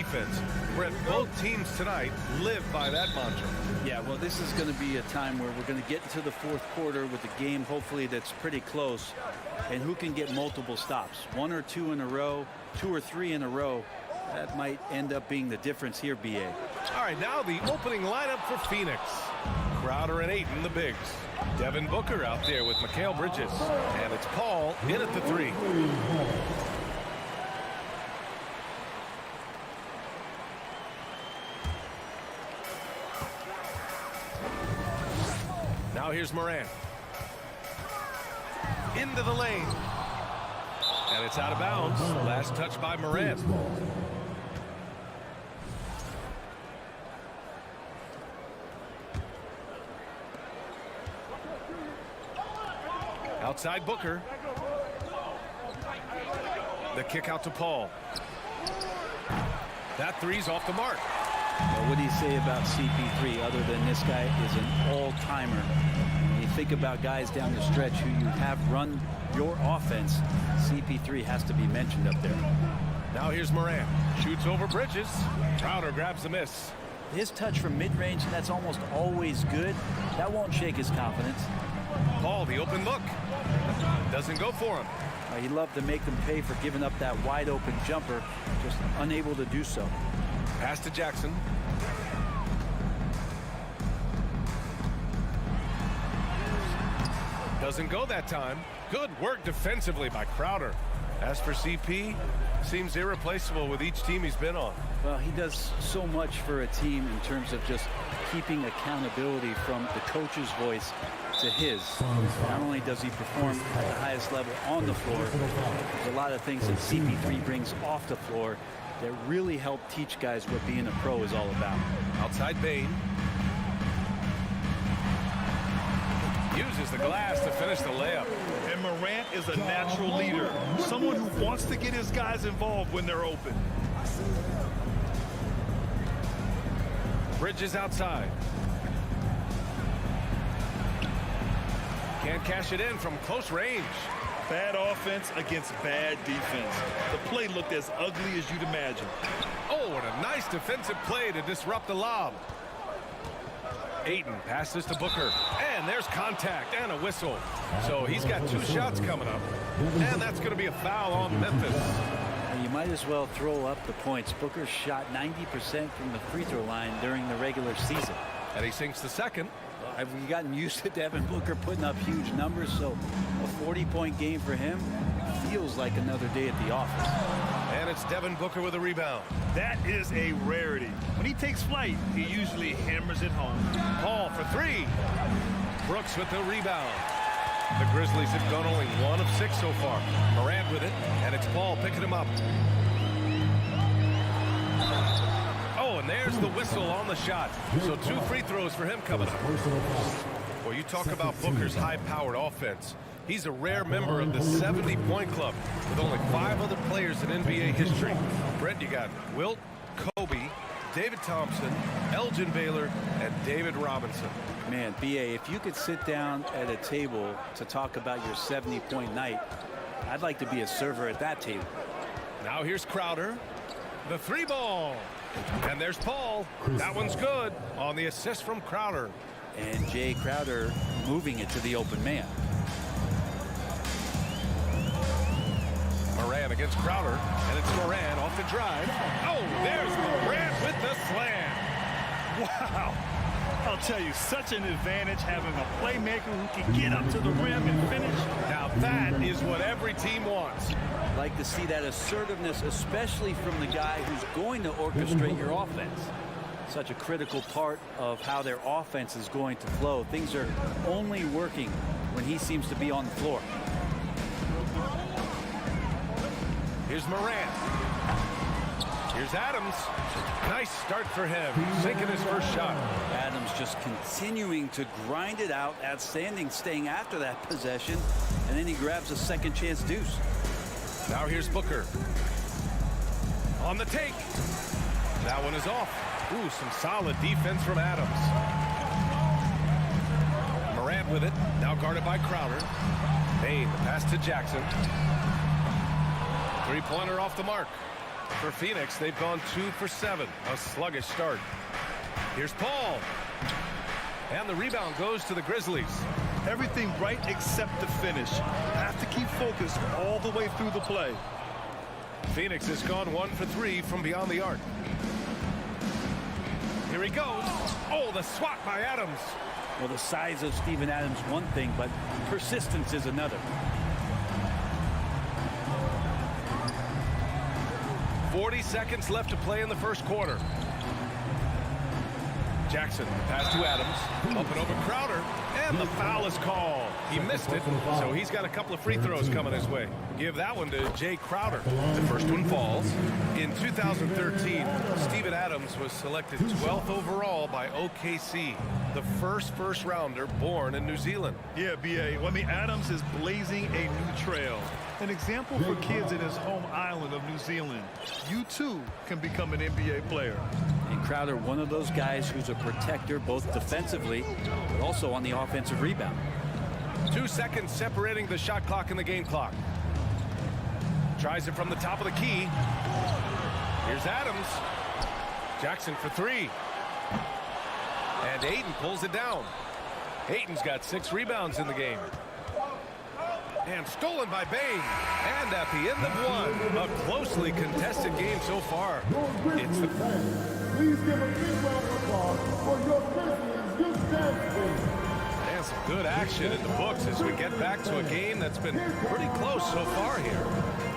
defense. Brett, both teams tonight live by that mantra. Yeah, well, this is going to be a time where we're going to get into the fourth quarter with a game, hopefully, that's pretty close. And who can get multiple stops? 1 or 2 in a row, 2 or 3 in a row. That might end up being the difference here, BA. All right, now the opening lineup for Phoenix. Crowder and Ayton, the bigs. Devin Booker out there with Mikal Bridges. And it's Paul in at the 3. Now here's Morant. Into the lane. And it's out of bounds. Last touch by Morant. Outside Booker. The kick out to Paul. That three's off the mark. Well, what do you say about CP3 other than this guy is an all-timer? When you think about guys down the stretch who you have run your offense, CP3 has to be mentioned up there. Now here's Morant. Shoots over Bridges. Crowder grabs the miss. His touch from mid-range, that's almost always good. That won't shake his confidence. Paul, the open look. Doesn't go for him. He'd love to make them pay for giving up that wide-open jumper, just unable to do so. Pass to Jackson. Doesn't go that time. Good work defensively by Crowder. As for CP, seems irreplaceable with each team he's been on. Well, he does so much for a team in terms of just keeping accountability from the coach's voice to his. Not only does he perform at the highest level on the floor, there's a lot of things that CP3 brings off the floor that really help teach guys what being a pro is all about. Outside Bane. Uses the glass to finish the layup. And Morant is a natural leader. Someone who wants to get his guys involved when they're open. Bridges outside. Can't cash it in from close range. Bad offense against bad defense. The play looked as ugly as you'd imagine. Oh, and a nice defensive play to disrupt the lob. Ayton passes to Booker. And there's contact and a whistle. So he's got 2 shots coming up. And that's going to be a foul on Memphis. And you might as well throw up the points. Booker shot 90% from the free throw line during the regular season. And he sinks the second. Have we gotten used to Devin Booker putting up huge numbers? So a 40-point game for him feels like another day at the office. And it's Devin Booker with a rebound. That is a rarity. When he takes flight, he usually hammers it home. Paul for 3. Brooks with the rebound. The Grizzlies have gone only 1 of 6 so far. Morant with it, and it's Paul picking him up. Oh, and there's the whistle on the shot. So 2 free throws for him coming up. Well, you talk about Booker's high-powered offense. He's a rare member of the 70-point club with only 5 other players in NBA history. Brett, you got Wilt, Kobe, David Thompson, Elgin Baylor, and David Robinson. Man, BA, if you could sit down at a table to talk about your 70-point night, I'd like to be a server at that table. Now here's Crowder. The 3-ball. And there's Paul. That one's good on the assist from Crowder. And Jay Crowder moving it to the open man. Morant against Crowder, and it's Morant off the drive. Oh, there's Morant with the slam. Wow. I'll tell you, such an advantage having a playmaker who can get up to the rim and finish. Now that is what every team wants. I'd like to see that assertiveness, especially from the guy who's going to orchestrate your offense. Such a critical part of how their offense is going to flow. Things are only working when he seems to be on the floor. Here's Morant. Here's Adams. Nice start for him. Sinking his first shot. Adams just continuing to grind it out. Outstanding staying after that possession. And then he grabs a second chance deuce. Now here's Booker. On the take. That one is off. Ooh, some solid defense from Adams. Morant with it. Now guarded by Crowder. Bane, the pass to Jackson. 3-pointer off the mark. For Phoenix, they've gone 2 for 7. A sluggish start. Here's Paul. And the rebound goes to the Grizzlies. Everything right except the finish. Have to keep focused all the way through the play. Phoenix has gone 1 for 3 from beyond the arc. Here he goes. Oh, the swat by Adams. Well, the size of Steven Adams one thing, but persistence is another. 40 seconds left to play in the first quarter. Jackson, pass to Adams, up and over Crowder, and the foul is called. He missed it, so he's got a couple of free throws coming his way. Give that one to Jay Crowder. The first one falls. In 2013, Steven Adams was selected 12th overall by OKC, the first rounder born in New Zealand. Yeah, B.A. Well, I mean, Adams is blazing a new trail. An example for kids in his home island of New Zealand. You, too, can become an NBA player. And Crowder, one of those guys who's a protector both defensively but also on the offensive rebound. 2 seconds separating the shot clock and the game clock. Tries it from the top of the key. Here's Adams. Jackson for 3. And Ayton pulls it down. Ayton's got 6 rebounds in the game. And stolen by Bane. And at the end of 1, a closely contested game so far. It's the... Please give a big round of applause for your Grizzlies, your champions. And some good action in the books as we get back to a game that's been pretty close so far here.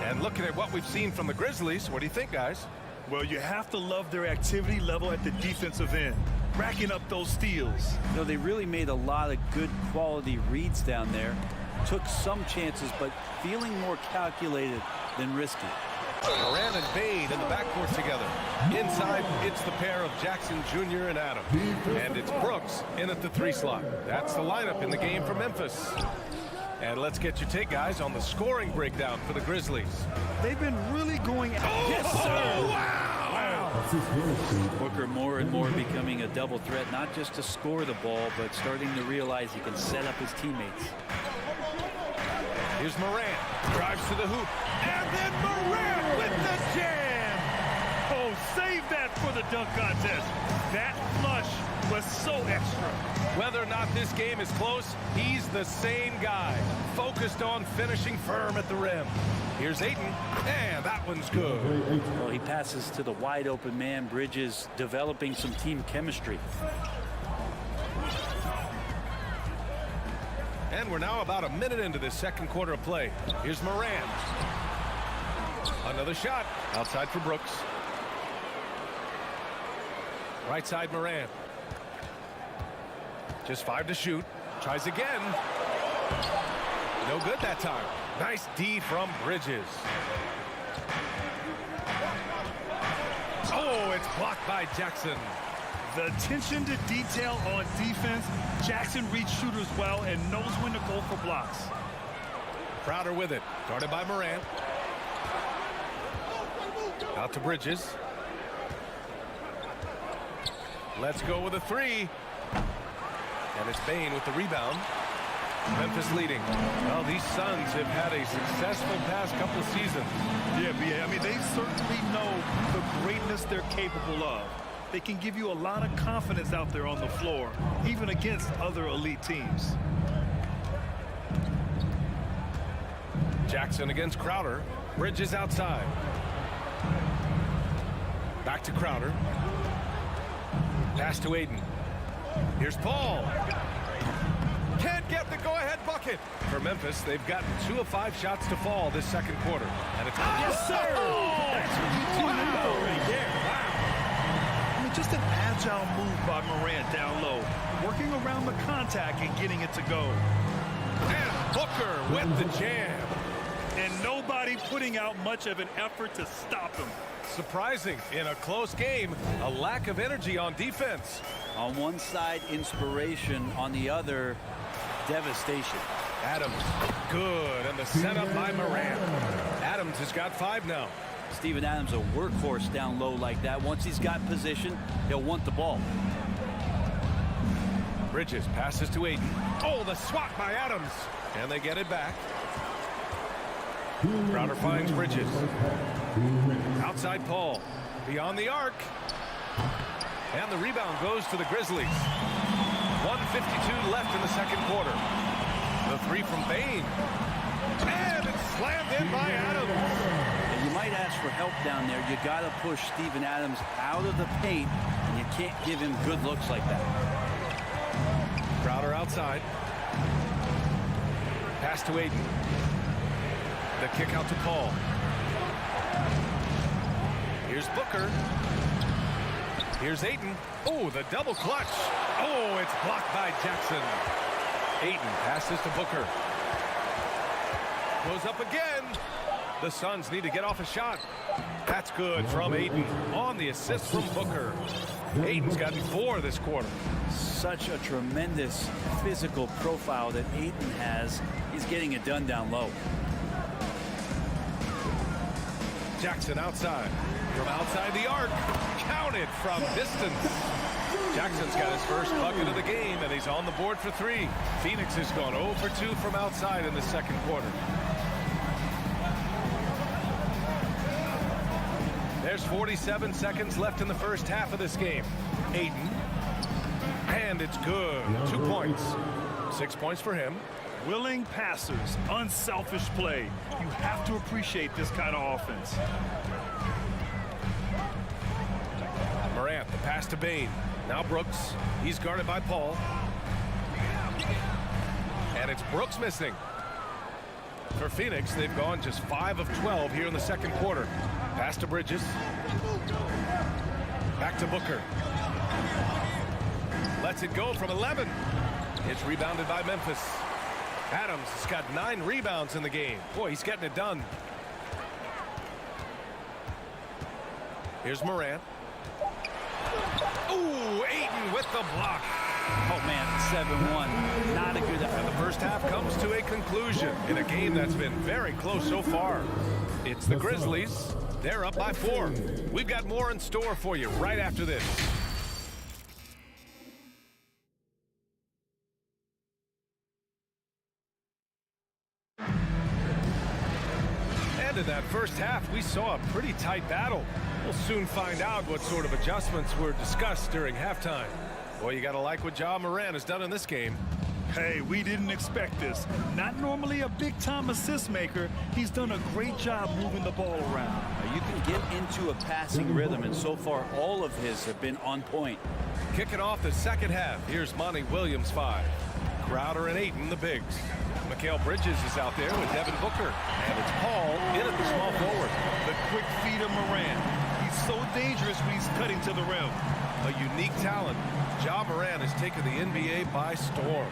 And looking at what we've seen from the Grizzlies, what do you think, guys? Well, you have to love their activity level at the defensive end, racking up those steals. You know, they really made a lot of good quality reads down there. Took some chances, but feeling more calculated than risky. Moran and Bane in the backcourt together. Inside, it's the pair of Jackson Jr. and Adams. And it's Brooks in at the 3 slot. That's the lineup in the game for Memphis. And let's get your take, guys, on the scoring breakdown for the Grizzlies. They've been really going out. Oh, yes, sir. Wow! Booker more and more becoming a double threat, not just to score the ball, but starting to realize he can set up his teammates. Here's Moran. Drives to the hoop. And then Moran with the jam. Oh, save that for the dunk contest. That flush was so extra. Whether or not this game is close, he's the same guy. Focused on finishing firm at the rim. Here's Ayton. And that one's good. Well, he passes to the wide open man. Bridges developing some team chemistry. And we're now about a minute into this second quarter of play. Here's Moran. Another shot. Outside for Brooks. Right side Moran. Just 5 to shoot. Tries again. No good that time. Nice D from Bridges. Oh, it's blocked by Jackson. The attention to detail on defense. Jackson reads shooters well and knows when to go for blocks. Crowder with it. Guarded by Moran. Out to Bridges. Let's go with a 3. And it's Bane with the rebound. Memphis leading. Well, these Suns have had a successful past couple of seasons. Yeah, B.A. I mean, they certainly know the greatness they're capable of. They can give you a lot of confidence out there on the floor, even against other elite teams. Jackson against Crowder. Bridges outside. Back to Crowder. Pass to Ayton. Here's Paul. Can't get the go-ahead bucket. For Memphis, they've gotten 2 of 5 shots to fall this second quarter. And it's Yes, sir! That's what you do right there. Wow. I mean, just an agile move by Moran down low, working around the contact and getting it to go. And Booker with the jam. And nobody putting out much of an effort to stop him. Surprising in a close game, a lack of energy on defense. On one side, inspiration. On the other, devastation. Adams, good, and the setup by Moran. Adams has got 5 now. Steven Adams, a workhorse down low like that. Once he's got position, he'll want the ball. Bridges passes to Ayton. Oh, the swat by Adams. And they get it back. Crowder finds Bridges. Outside Paul. Beyond the arc. And the rebound goes to the Grizzlies. 1:52 left in the second quarter. The three from Bain. And it's slammed in by Adams. And you might ask for help down there. You got to push Steven Adams out of the paint, and you can't give him good looks like that. Crowder outside. Pass to Aiden. The kick out to Paul. Here's Booker. Here's Aiden. Oh, the double clutch. Oh, it's blocked by Jackson. Aiden passes to Booker. Goes up again. The Suns need to get off a shot. That's good from Aiden on the assist from Booker. Aiden's gotten 4 this quarter. Such a tremendous physical profile that Aiden has. He's getting it done down low. Jackson outside. From outside the arc. Counted from distance. Jackson's got his first bucket of the game, and he's on the board for 3. Phoenix has gone 0 for 2 from outside in the second quarter. There's 47 seconds left in the first half of this game. Aiden. And it's good. 2 points. 6 points for him. Willing passers, unselfish play. You have to appreciate this kind of offense. Morant, the pass to Bain. Now Brooks. He's guarded by Paul. And it's Brooks missing. For Phoenix, they've gone just 5 of 12 here in the second quarter. Pass to Bridges. Back to Booker. Lets it go from 11. It's rebounded by Memphis. Adams has got 9 rebounds in the game. Boy, he's getting it done. Here's Morant. Ooh, Aiden with the block. Oh, man, 7-1. Not a good effort. And the first half comes to a conclusion in a game that's been very close so far. It's the Grizzlies. They're up by 4. We've got more in store for you right after this. And in that first half, we saw a pretty tight battle. We'll soon find out what sort of adjustments were discussed during halftime. Boy, you got to like what Ja Morant has done in this game. Hey, we didn't expect this. Not normally a big-time assist maker. He's done a great job moving the ball around. You can get into a passing rhythm, and so far all of his have been on point. Kicking off the second half, here's Monty Williams 5. Crowder and Aiden, the bigs. Mikal Bridges is out there with Devin Booker. And it's Paul in at the small forward. The quick feet of Morant. He's so dangerous when he's cutting to the rim. A unique talent. Ja Morant has taken the NBA by storm.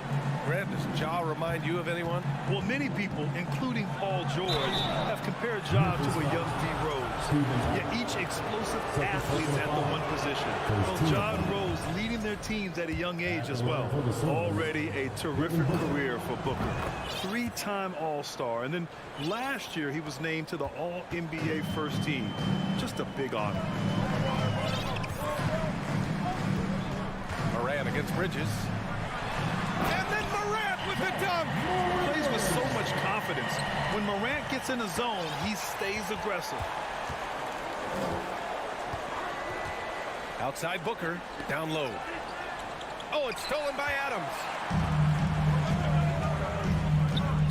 Grant, does Ja remind you of anyone? Well, many people, including Paul George, have compared Ja to a young D. Rose. Yet each explosive athletes at the one position. Well, Ja and Rose leading their teams at a young age as well. Already a terrific career for Booker. 3-time All-Star, and then last year he was named to the All-NBA first team. Just a big honor. Morant against Bridges. And then Morant with the dunk. Plays with so much confidence. When Morant gets in the zone, he stays aggressive. Outside Booker, down low. Oh, it's stolen by Adams.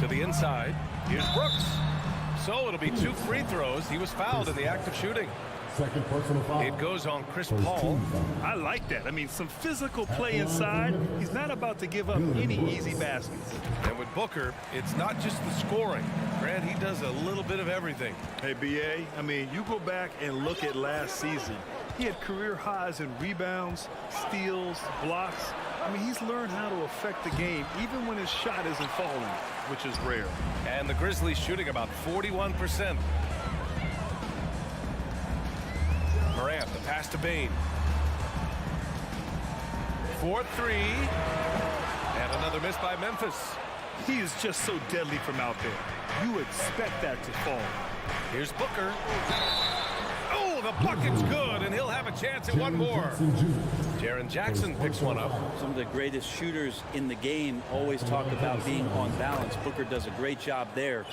To the inside. Here's Brooks. So it'll be 2 free throws. He was fouled in the act of shooting. Second personal foul. It goes on Chris Paul. I like that. I mean, some physical play inside. He's not about to give up any easy baskets. And with Booker, it's not just the scoring. Grant, he does a little bit of everything. Hey, B.A., I mean, you go back and look at last season. He had career highs in rebounds, steals, blocks. I mean, he's learned how to affect the game even when his shot isn't falling, which is rare. And the Grizzlies shooting about 41%. Morant, the pass to Bain. 4-3. And another miss by Memphis. He is just so deadly from out there. You expect that to fall. Here's Booker. Oh, the bucket's good, and he'll have a chance at one more. Jaren Jackson picks one up. Some of the greatest shooters in the game always talk about being on balance. Booker does a great job there.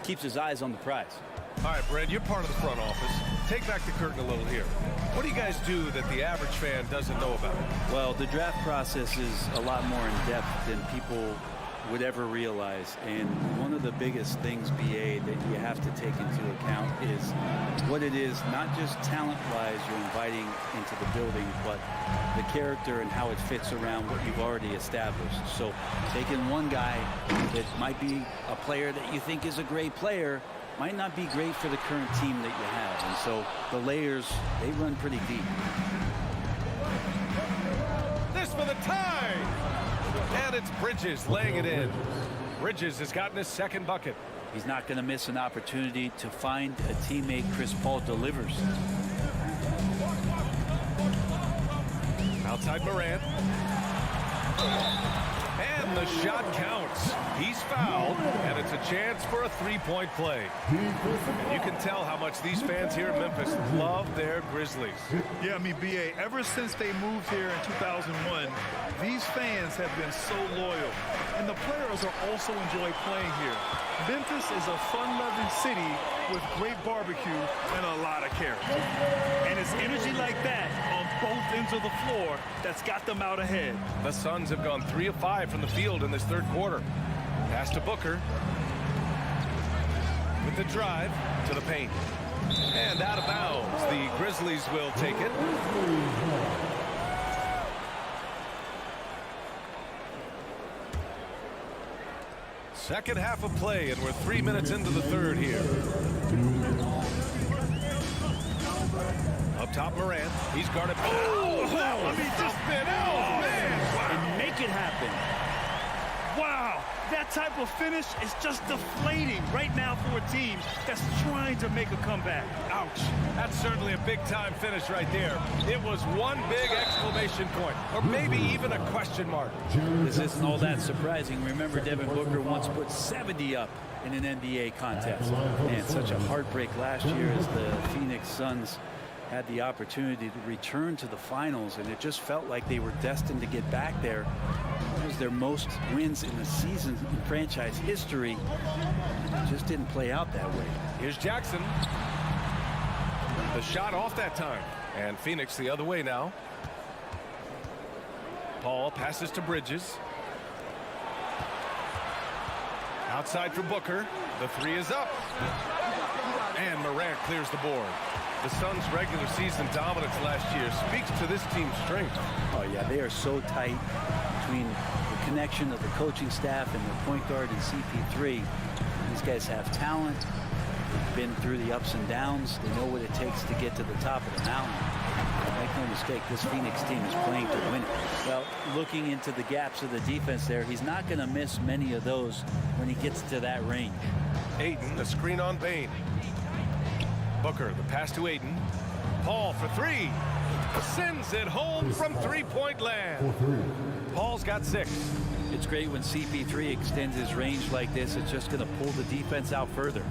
keeps his eyes on the prize. All right, Brad, you're part of the front office. Take back the curtain a little here. What do you guys do that the average fan doesn't know about? Well, the draft process is a lot more in depth than people would ever realize. And one of the biggest things, BA, that you have to take into account is what it is, not just talent-wise you're inviting into the building, but the character and how it fits around what you've already established. So taking one guy that might be a player that you think is a great player might not be great for the current team that you have. And so the layers, they run pretty deep. This for the tie! And it's Bridges laying it in. Bridges has gotten his second bucket. He's not going to miss an opportunity to find a teammate. Chris Paul delivers. Outside Morant. And the shot counts. He's fouled, and it's a chance for a three-point play. And you can tell how much these fans here in Memphis love their Grizzlies. Yeah, I mean, BA, ever since they moved here in 2001, these fans have been so loyal. And the players are also enjoy playing here. Memphis is a fun-loving city with great barbecue and a lot of character. And it's energy like that on both ends of the floor that's got them out ahead. The Suns have gone 3 of 5 from the field in this third quarter. Pass to Booker. With the drive to the paint. And out of bounds. The Grizzlies will take it. Second half of play, and we're 3 minutes into the third here. Up top, Morant. He's guarded. Oh, that one just been out, man. And make it happen. Wow, that type of finish is just deflating right now for a team that's trying to make a comeback. Ouch. That's certainly a big-time finish right there. It was one big exclamation point, or maybe even a question mark. This isn't all that surprising. Remember, Devin Booker once put 70 up in an NBA contest. And such a heartbreak last year as the Phoenix Suns had the opportunity to return to the finals, and it just felt like they were destined to get back there. It was their most wins in the season in franchise history. It just didn't play out that way. Here's Jackson. The shot off that time. And Phoenix the other way now. Paul passes to Bridges. Outside for Booker. The three is up. And Morant clears the board. The Suns' regular season dominance last year speaks to this team's strength. Oh, yeah, they are so tight between the connection of the coaching staff and their point guard and CP3. These guys have talent. They've been through the ups and downs. They know what it takes to get to the top of the mountain. Make no mistake, this Phoenix team is playing to win it. Well, looking into the gaps of the defense there, he's not going to miss many of those when he gets to that range. Ayton, the screen on Bane. Booker, the pass to Ayton. Paul for three. Sends it home from three-point land. Paul's got 6. It's great when CP3 extends his range like this. It's just going to pull the defense out further.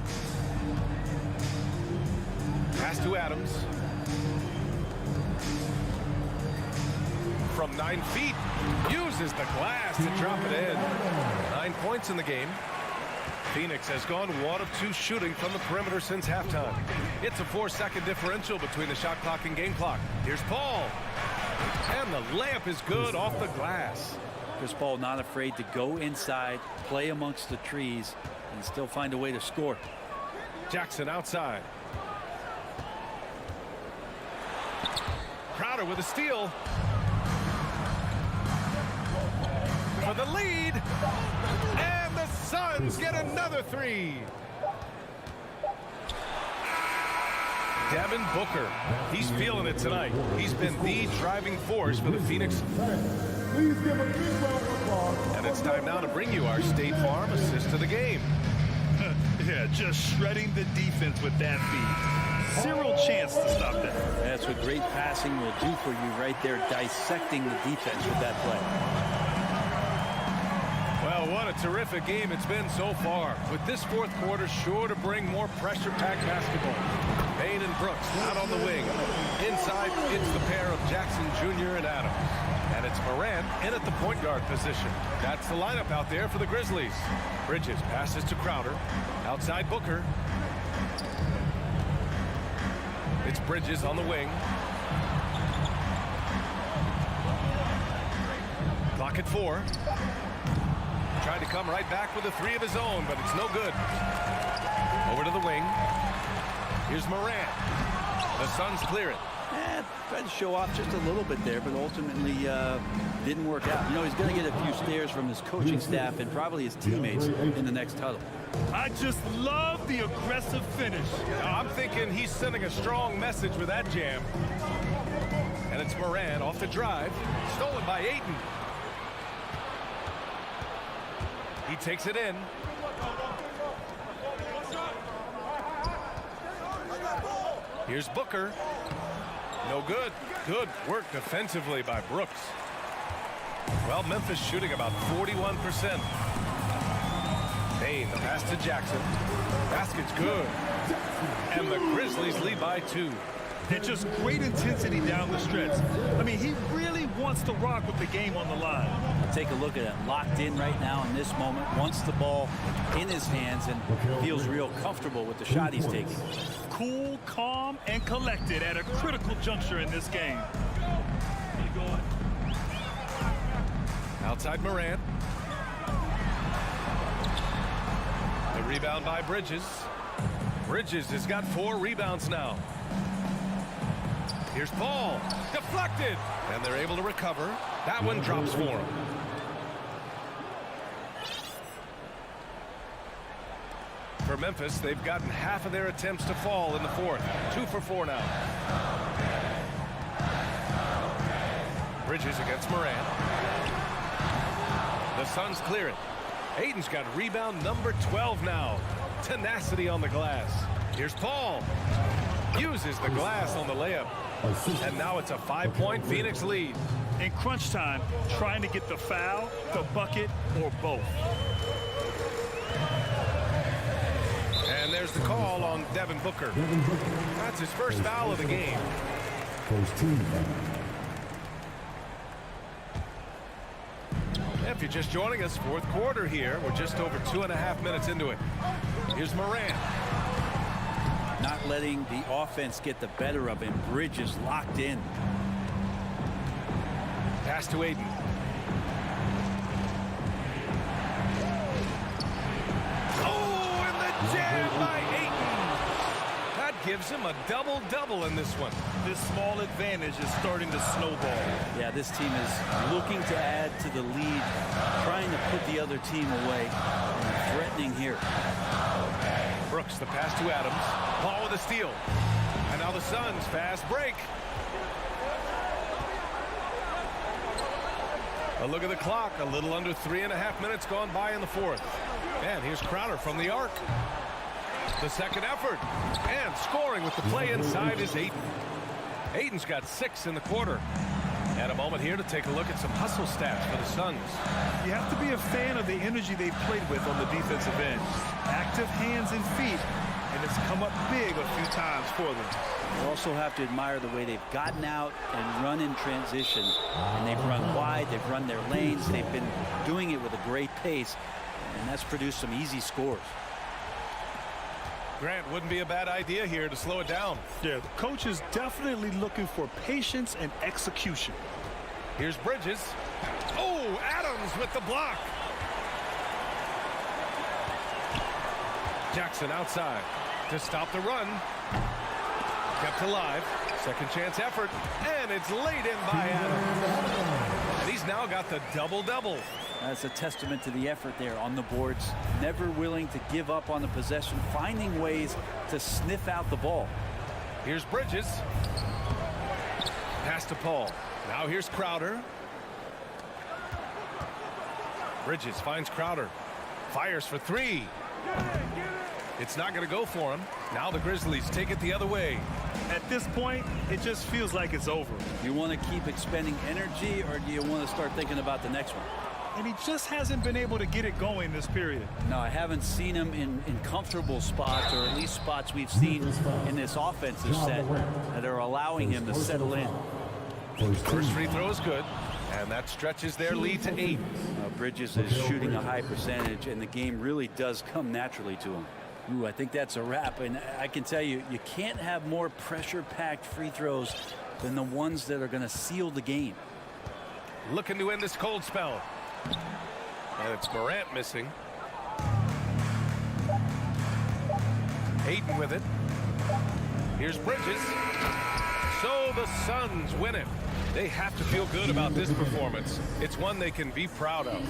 Pass to Adams. From 9 feet. Uses the glass to drop it in. 9 points in the game. Phoenix has gone 1 of 2 shooting from the perimeter since halftime. It's a 4-second differential between the shot clock and game clock. Here's Paul. And the layup is good off the glass. Chris Paul not afraid to go inside, play amongst the trees, and still find a way to score. Jackson outside. Crowder with a steal. For the lead. And the Suns get another 3. Devin Booker. He's feeling it tonight. He's been the driving force for the Phoenix. Please give a big round of applause. And it's time now to bring you our State Farm assist to the game. Yeah, just shredding the defense with that feed. Zero chance to stop that. That's what great passing will do for you right there, dissecting the defense with that play. Well, what a terrific game it's been so far. With this fourth quarter sure to bring more pressure-packed basketball. Payne and Brooks out on the wing. Inside, it's the pair of Jackson Jr. and Adams. And it's Morant in at the point guard position. That's the lineup out there for the Grizzlies. Bridges passes to Crowder. Outside Booker. It's Bridges on the wing. Clock at 4. Trying to come right back with a 3 of his own, but it's no good. Over to the wing. Here's Morant. The Suns clear it. Tried to show off just a little bit there, but ultimately didn't work out. You know, he's going to get a few stares from his coaching staff and probably his teammates in the next huddle. I just love the aggressive finish. I'm thinking he's sending a strong message with that jam. And it's Morant off the drive. Stolen by Ayton. He takes it in. Here's Booker. No good. Good work defensively by Brooks. Well, Memphis shooting about 41%. Payne, the pass to Jackson. Basket's good. And the Grizzlies lead by 2. And just great intensity down the stretch. I mean, he really wants to rock with the game on the line. Take a look at it. Locked in right now in this moment. Wants the ball in his hands and feels real comfortable with the shot he's taking. Cool, calm, and collected at a critical juncture in this game. Outside Morant. The rebound by Bridges. Bridges has got 4 rebounds now. Here's Paul. Deflected. And they're able to recover. That one drops for him. For Memphis, they've gotten half of their attempts to fall in the 4th. 2 for 4 now. Bridges against Morant. The Suns clear it. Ayton's got rebound number 12 now. Tenacity on the glass. Here's Paul. Uses the glass on the layup. And now it's a 5-point Phoenix lead. In crunch time, trying to get the foul, the bucket, or both. And there's the call on Devin Booker. That's his first foul of the game. If you're just joining us, 4th quarter here. We're just over 2.5 minutes into it. Here's Morant. Not letting the offense get the better of him. Bridges locked in. Pass to Ayton. Oh, and the jam by Ayton. That gives him a double-double in this one. This small advantage is starting to snowball. Yeah, this team is looking to add to the lead, trying to put the other team away, and threatening here. Brooks, the pass to Adams. Paul with a steal. And now the Suns fast break. A look at the clock. A little under 3.5 minutes gone by in the 4th. And here's Crowder from the arc. The second effort. And scoring with the play inside is Ayton. Ayton's got 6 in the quarter. And a moment here to take a look at some hustle stats for the Suns. You have to be a fan of the energy they've played with on the defensive end. Active hands and feet, and it's come up big a few times for them. You also have to admire the way they've gotten out and run in transition. And they've run wide, they've run their lanes, they've been doing it with a great pace, and that's produced some easy scores. Grant, wouldn't be a bad idea here to slow it down. Yeah, the coach is definitely looking for patience and execution. Here's Bridges. Oh, Adams with the block. Jackson outside to stop the run. Kept alive. Second chance effort. And it's laid in by Adams. And he's now got the double-double. That's a testament to the effort there on the boards. Never willing to give up on the possession, finding ways to sniff out the ball. Here's Bridges. Pass to Paul. Now here's Crowder. Bridges finds Crowder. Fires for 3. It's not going to go for him. Now the Grizzlies take it the other way. At this point, it just feels like it's over. You want to keep expending energy, or do you want to start thinking about the next one? And he just hasn't been able to get it going this period. No, I haven't seen him in comfortable spots, or at least spots we've seen in this offensive set that are allowing him to settle in. First free throw is good. And that stretches their lead to 8. Bridges is shooting a high percentage, and the game really does come naturally to him. Ooh, I think that's a wrap, and I can tell you, you can't have more pressure-packed free throws than the ones that are going to seal the game. Looking to end this cold spell. And it's Morant missing. Hayden with it. Here's Bridges. So the Suns win it. They have to feel good about this performance. It's one they can be proud of.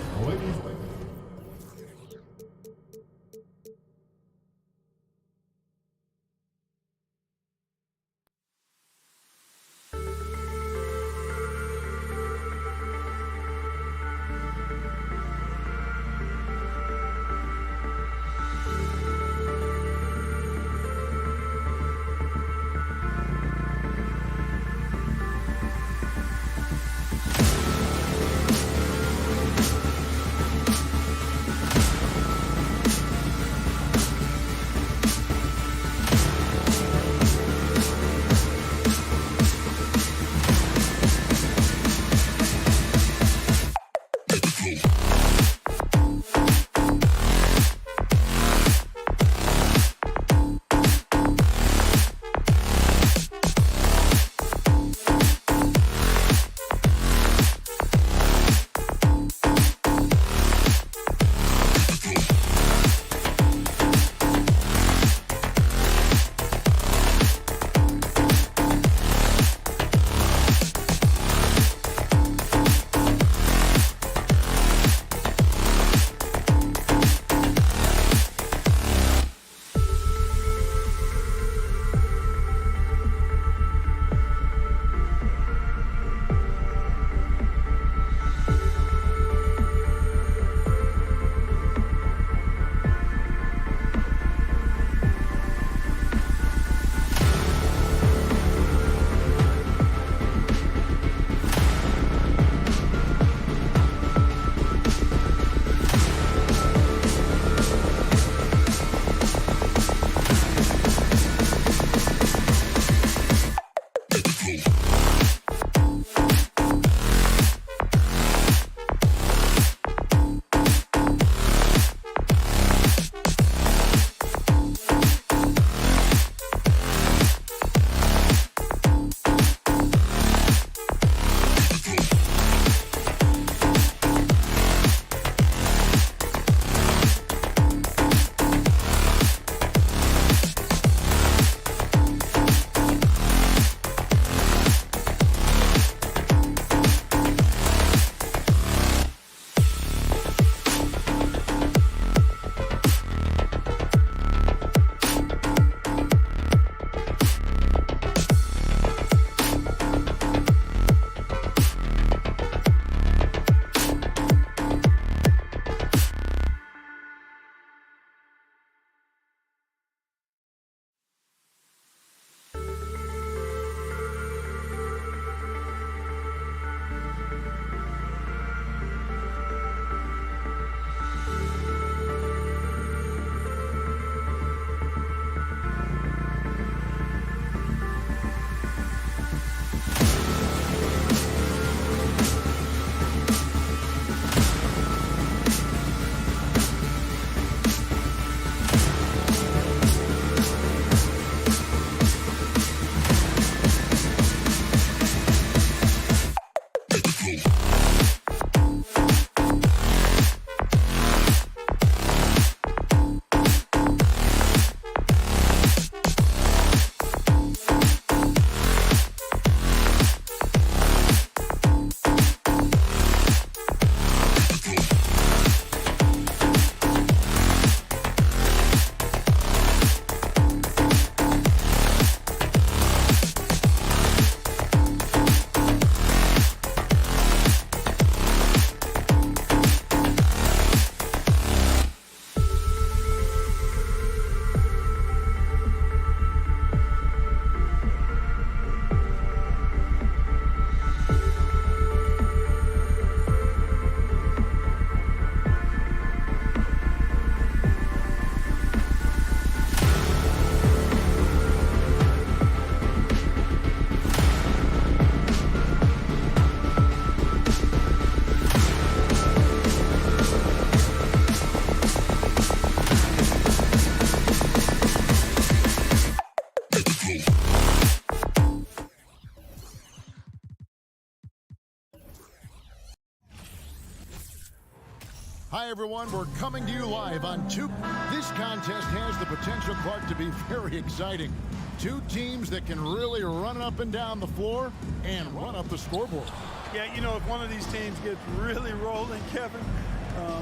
Hi, everyone. We're coming to you live on two. This contest has the potential, Clark, to be very exciting. Two teams that can really run up and down the floor and run up the scoreboard. Yeah, you know, if one of these teams gets really rolling, Kevin,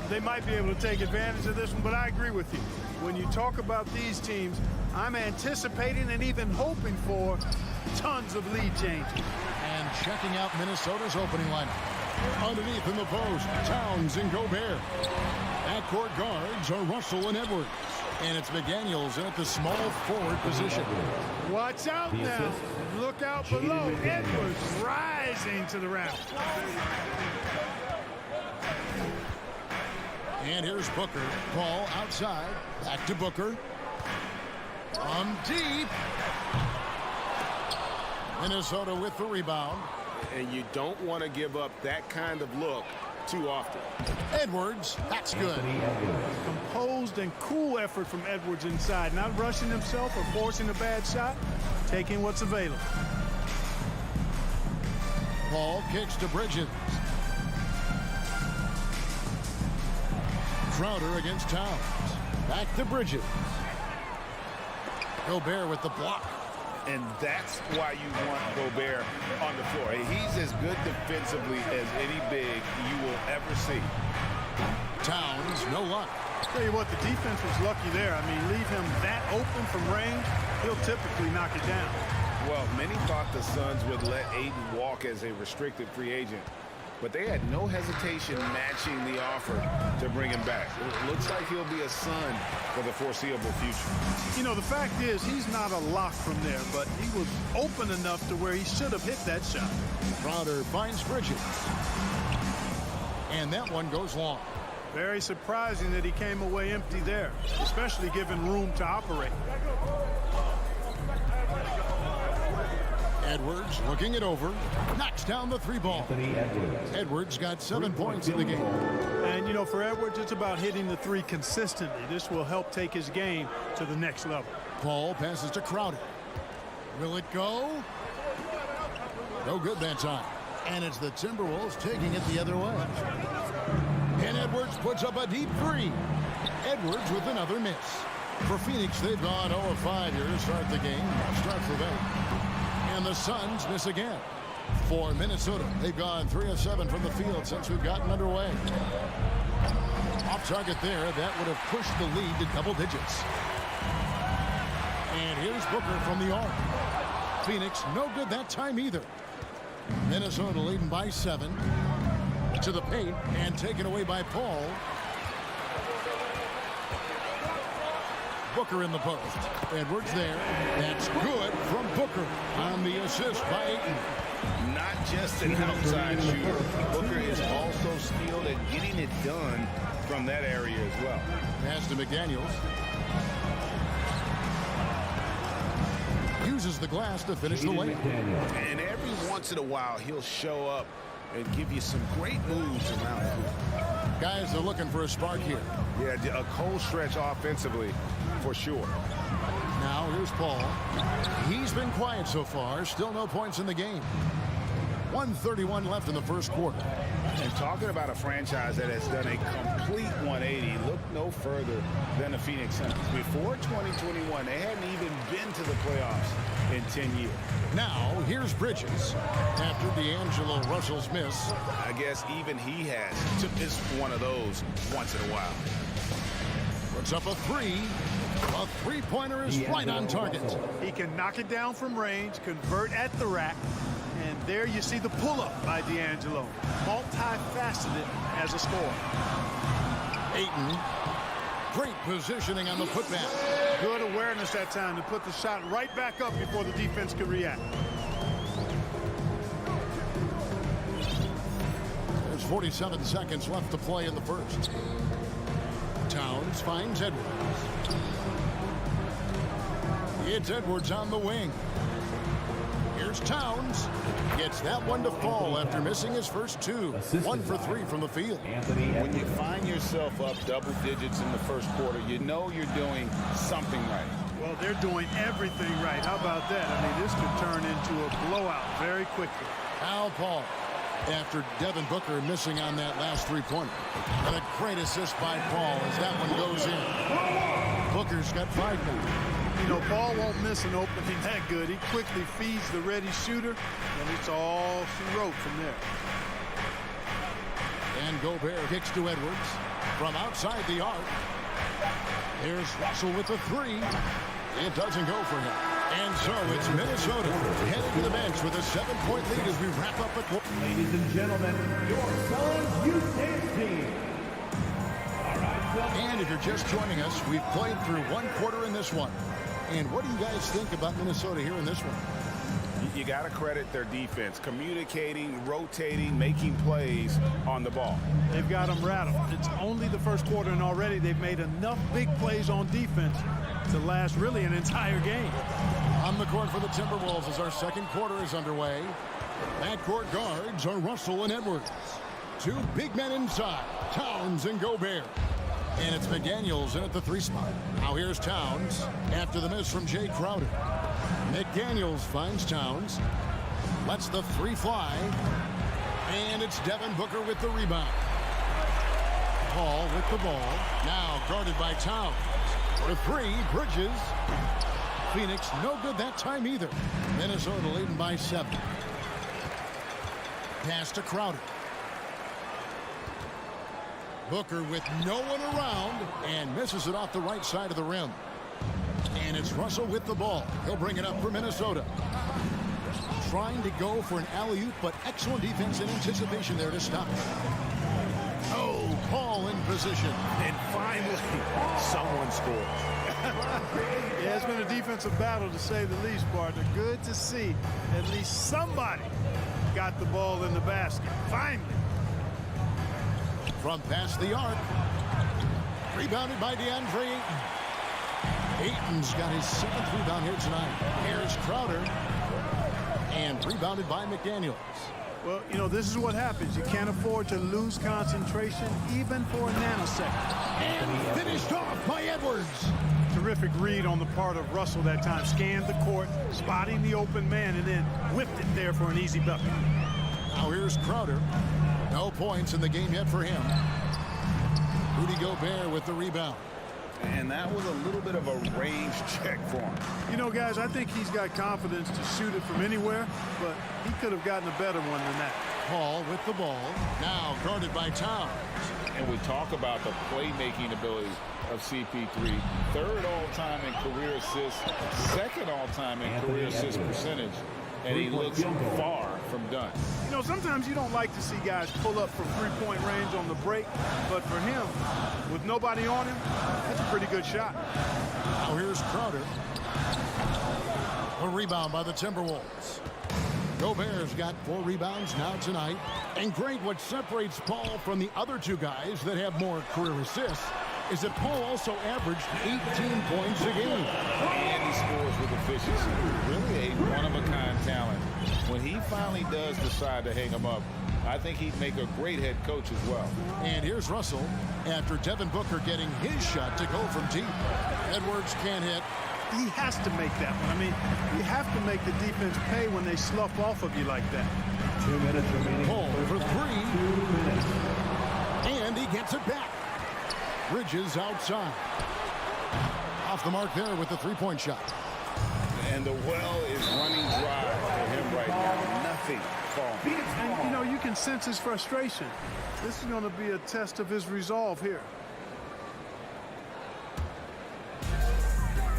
they might be able to take advantage of this one, but I agree with you. When you talk about these teams, I'm anticipating and even hoping for tons of lead changes. And checking out Minnesota's opening lineup. Underneath in the post, Towns and Gobert. Backcourt guards are Russell and Edwards. And it's McDaniels in at the small forward position. Watch out now. Look out below. Edwards rising to the rack. And here's Booker. Ball outside. Back to Booker. From deep. Minnesota with the rebound. And you don't want to give up that kind of look too often. Edwards, that's good. Composed and cool effort from Edwards inside. Not rushing himself or forcing a bad shot. Taking what's available. Ball kicks to Bridges. Crowder against Towns. Back to Bridges. Gobert with the block. And that's why you want Gobert on the floor. He's as good defensively as any big you will ever see. Towns, no luck. Tell you what, the defense was lucky there. I mean, leave him that open from range, he'll typically knock it down. Well, many thought the Suns would let Ayton walk as a restricted free agent, but they had no hesitation matching the offer to bring him back. It looks like he'll be a Sun for the foreseeable future. You know, the fact is, he's not a lock from there, but he was open enough to where he should have hit that shot. Crowder finds Bridges. And that one goes long. Very surprising that he came away empty there, especially given room to operate. Edwards looking it over. Knocks down the three ball. Edwards got 7 points in the game. And, you know, for Edwards, it's about hitting the three consistently. This will help take his game to the next level. Ball passes to Crowder. Will it go? No good that time. And it's the Timberwolves taking it the other way. And Edwards puts up a deep three. Edwards with another miss. For Phoenix, they've gone 0 of 5 here to start the game. Start for them. And the Suns miss again. For Minnesota, they've gone 3 of 7 from the field since we've gotten underway. Off target there, that would have pushed the lead to double digits. And here's Booker from the arc. Phoenix, no good that time either. Minnesota leading by 7. To the paint and taken away by Paul. Booker in the post. Edwards there. That's good from Booker on the assist by Ayton. Not just an outside shooter. Booker is also skilled at getting it done from that area as well. Pass to McDaniels. Uses the glass to finish the lane. And every once in a while, he'll show up and give you some great moves around him. Guys are looking for a spark here. Yeah, a cold stretch offensively, for sure. Now here's Paul. He's been quiet so far. Still no points in the game. 1:31 left in the first quarter. And talking about a franchise that has done a complete 180, look no further than the Phoenix Suns. Before 2021, they hadn't even been to the playoffs in 10 years. Now, here's Bridges. After D'Angelo Russell's miss. I guess even he has to miss one of those once in a while. Puts up a three. A three-pointer is right on target. He can knock it down from range, convert at the rack. And there you see the pull-up by D'Angelo. Multifaceted as a scorer. Ayton. Great positioning on the putback. Good awareness that time to put the shot right back up before the defense could react. There's 47 seconds left to play in the first. Towns finds Edwards. It's Edwards on the wing. Here's Towns. Gets that one to fall after missing his first two. 1 for 3 from the field. When you find yourself up double digits in the first quarter, you know you're doing something right. Well, they're doing everything right. How about that? I mean, this could turn into a blowout very quickly. Now Paul. after Devin Booker missing on that last three-pointer. And a great assist by Paul as that one goes in. Booker's got 5 now. You know, Paul won't miss an opening that good. He quickly feeds the ready shooter, and it's all she wrote from there. And Gobert kicks to Edwards from outside the arc. Here's Russell with the 3. It doesn't go for him. And so it's Minnesota heading to the bench with a 7-point lead as we wrap up at 4. Ladies and gentlemen, your Suns Youth Dance Team. And if you're just joining us, we've played through 1 quarter in this one. And what do you guys think about Minnesota here in this one? You got to credit their defense, communicating, rotating, making plays on the ball. They've got them rattled. It's only the first quarter, and already they've made enough big plays on defense to last really an entire game. On the court for the Timberwolves as our second quarter is underway. Backcourt guards are Russell and Edwards. 2 big men inside, Towns and Gobert. And it's McDaniels in at the 3 spot. Now here's Towns after the miss from Jay Crowder. McDaniels finds Towns. Lets the 3 fly. And it's Devin Booker with the rebound. Paul with the ball. Now guarded by Towns. For 3, Bridges. Phoenix no good that time either. Minnesota leading by 7. Pass to Crowder. Booker with no one around and misses it off the right side of the rim. And it's Russell with the ball. He'll bring it up for Minnesota. Trying to go for an alley-oop, but excellent defense and anticipation there to stop it. Oh, Paul in position. And finally, someone scores. Yeah, it's been a defensive battle to say the least, partner. Good to see at least somebody got the ball in the basket. Finally. From past the arc. Rebounded by DeAndre Ayton. Ayton's got his 7th rebound here tonight. Here's Crowder. And rebounded by McDaniels. Well, you know, this is what happens. You can't afford to lose concentration even for a nanosecond. And finished off by Edwards. Terrific read on the part of Russell that time. Scanned the court, spotting the open man, and then whipped it there for an easy bucket. Now here's Crowder. No points in the game yet for him. Rudy Gobert with the rebound. And that was a little bit of a range check for him. You know, guys, I think he's got confidence to shoot it from anywhere, but he could have gotten a better one than that. Paul with the ball. Now guarded by Towns. And we talk about the playmaking ability of CP3. 3rd all-time in career assists, 2nd all-time in career assist percentage. And he looks far from done. You know, sometimes you don't like to see guys pull up from 3-point range on the break, but for him, with nobody on him, that's a pretty good shot. Now here's Crowder. A rebound by the Timberwolves. Gobert's got 4 rebounds now tonight. And great, what separates Paul from the other 2 guys that have more career assists is that Paul also averaged 18 points a game. And he scores with efficiency. Really a one-of-a-kind talent. When he finally does decide to hang him up, I think he'd make a great head coach as well. And here's Russell after Devin Booker getting his shot to go from deep. Edwards can't hit. He has to make that one. I mean, you have to make the defense pay when they slough off of you like that. 2 minutes remaining. Paul for 3. 2 minutes. And he gets it back. Bridges outside. Off the mark there with the 3-point shot. And the well is running dry for him right now. Nothing falling. And, you know, you can sense his frustration. This is going to be a test of his resolve here.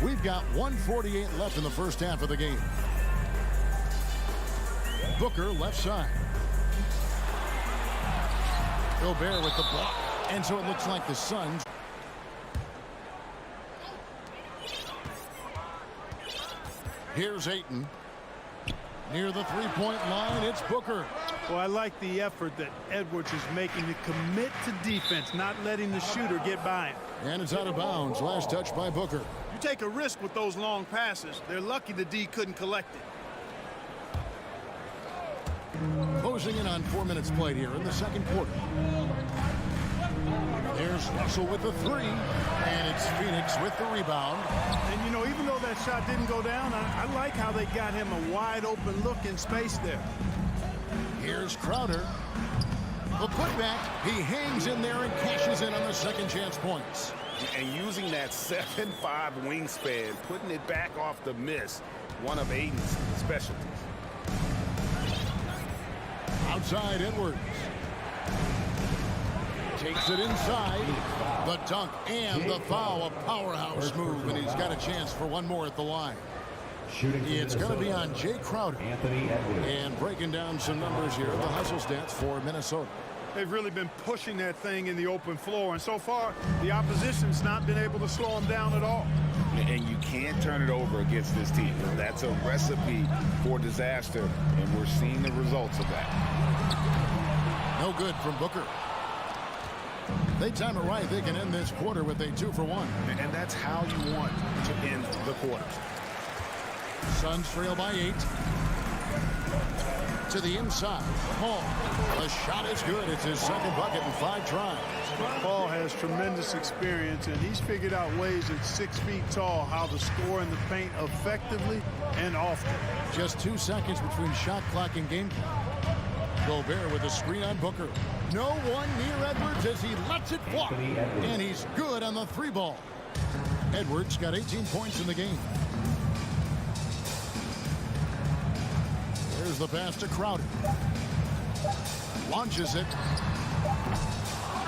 We've got 1:48 left in the first half of the game. Booker left side. Gobert with the block. And so it looks like the Suns. Here's Ayton. Near the 3-point line, it's Booker. Well, I like the effort that Edwards is making to commit to defense, not letting the shooter get by him. And it's out of bounds. Last touch by Booker. You take a risk with those long passes. They're lucky the D couldn't collect it. Closing in on 4 minutes played here in the second quarter. There's Russell with the 3. And it's Phoenix with the rebound. And, you know, even though that shot didn't go down, I like how they got him a wide open look in space there. Here's Crowder. The putback. He hangs in there and cashes in on the second chance points. And using that 7'5" wingspan, putting it back off the miss, one of Aiden's specialties. Outside Edwards. Takes it inside. The dunk and the foul. A powerhouse move, and he's got a chance for one more at the line. It's going to be on Jay Crowder. And breaking down some numbers here, the hustle stats for Minnesota. They've really been pushing that thing in the open floor, and so far, the opposition's not been able to slow them down at all. And you can't turn it over against this team. That's a recipe for disaster, and we're seeing the results of that. No good from Booker. They time it right. They can end this quarter with a 2-for-1. And that's how you want to end the quarters. Suns trail by 8. To the inside. Paul. The shot is good. It's his second bucket in 5 tries. Paul has tremendous experience, and he's figured out ways at 6 feet tall how to score in the paint effectively and often. Just 2 seconds between shot clock and game clock. Gobert with a screen on Booker. No one near Edwards as he lets it fly. And he's good on the 3-ball. Edwards got 18 points in the game. There's the pass to Crowder. Launches it.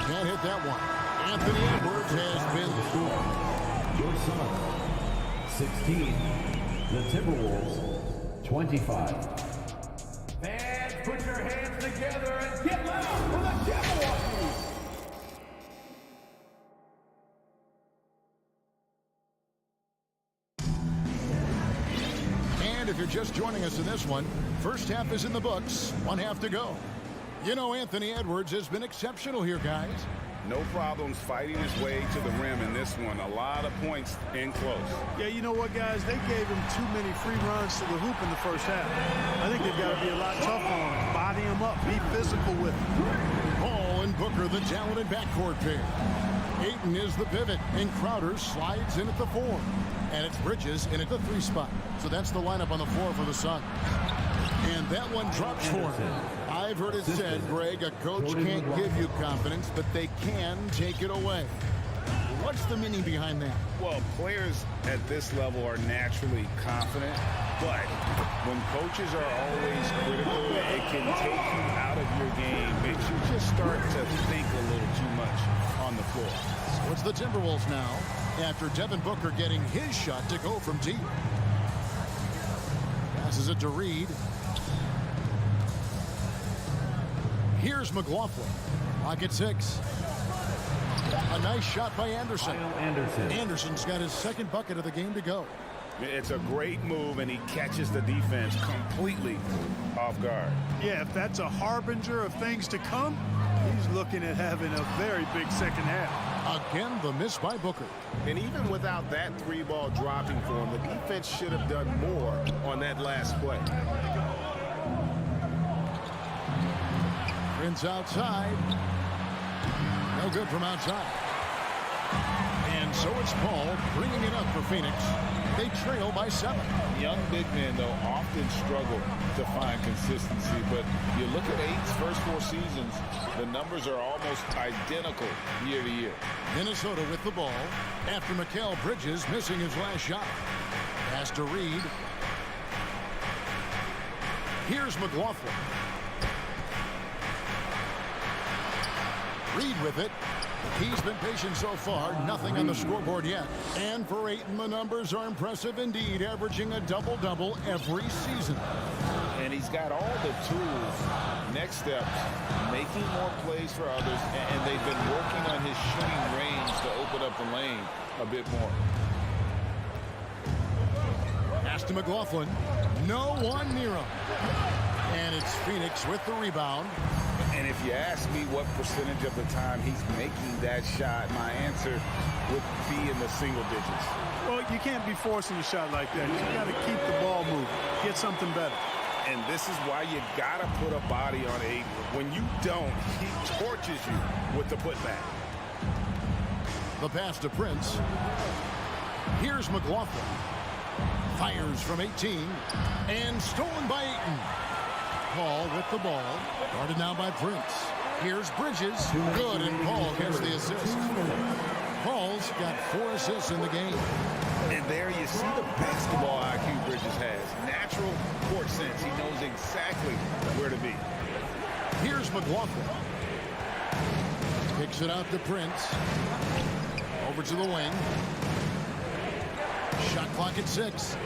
Can't hit that one. Anthony Edwards has been Your Suns, 16. The Timberwolves, 25. Fans, put your hands together and get loud for the Timberwolves! And if you're just joining us in this one, first half is in the books. 1 half to go. You know, Anthony Edwards has been exceptional here, guys. No problems fighting his way to the rim in this one. A lot of points in close. Yeah, you know what, guys? They gave him too many free runs to the hoop in the first half. I think they've got to be a lot tougher on him. Body him up. Be physical with him. Paul and Booker, the talented backcourt pair. Ayton is the pivot, and Crowder slides in at the 4. And it's Bridges in at the 3 spot. So that's the lineup on the floor for the Suns. And that one drops for him. I've heard it said, Greg, a coach can't give you confidence, but they can take it away. What's the meaning behind that? Well, players at this level are naturally confident, but when coaches are always critical, it can take you out of your game. Makes you just start to think a little too much on the floor. So it's the Timberwolves now, after Devin Booker getting his shot to go from deep. Passes it to Reed. Here's McLaughlin. Lock at 6. A nice shot by Anderson. Anderson's got his second bucket of the game to go. It's a great move, and he catches the defense completely off guard. Yeah, if that's a harbinger of things to come, he's looking at having a very big second half. Again, the miss by Booker. And even without that 3-ball dropping for him, the defense should have done more on that last play. Prince outside. No good from outside. And so it's Paul bringing it up for Phoenix. They trail by 7. Young big men, though, often struggle to find consistency. But you look at Aiden's first 4 seasons, the numbers are almost identical year to year. Minnesota with the ball after Mikal Bridges missing his last shot. Pass to Reed. Here's McLaughlin. Reed with it. He's been patient so far. Nothing on the scoreboard yet. And for Ayton, the numbers are impressive indeed, averaging a double-double every season. And he's got all the tools. Next steps, making more plays for others, and they've been working on his shooting range to open up the lane a bit more. Pass to McLaughlin. No one near him. And it's Phoenix with the rebound. And if you ask me what percentage of the time he's making that shot, my answer would be in the single digits. Well, you can't be forcing a shot like that. You got to keep the ball moving. Get something better. And this is why you got to put a body on Aiden. When you don't, he torches you with the putback. The pass to Prince. Here's McLaughlin. Fires from 18. And stolen by Ayton. Paul with the ball. Guarded now by Prince. Here's Bridges. Good, and Paul gets the assist. Paul's got 4 assists in the game. And there you see the basketball IQ Bridges has. Natural court sense. He knows exactly where to be. Here's McLaughlin. Kicks it out to Prince. Over to the wing. Shot clock at 6.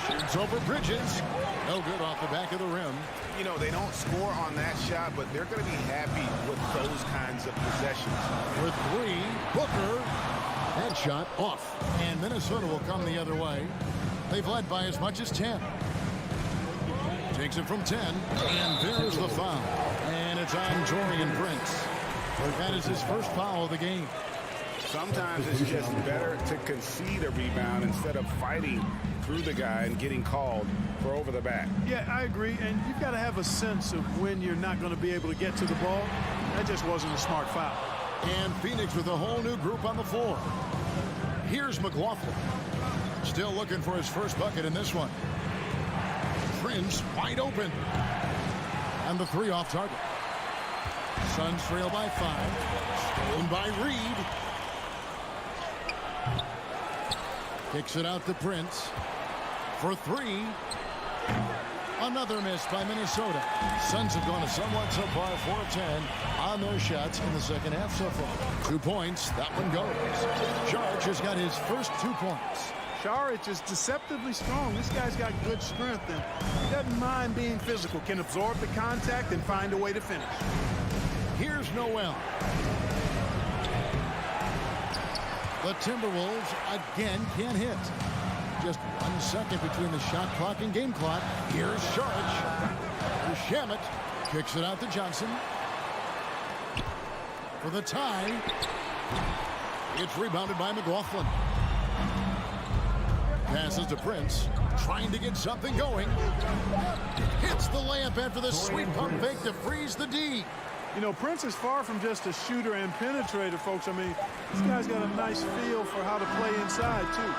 Shoots over Bridges. No good off the back of the rim. You know, they don't score on that shot, but they're going to be happy with those kinds of possessions. For 3, Booker. That shot off. And Minnesota will come the other way. They've led by as much as 10. Takes it from 10. And there's the foul. And it's on Taurean Prince. That is his first foul of the game. Sometimes it's just better to concede a rebound instead of fighting through the guy and getting called for over the back. Yeah, I agree. And you've got to have a sense of when you're not going to be able to get to the ball. That just wasn't a smart foul. And Phoenix with a whole new group on the floor. Here's McLaughlin. Still looking for his first bucket in this one. Prince wide open. And the 3 off target. Suns trail by 5. Stolen by Reed. Kicks it out to Prince. For 3. Another miss by Minnesota. Suns have gone a somewhat subpar 4 of 10 on their shots in the second half so far. 2 points. That one goes. Saric has got his first 2 points. Saric is deceptively strong. This guy's got good strength, and he doesn't mind being physical, can absorb the contact and find a way to finish. Here's Noel. The Timberwolves again can't hit. Just 1 second between the shot clock and game clock. Here's Saric. Shamet kicks it out to Johnson. For the tie. It's rebounded by McLaughlin. Passes to Prince. Trying to get something going. Hits the layup after the sweet pump fake to freeze the D. You know, Prince is far from just a shooter and penetrator, folks. I mean, this guy's got a nice feel for how to play inside, too.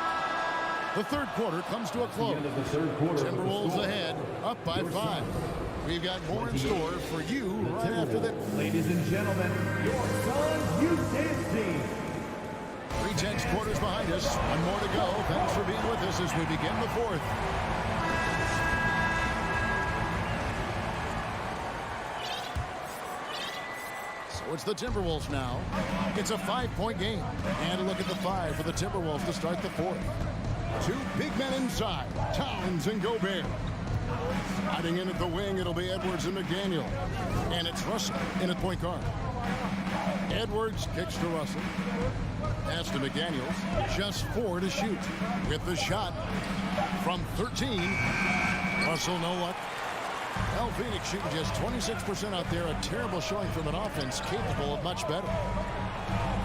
The third quarter comes to a close. Timberwolves ahead, up by 5. We've got more in store for you right after this. Ladies and gentlemen, your Suns Youth Dance Team. 3 tenths quarters behind us. 1 more to go. Thanks for being with us as we begin the 4th. So it's the Timberwolves now. It's a 5-point game. And a look at the 5 for the Timberwolves to start the 4th. 2 big men inside, Towns and Gobert. Hiding in at the wing, it'll be Edwards and McDaniel. And it's Russell in at point guard. Edwards kicks to Russell. Pass to McDaniels. Just 4 to shoot. With the shot from 13. Russell, no luck. Well, Phoenix shooting just 26% out there. A terrible showing from an offense capable of much better.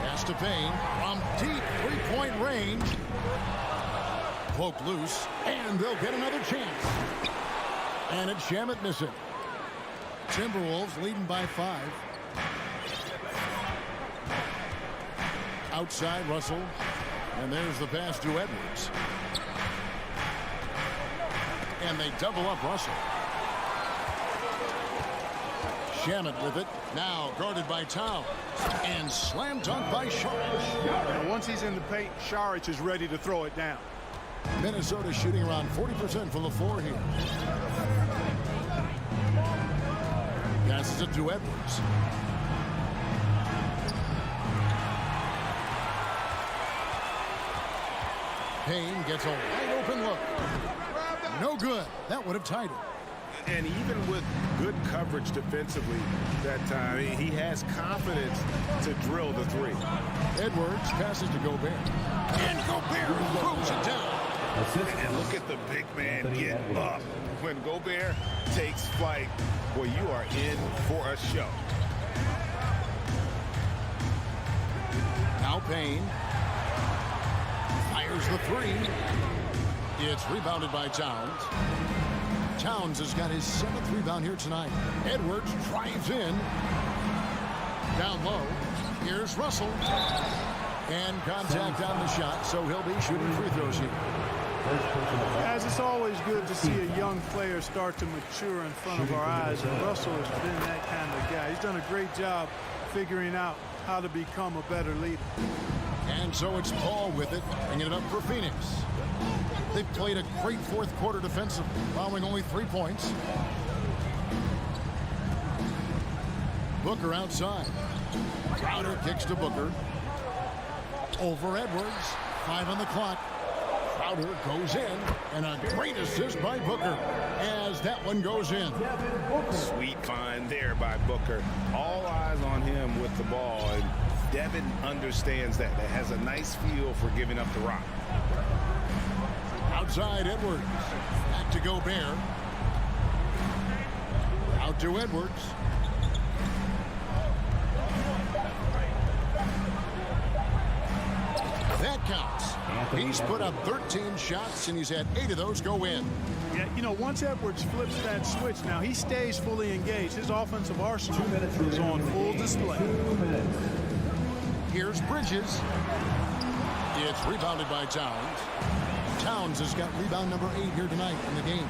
Pass to Payne from deep 3-point range. Poke loose, and they'll get another chance. And it's Shamet missing. Timberwolves leading by 5. Outside Russell, and there's the pass to Edwards. And they double up Russell. Shamet with it, now guarded by Towns. And slam dunk by Saric. Once he's in the paint, Saric is ready to throw it down. Minnesota shooting around 40% from the floor here. Passes it to Edwards. Payne gets a wide open look. No good. That would have tied it. And even with good coverage defensively that time, he has confidence to drill the 3. Edwards passes to Gobert. And Gobert throws it down. And look at the big man get up. When Gobert takes flight, well, you are in for a show. Now Payne fires the 3. It's rebounded by Towns. Towns has got his 7th rebound here tonight. Edwards drives in. Down low. Here's Russell. And contact on the shot, so he'll be shooting free throws here. Guys, it's always good to see a young player start to mature in front of our eyes, and Russell has been that kind of guy. He's done a great job figuring out how to become a better leader. And so it's Paul with it, bringing it up for Phoenix. They've played a great fourth quarter defensive, allowing only 3 points. Booker outside. Crowder kicks to Booker. Over Edwards. 5 on the clock. Crowder goes in, and a great assist by Booker as that one goes in. Sweet find there by Booker. All eyes on him with the ball, and Devin understands that. That has a nice feel for giving up the rock. Outside Edwards. Back to Gobert. Out to Edwards. That counts. He's put up 13 shots, and he's had 8 of those go in. Yeah, you know, once Edwards flips that switch, now he stays fully engaged. His offensive arsenal is on full display. Here's Bridges. It's rebounded by Towns. Towns has got rebound number 8 here tonight in the game.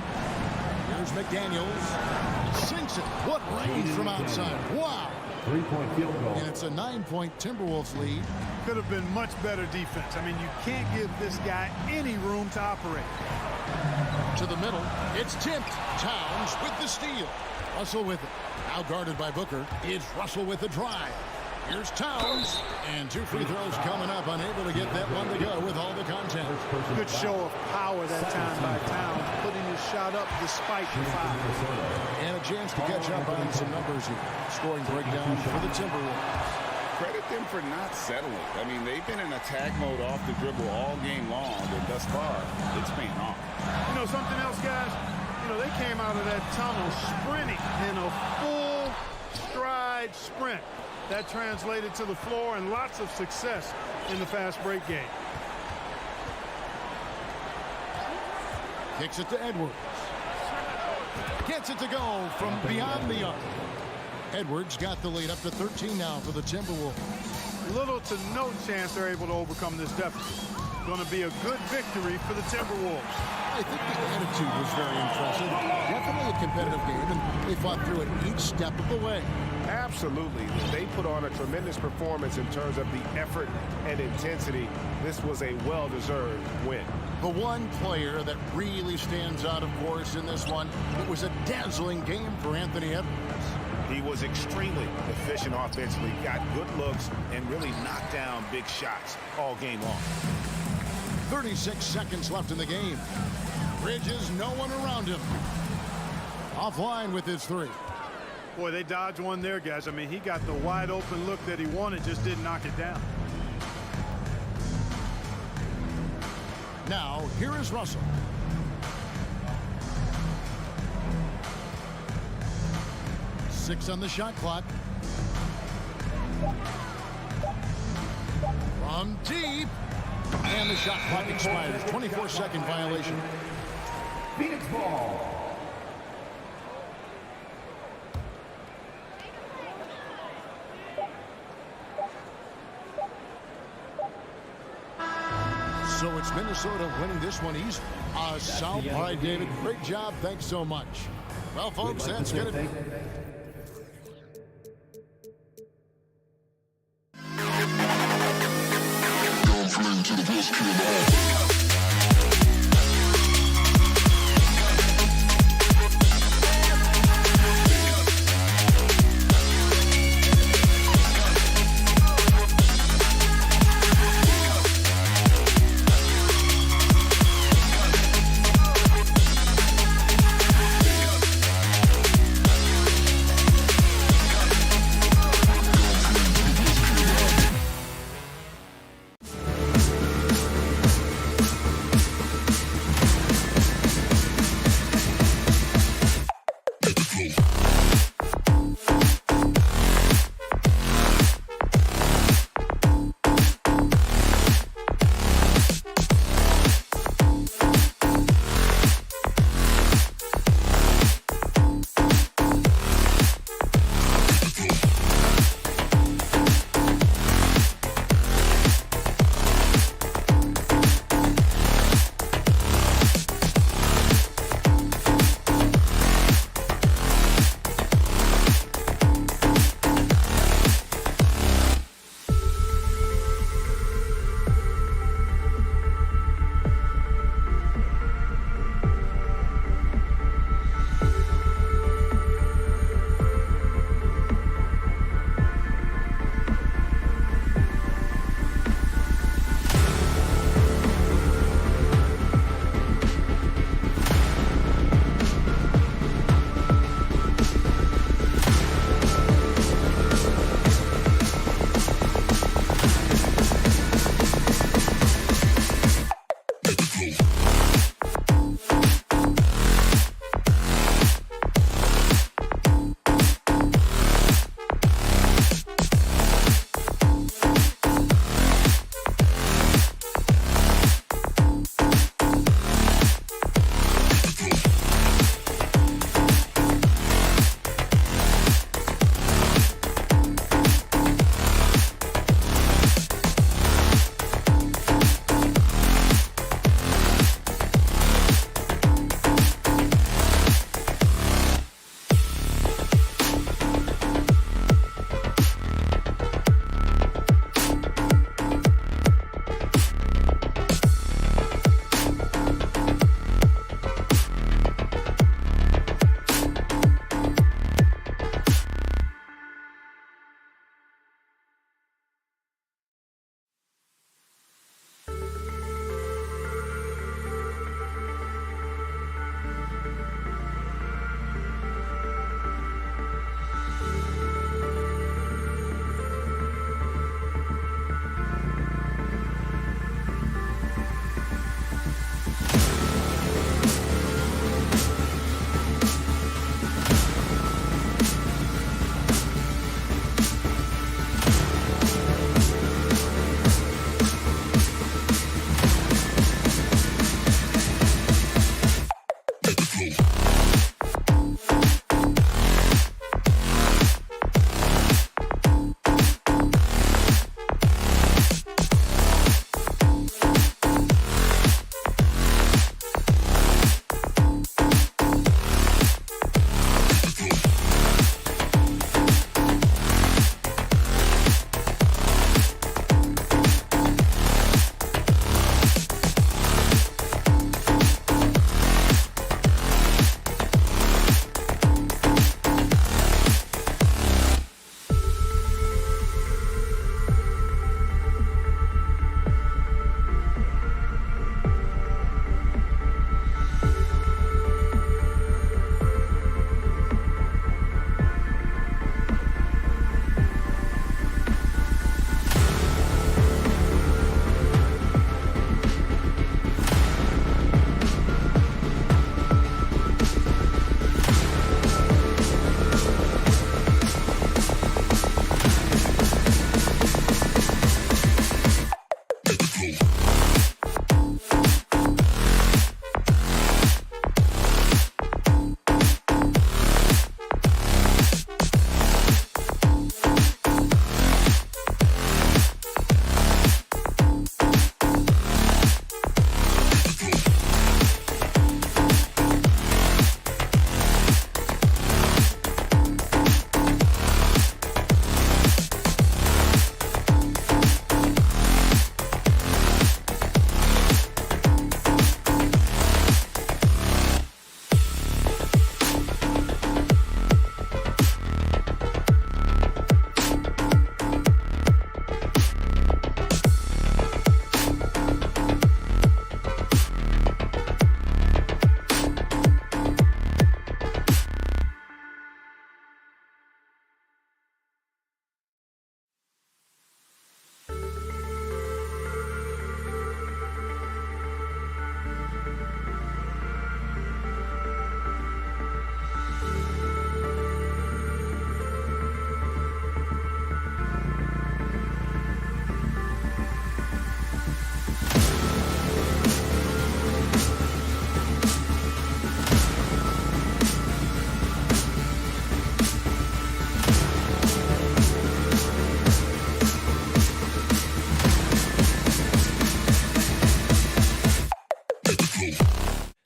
Here's McDaniels. Sinks it. What range from outside. Wow. 3-point field goal. And it's a 9-point Timberwolves lead. Could have been much better defense. I mean, you can't give this guy any room to operate. To the middle. It's tipped. Towns with the steal. Russell with it. Now guarded by Booker. It's Russell with the drive. Here's Towns. And 2 free throws coming up. Unable to get that one to go with all the contact. Good show of power that time by Towns, putting his shot up despite the foul. And a chance to catch up on some numbers here. Scoring breakdown for the Timberwolves. Credit them for not settling. I mean, they've been in attack mode off the dribble all game long, but thus far, it's paying off. You know, something else, guys? You know, they came out of that tunnel sprinting in a full stride sprint. That translated to the floor and lots of success in the fast break game. Kicks it to Edwards. Gets it to go from beyond the arc. Edwards got the lead up to 13 now for the Timberwolves. Little to no chance they're able to overcome this deficit. Going to be a good victory for the Timberwolves. I think the attitude was very impressive. Definitely a competitive game, and they fought through it each step of the way. Absolutely. They put on a tremendous performance in terms of the effort and intensity. This was a well-deserved win. The one player that really stands out, of course, in this one, it was a dazzling game for Anthony Edwards. He was extremely efficient offensively, got good looks, and really knocked down big shots all game long. 36 seconds left in the game. Bridges, no one around him. Offline with his 3. Boy, they dodged one there, guys. I mean, he got the wide open look that he wanted, just didn't knock it down. Now, here is Russell. Six on the shot clock. From deep. And the shot clock expires. 24-second violation. Phoenix ball. So it's Minnesota winning this one easy. South. All right, David. Great job. Thanks so much. Well, folks, that's going to...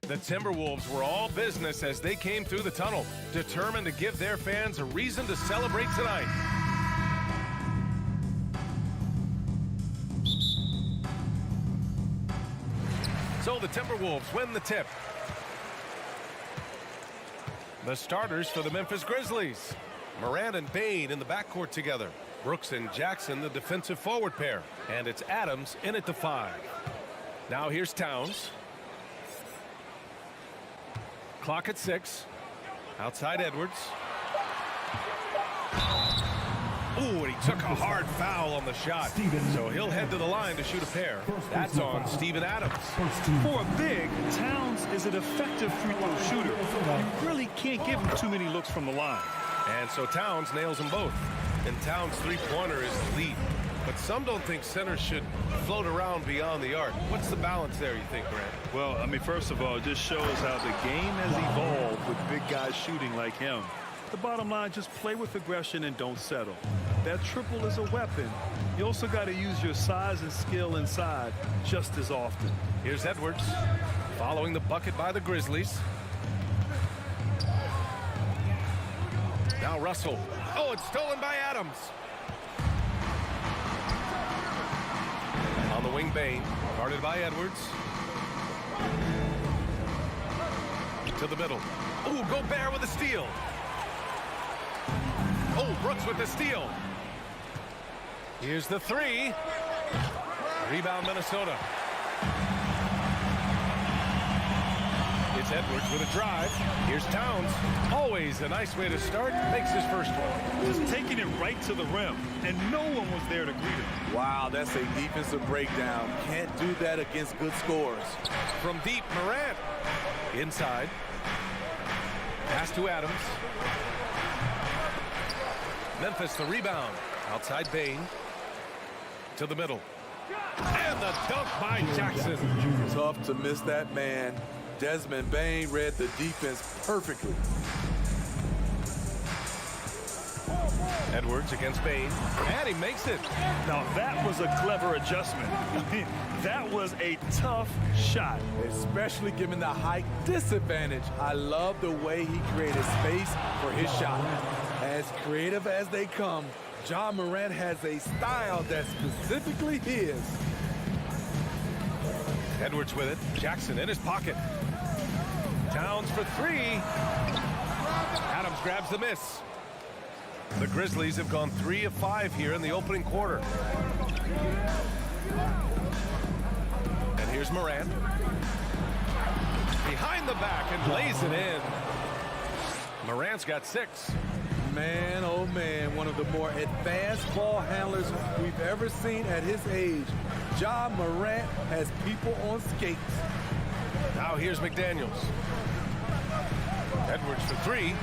The Timberwolves were all business as they came through the tunnel, determined to give their fans a reason to celebrate tonight. So the Timberwolves win the tip. The starters for the Memphis Grizzlies. Morant and Bane in the backcourt together. Brooks and Jackson, the defensive forward pair. And it's Adams in at the 5. Now here's Towns. Clock at 6. Outside Edwards. Ooh, and he took a hard foul on the shot. So he'll head to the line to shoot a pair. That's on Steven Adams. For a big, Towns is an effective free throw shooter. You really can't give him too many looks from the line. And so Towns nails them both. And Towns' three-pointer is elite. But some don't think centers should float around beyond the arc. What's the balance there, you think, Grant? Well, I mean, first of all, it just shows how the game has evolved with big guys shooting like him. The bottom line, just play with aggression and don't settle. That triple is a weapon. You also got to use your size and skill inside just as often. Here's Edwards following the bucket by the Grizzlies. Now Russell. Oh, it's stolen by Adams. On the wing, Bane, guarded by Edwards. To the middle. Oh, Gobert with a steal. Oh, Brooks with the steal. Here's the 3. Rebound, Minnesota. It's Edwards with a drive. Here's Towns. Always a nice way to start. Makes his first one. Just taking it right to the rim, and no one was there to greet him. Wow, that's a defensive breakdown. Can't do that against good scores. From deep, Morant. Inside. Pass to Adams. Memphis the rebound. Outside Bane. To the middle. And the dunk by Jackson. Tough to miss that man. Desmond Bane read the defense perfectly. Edwards against Bane. And he makes it. Now that was a clever adjustment. I mean, that was a tough shot. Especially given the height disadvantage. I love the way he created space for his shot. As creative as they come, Ja Morant has a style that's specifically his. Edwards with it. Jackson in his pocket. Towns for 3. Adams grabs the miss. The Grizzlies have gone 3 of 5 here in the opening quarter. And here's Morant. Behind the back and lays it in. Morant's got 6. Man, oh man, one of the more advanced ball handlers we've ever seen at his age. Ja Morant has people on skates. Now here's McDaniels. Edwards for 3.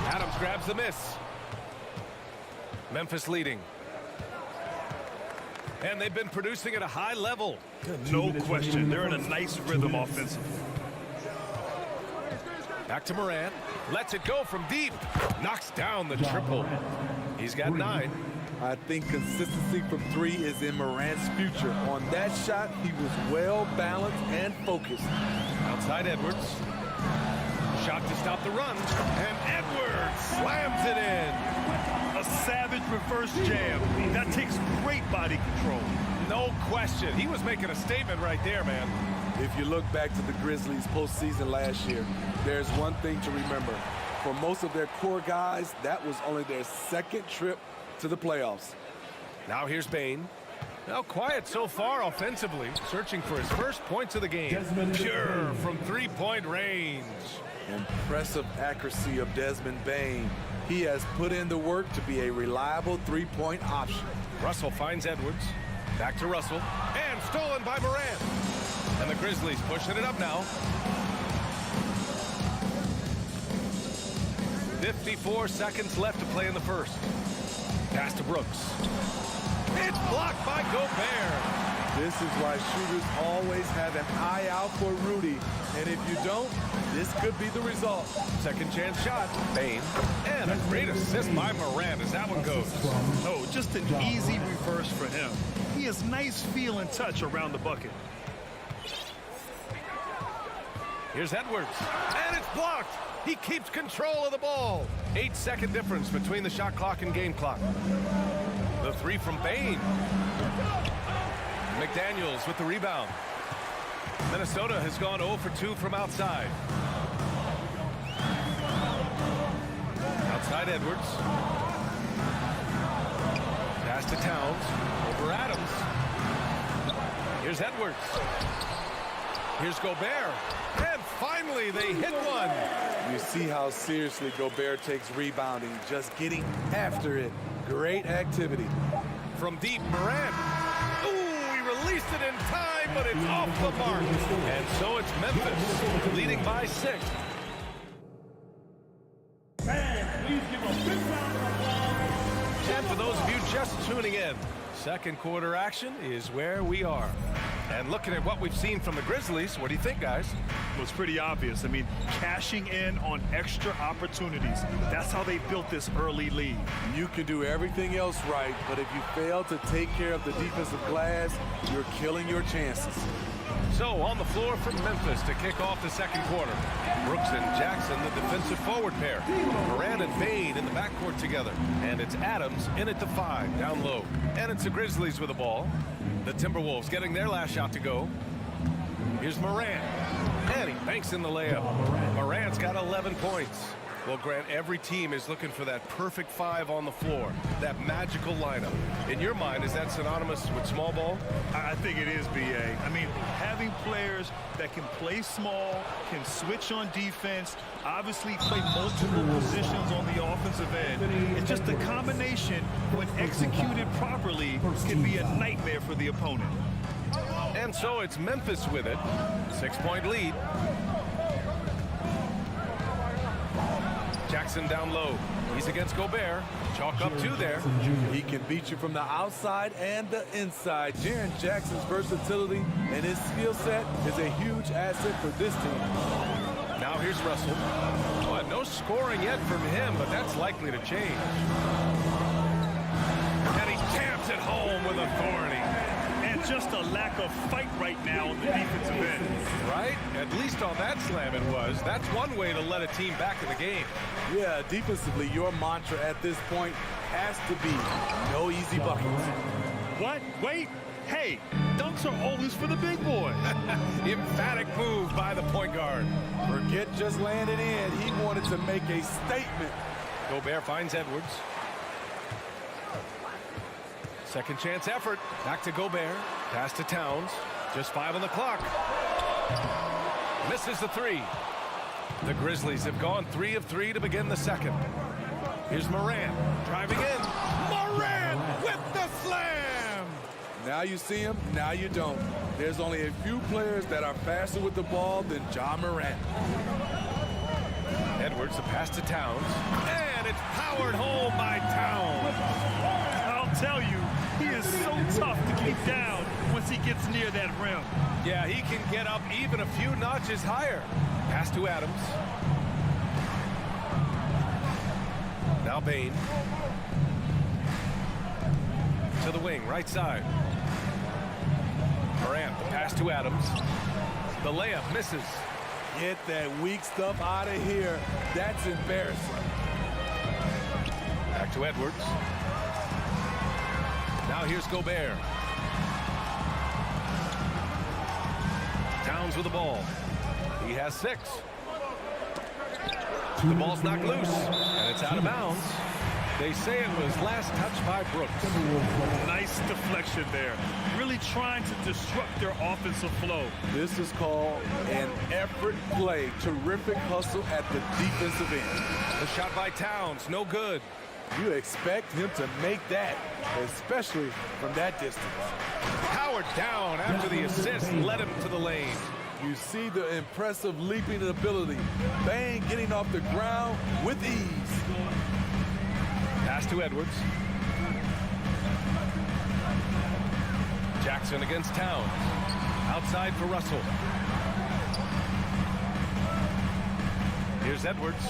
Adams grabs the miss. Memphis leading. And they've been producing at a high level. No question. They're in a nice rhythm offensively. Back to Moran. Lets it go from deep. Knocks down the triple. He's got 9. I think consistency from 3 is in Morant's future. On that shot, he was well balanced and focused. Outside Edwards. Shot to stop the run. And Edwards slams it in. A savage reverse jam. That takes great body control. No question. He was making a statement right there, man. If you look back to the Grizzlies postseason last year, there's one thing to remember. For most of their core guys, that was only their 2nd trip to the playoffs. Now here's Bane. Now quiet so far offensively, searching for his first points of the game. Pure from 3-point range. Impressive accuracy of Desmond Bane. He has put in the work to be a reliable 3-point option. Russell finds Edwards. Back to Russell. And stolen by Moran. And the Grizzlies pushing it up now. 54 seconds left to play in the first. Pass to Brooks. It's blocked by Gobert. This is why shooters always have an eye out for Rudy. And if you don't, this could be the result. Second chance shot. Bane. And a great assist by Moran as that one goes. Oh, just an easy reverse for him. He has nice feel and touch around the bucket. Here's Edwards. And it's blocked. He keeps control of the ball. 8-second difference between the shot clock and game clock. The 3 from Bane. McDaniels with the rebound. Minnesota has gone 0 for 2 from outside. Outside Edwards. Pass to Towns. Over Adams. Here's Edwards. Here's Gobert. And finally they hit one. You see how seriously Gobert takes rebounding, just getting after it. Great activity. From deep, Moran. Ooh, he released it in time, but it's off the mark. And so it's Memphis, leading by 6. And for those of you just tuning in, second quarter action is where we are. And looking at what we've seen from the Grizzlies, what do you think, guys? Well, it's pretty obvious. I mean, cashing in on extra opportunities. That's how they built this early lead. You can do everything else right, but if you fail to take care of the defensive glass, you're killing your chances. So on the floor from Memphis to kick off the second quarter. Brooks and Jackson, the defensive forward pair. Moran and Bane in the backcourt together. And it's Adams in at the 5, down low. And it's the Grizzlies with the ball. The Timberwolves getting their last shot to go. Here's Moran. And he banks in the layup. Moran's got 11 points. Well, Grant, every team is looking for that perfect 5 on the floor, that magical lineup. In your mind, is that synonymous with small ball? I think it is, B.A. I mean, having players that can play small, can switch on defense, obviously play multiple positions on the offensive end. It's just a combination, when executed properly, can be a nightmare for the opponent. And so it's Memphis with it. 6-point lead. Jackson down low. He's against Gobert. Chalk up 2 there. He can beat you from the outside and the inside. Jaren Jackson's versatility and his skill set is a huge asset for this team. Now here's Russell. Well, no scoring yet from him, but that's likely to change. And he jams it home with authority. And just a lack of fight right now on the defensive end. Right? At least on that slam it was. That's one way to let a team back in the game. Yeah, defensively, your mantra at this point has to be no easy buckets. What? Wait. Hey, dunks are always for the big boy. Emphatic move by the point guard. Forget just landing in. He wanted to make a statement. Gobert finds Edwards. Second chance effort. Back to Gobert. Pass to Towns. Just 5 on the clock. Misses the 3. The Grizzlies have gone 3 of 3 to begin the second. Here's Moran driving in. Moran with the slam! Now you see him, now you don't. There's only a few players that are faster with the ball than Ja Morant. Edwards, the pass to Towns. And it's powered home by Towns. I'll tell you, he is is so tough to keep down once he gets near that rim. Yeah, he can get up even a few notches higher. Pass to Adams. Now Bain. To the wing, right side. Morant, the pass to Adams. The layup misses. Get that weak stuff out of here. That's embarrassing. Back to Edwards. Now here's Gobert. Towns with the ball. He has 6. The ball's knocked loose, and it's out of bounds. They say it was last touched by Brooks. Nice deflection there. Really trying to disrupt their offensive flow. This is called an effort play. Terrific hustle at the defensive end. The shot by Towns, no good. You expect him to make that, especially from that distance. Powered down after the assist led him to the lane. You see the impressive leaping ability. Bain getting off the ground with ease. Pass to Edwards. Jackson against Towns. Outside for Russell. Here's Edwards.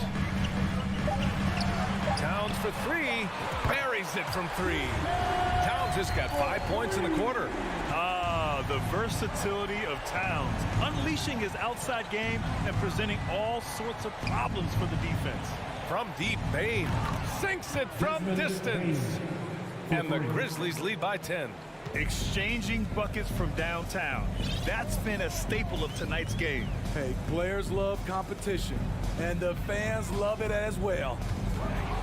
Towns for 3. Buries it from 3. Towns has got 5 points in the quarter. The versatility of Towns, unleashing his outside game and presenting all sorts of problems for the defense. From deep, Bain sinks it from distance. And the Grizzlies lead by 10. Exchanging buckets from downtown. That's been a staple of tonight's game. Hey, players love competition, and the fans love it as well.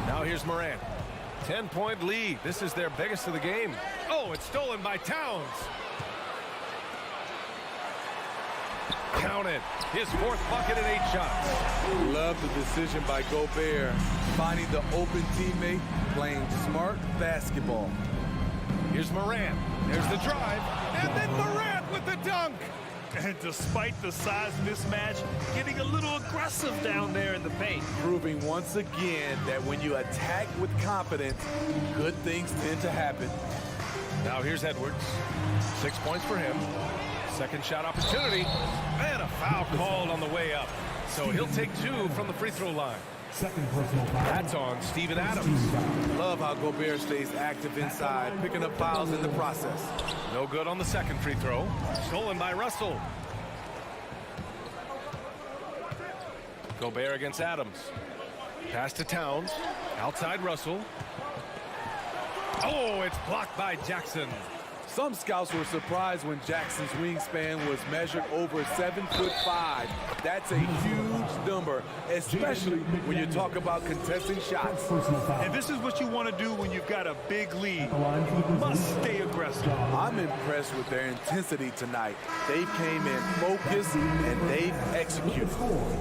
Now here's Morant. 10-point lead. This is their biggest of the game. Oh, it's stolen by Towns. Counted. His 4th bucket in 8 shots. Love the decision by Gobert, finding the open teammate, playing smart basketball. Here's Morant. There's the drive. And then Morant with the dunk. And despite the size mismatch, getting a little aggressive down there in the paint. Proving once again that when you attack with confidence, good things tend to happen. Now here's Edwards. 6 points for him. Second shot opportunity. And a foul called on the way up. So he'll take 2 from the free throw line. Second personal foul. That's on Steven Adams. Love how Gobert stays active inside, picking up fouls in the process. No good on the second free throw. Stolen by Russell. Gobert against Adams. Pass to Towns. Outside Russell. Oh, it's blocked by Jackson. Some scouts were surprised when Jackson's wingspan was measured over 7'5". That's a huge number, especially when you talk about contesting shots. And this is what you want to do when you've got a big lead. You must stay aggressive. I'm impressed with their intensity tonight. They came in focused and they've executed.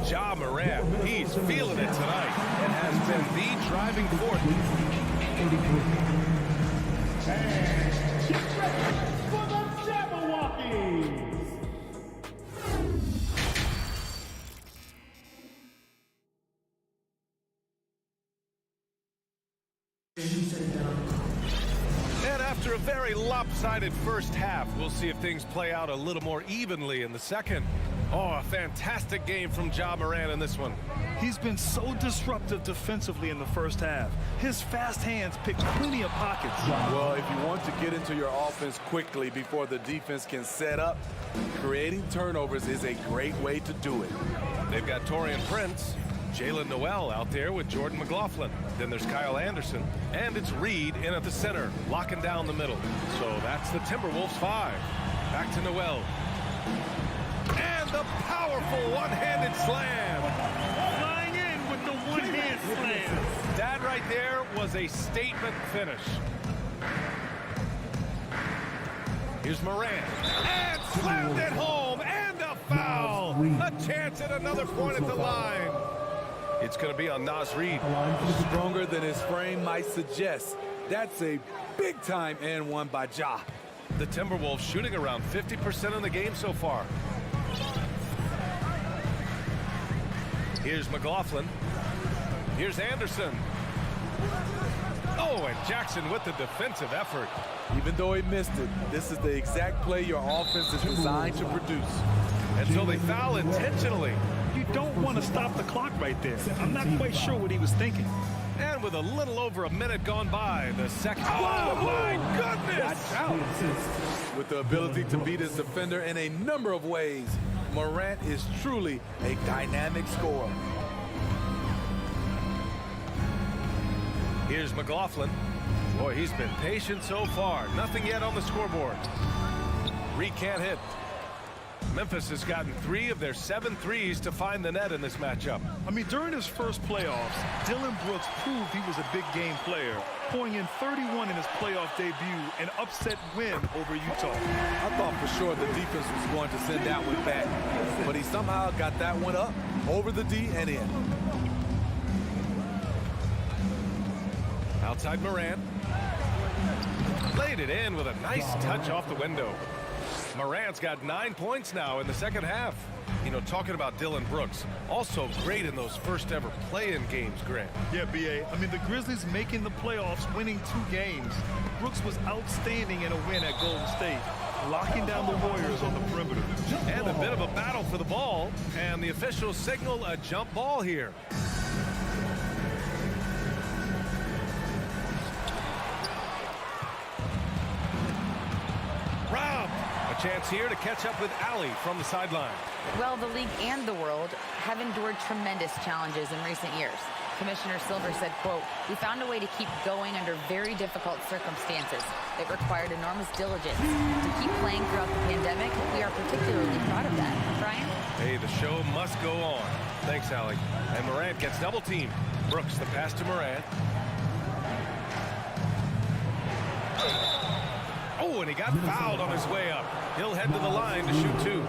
Ja Morant, he's feeling it tonight and has been the driving force. Get ready for the Jabberwockies! And after a very lopsided first half, we'll see if things play out a little more evenly in the second. Oh, a fantastic game from Ja Morant in this one. He's been so disruptive defensively in the first half. His fast hands pick plenty of pockets. Well, if you want to get into your offense quickly before the defense can set up, creating turnovers is a great way to do it. They've got Taurean Prince, Jalen Noel out there with Jordan McLaughlin. Then there's Kyle Anderson, and it's Reed in at the center, locking down the middle. So that's the Timberwolves 5. Back to Noel. And the powerful one-handed slam. Flying in with the one-hand slam. That right there was a statement finish. Here's Morant. And slammed it home. And a foul. A chance at another point at the line. It's going to be on Naz Reid. Stronger than his frame might suggest. That's a big-time and one by Ja. The Timberwolves shooting around 50% in the game so far. Here's McLaughlin. Here's Anderson. Oh, and Jackson with the defensive effort. Even though he missed it, this is the exact play your offense is designed to produce. And so they foul intentionally. You don't want to stop the clock right there. I'm not quite sure what he was thinking. And with a little over a minute gone by, the second... Oh, my goodness! Watch out. With the ability to beat his defender in a number of ways, Morant is truly a dynamic scorer. Here's McLaughlin. Boy, he's been patient so far. Nothing yet on the scoreboard. Reed can't hit. Memphis has gotten 3 of their 7 threes to find the net in this matchup. I mean, during his first playoffs, Dillon Brooks proved he was a big game player, pouring in 31 in his playoff debut, an upset win over Utah. I thought for sure the defense was going to send that one back, but he somehow got that one up, over the D and in. Outside Morant. Laid it in with a nice touch off the window. Morant's got 9 points now in the second half. You know, talking about Dillon Brooks, also great in those first ever play-in games, Grant. Yeah, B.A. I mean, the Grizzlies making the playoffs, winning 2 games. Brooks was outstanding in a win at Golden State, locking down the Warriors on the perimeter. And a bit of a battle for the ball, and the officials signal a jump ball here. Rob! A chance here to catch up with Allie from the sideline. Well, the league and the world have endured tremendous challenges in recent years. Commissioner Silver said, quote, "We found a way to keep going under very difficult circumstances. It required enormous diligence. To keep playing throughout the pandemic, we are particularly proud of that." Brian? Hey, the show must go on. Thanks, Allie. And Morant gets double teamed. Brooks, the pass to Morant. Oh, and he got fouled on his way up. He'll head to the line to shoot 2.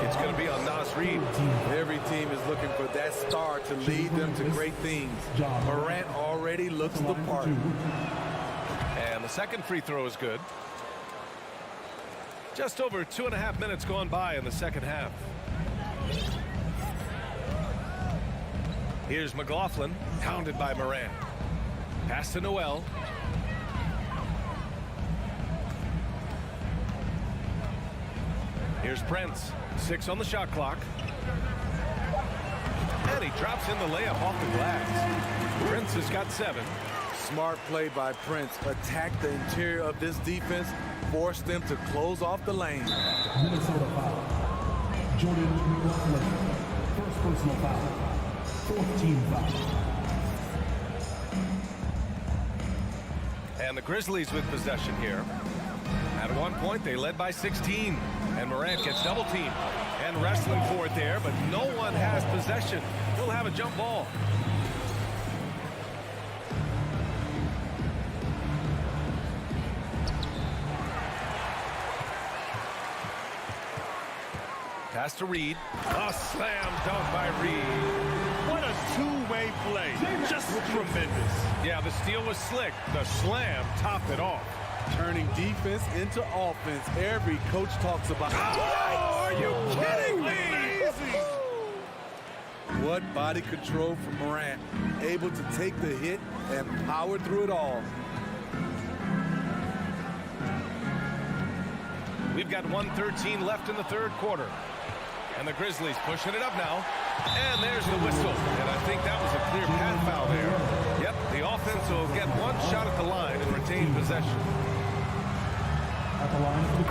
It's going to be on Nas Reed. Every team is looking for that star to lead them to great things. Morant already looks the part. And the second free throw is good. Just over 2.5 minutes gone by in the second half. Here's McLaughlin, pounded by Morant. Pass to Noel. Here's Prince, 6 on the shot clock. And he drops in the layup off the glass. Prince has got 7. Smart play by Prince. Attack the interior of this defense. Force them to close off the lane. Minnesota foul. Jordan McLaughlin. First personal foul. 14 foul. And the Grizzlies with possession here. At one point, they led by 16. And Morant gets double teamed and wrestling for it there, but no one has possession. He'll have a jump ball. Pass to Reed. A slam dunk by Reed. What a two-way play. Just tremendous. Yeah, the steal was slick. The slam topped it off. Turning defense into offense. Every coach talks about. Oh, are you kidding me? Amazing. What body control from Morant. Able to take the hit and power through it all. We've got 1:13 left in the third quarter. And the Grizzlies pushing it up now. And there's the whistle. And I think that was a clear pad foul there. Yep, the offense will get one shot at the line and retain possession.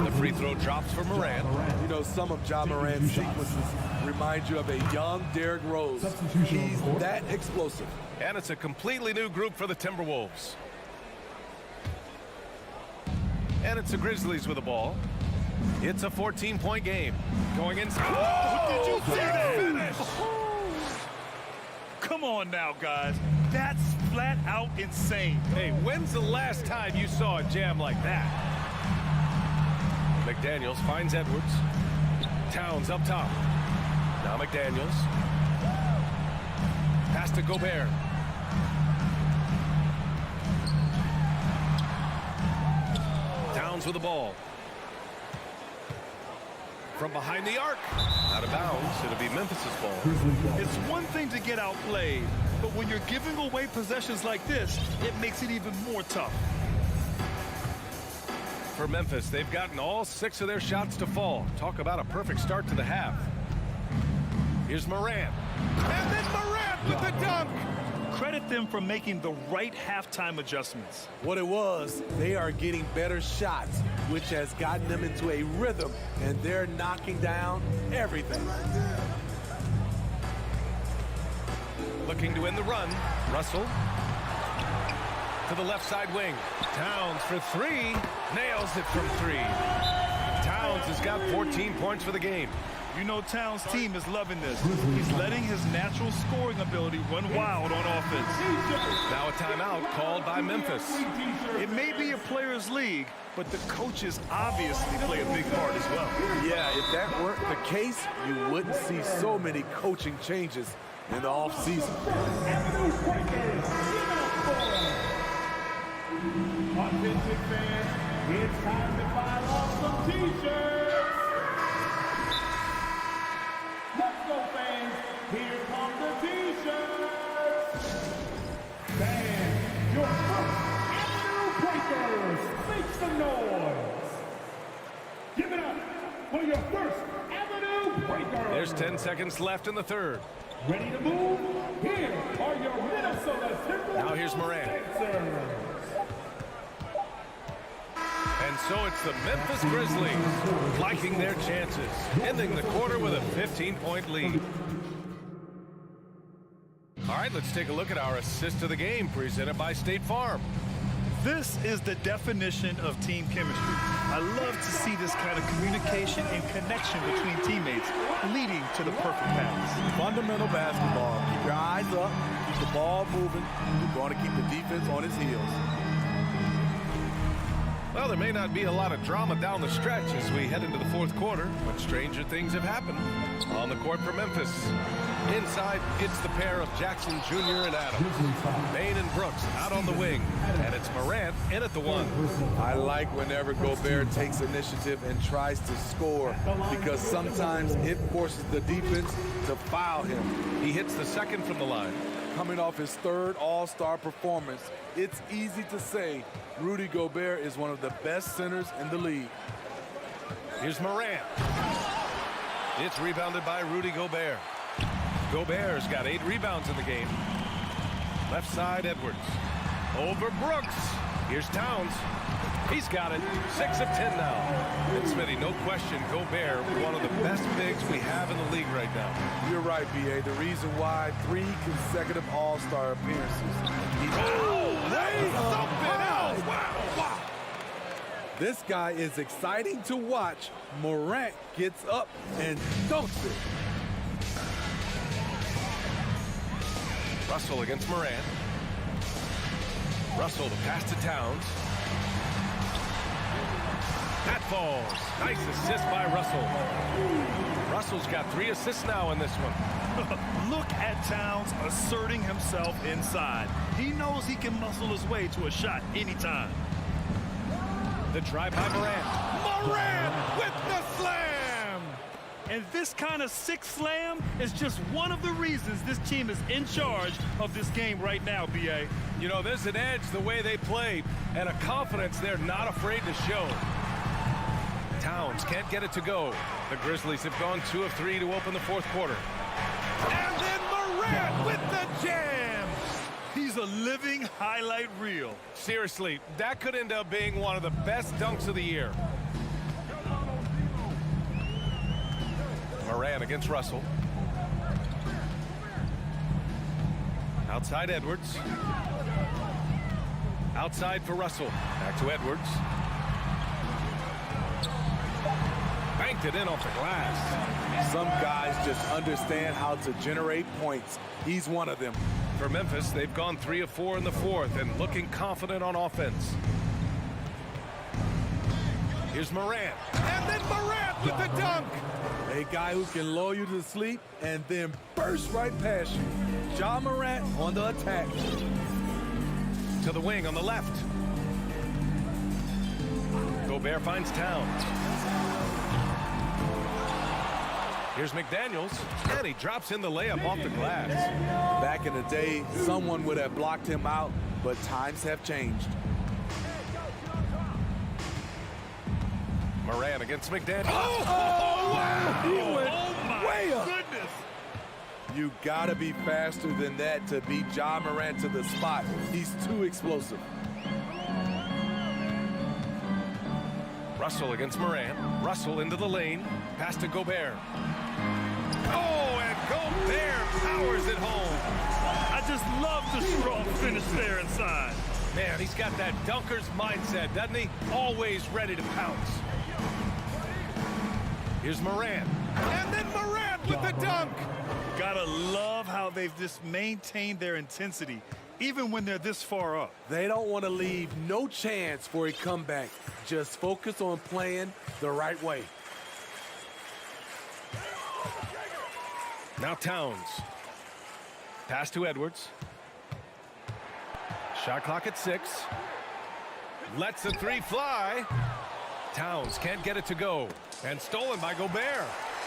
The free throw drops for Morant. You know, some of Ja Morant's sequences remind you of a young Derrick Rose. He's that explosive. And it's a completely new group for the Timberwolves. And it's the Grizzlies with the ball. It's a 14-point game. Going inside. Oh, did you see that finish? Come on now, guys. That's flat out insane. Hey, when's the last time you saw a jam like that? McDaniels finds Edwards. Towns up top. Now McDaniels. Pass to Gobert. Towns with the ball. from behind the arc. Out of bounds. It'll be Memphis's ball. It's one thing to get outplayed, but when you're giving away possessions like this, it makes it even more tough. For Memphis, they've gotten all 6 of their shots to fall. Talk about a perfect start to the half. Here's Morant. And then Morant with the dunk. Credit them for making the right halftime adjustments. What it was, they are getting better shots, which has gotten them into a rhythm, and they're knocking down everything. Looking to end the run. Russell to the left side wing. Towns for 3. Nails it from 3. Towns has got 14 points for the game. You know Towns' team is loving this. He's letting his natural scoring ability run wild on offense. Now a timeout called by Memphis. It may be a players' league, but the coaches obviously play a big part as well. Yeah, if that weren't the case, you wouldn't see so many coaching changes in the offseason. Authentic fans, it's time to buy off some t-shirts. Let's go, fans. Here come the t-shirts. Fans, your first Avenue Breakers. Make some noise. Give it up for your first Avenue Breakers. There's 10 seconds left in the third. Ready to move? Here are your Minnesota Timberwolves. Now here's Morant. And so it's the Memphis Grizzlies liking their chances, ending the quarter with a 15-point lead. All right, let's take a look at our assist of the game presented by State Farm. This is the definition of team chemistry. I love to see this kind of communication and connection between teammates leading to the perfect pass. Fundamental basketball. Keep your eyes up, keep the ball moving. You're going to keep the defense on its heels. Well, there may not be a lot of drama down the stretch as we head into the fourth quarter, but stranger things have happened. On the court for Memphis. Inside, it's the pair of Jackson Jr. and Adams. Maine and Brooks out on the wing, and it's Morant in at the 1. I like whenever Gobert takes initiative and tries to score because sometimes it forces the defense to foul him. He hits the second from the line. Coming off his 3rd All-Star performance, it's easy to say Rudy Gobert is one of the best centers in the league. Here's Morant. It's rebounded by Rudy Gobert. Gobert's got 8 rebounds in the game. Left side, Edwards. Over Brooks. Here's Towns. He's got it. 6 of 10 now. And Smitty, no question, Gobert, one of the best bigs we have in the league right now. You're right, B.A. The reason why 3 consecutive All-Star appearances. Something else. Wow. This guy is exciting to watch. Morant gets up and dunks it. Russell against Morant. Russell, the pass to Towns. That falls. Nice assist by Russell. Russell's got 3 assists now in this one. Look at Towns asserting himself inside. He knows he can muscle his way to a shot anytime. The drive by Morant. Morant with the slam! And this kind of 6 slam is just one of the reasons this team is in charge of this game right now, B.A. You know, there's an edge the way they play and a confidence they're not afraid to show. Towns can't get it to go. The Grizzlies have gone 2 of 3 to open the fourth quarter. And then Morant with the jam! He's a living highlight reel. Seriously, that could end up being one of the best dunks of the year. Morant against Russell. Outside Edwards. Outside for Russell. Back to Edwards. Banked it in off the glass. Some guys just understand how to generate points. He's one of them. For Memphis, they've gone 3 of 4 in the fourth and looking confident on offense. Here's Morant. And then Morant with the dunk. A guy who can lull you to sleep and then burst right past you. Ja Morant on the attack. To the wing on the left. Gobert finds Towns. Here's McDaniels, and he drops in the layup off the glass. Back in the day, someone would have blocked him out, but times have changed. Moran against McDaniels. Oh, wow! He went way up. Goodness. You gotta be faster than that to beat Ja Morant to the spot. He's too explosive. Russell against Moran. Russell into the lane. Pass to Gobert. Oh, and Gobert powers it home. I just love the strong finish there inside. Man, he's got that dunker's mindset, doesn't he? Always ready to pounce. Here's Moran. And then Moran with the dunk. Gotta love how they've just maintained their intensity, even when they're this far up. They don't want to leave no chance for a comeback. Just focus on playing the right way. Now Towns. Pass to Edwards. Shot clock at 6. Lets the three fly. Towns can't get it to go. And stolen by Gobert.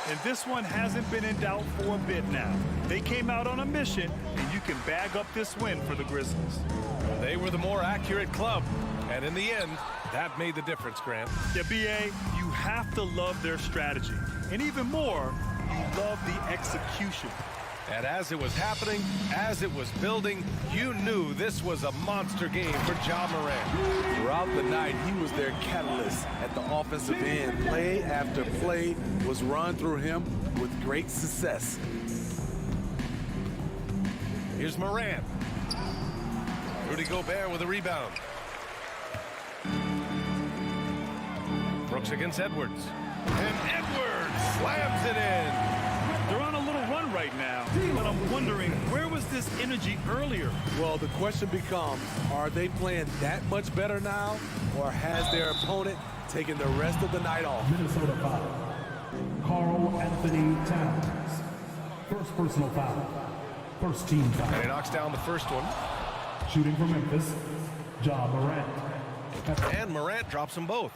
And this one hasn't been in doubt for a bit now. They came out on a mission, and you can bag up this win for the Grizzlies. They were the more accurate club. And in the end, that made the difference, Grant. Yeah, B.A., you have to love their strategy. And even more, you love the execution. And as it was happening, as it was building, you knew this was a monster game for Ja Morant. Throughout the night, he was their catalyst at the offensive end. Play after play was run through him with great success. Here's Morant. Rudy Gobert with a rebound. Brooks against Edwards. And Edwards slams it in. They're on a little run right now, but I'm wondering, where was this energy earlier? Well, the question becomes, are they playing that much better now, or has their opponent taken the rest of the night off? Minnesota foul. Karl Anthony Towns. First personal foul. First team foul. And he knocks down the first one. Shooting for Memphis, Ja Morant. And Morant drops them both.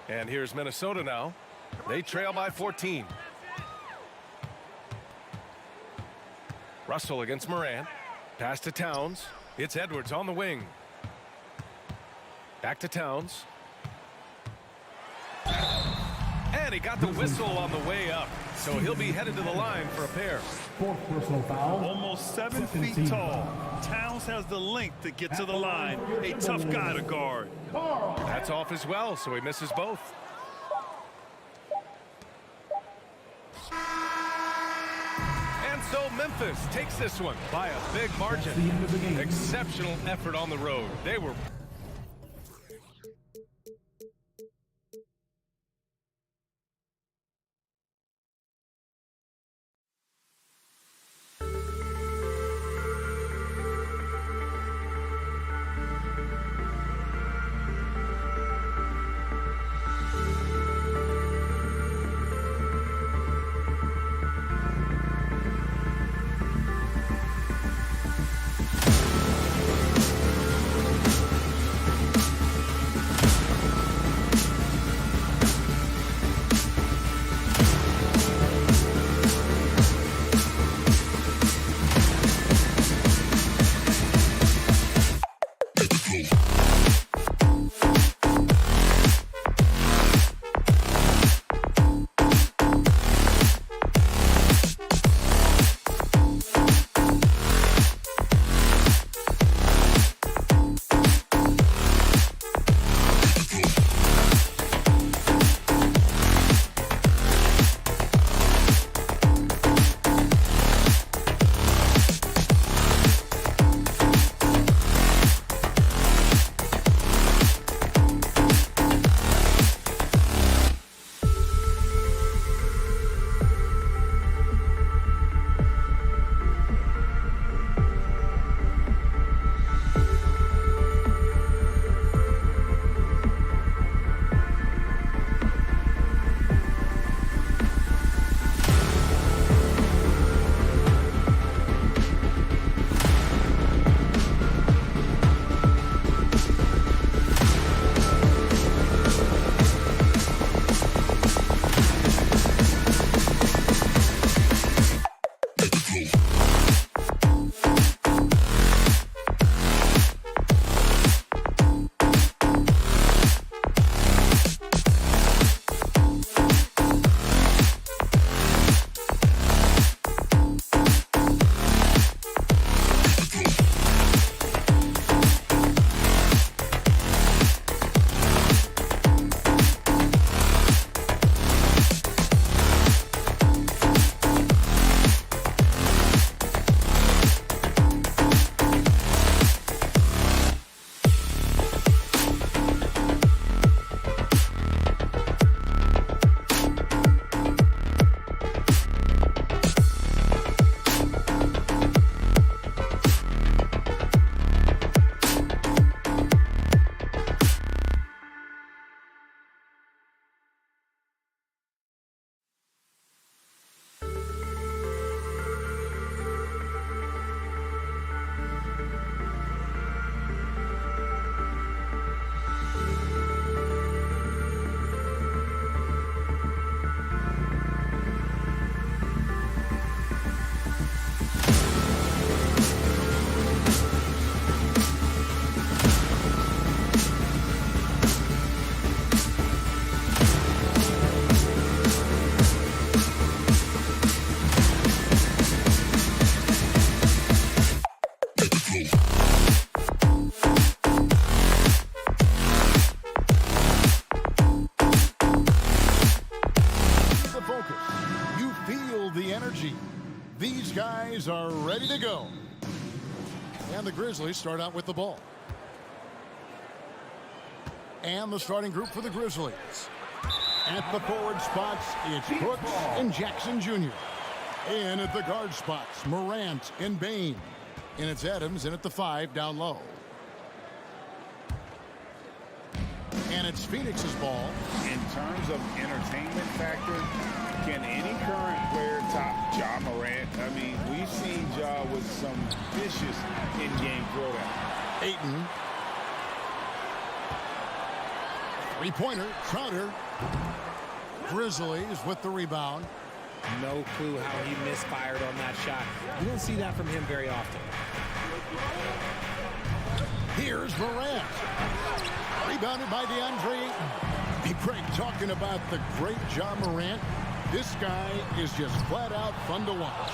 And here's Minnesota now. They trail by 14. Russell against Morant. Pass to Towns. It's Edwards on the wing. Back to Towns. And he got the whistle on the way up. So he'll be headed to the line for a pair. Fourth personal foul. Almost 7 feet tall. Towns has the length to get to the line. A tough guy to guard. That's off as well, so he misses both. And so Memphis takes this one by a big margin. Exceptional effort on the road. They were Phoenix guys are ready to go. And the Grizzlies start out with the ball. And the starting group for the Grizzlies. At the forward spots, it's Brooks and Jackson Jr. In at the guard spots, Morant and Bane. And it's Adams in at the 5 down low. And it's Phoenix's ball. In terms of entertainment factor, can any current player top Ja Morant? I mean, we've seen Ja with some vicious in-game throwdown. Ayton. Three-pointer, Crowder. Grizzlies with the rebound. No clue how he misfired on that shot. You don't see that from him very often. Here's Morant. Rebounded by DeAndre Ayton. Hey, Craig, talking about the great Ja Morant, this guy is just flat out fun to watch.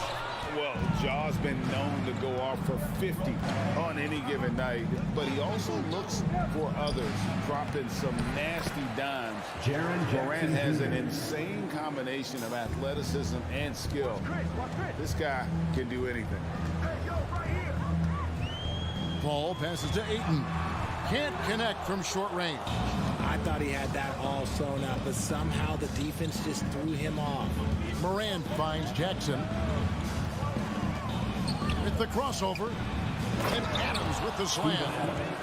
Well, Ja's been known to go off for 50 on any given night, but he also looks for others, dropping some nasty dimes. Morant has an insane combination of athleticism and skill. This guy can do anything. Ball passes to Ayton. Can't connect from short range. I thought he had that all sewn up, but somehow the defense just threw him off. Morant finds Jackson. With the crossover. And Adams with the slam.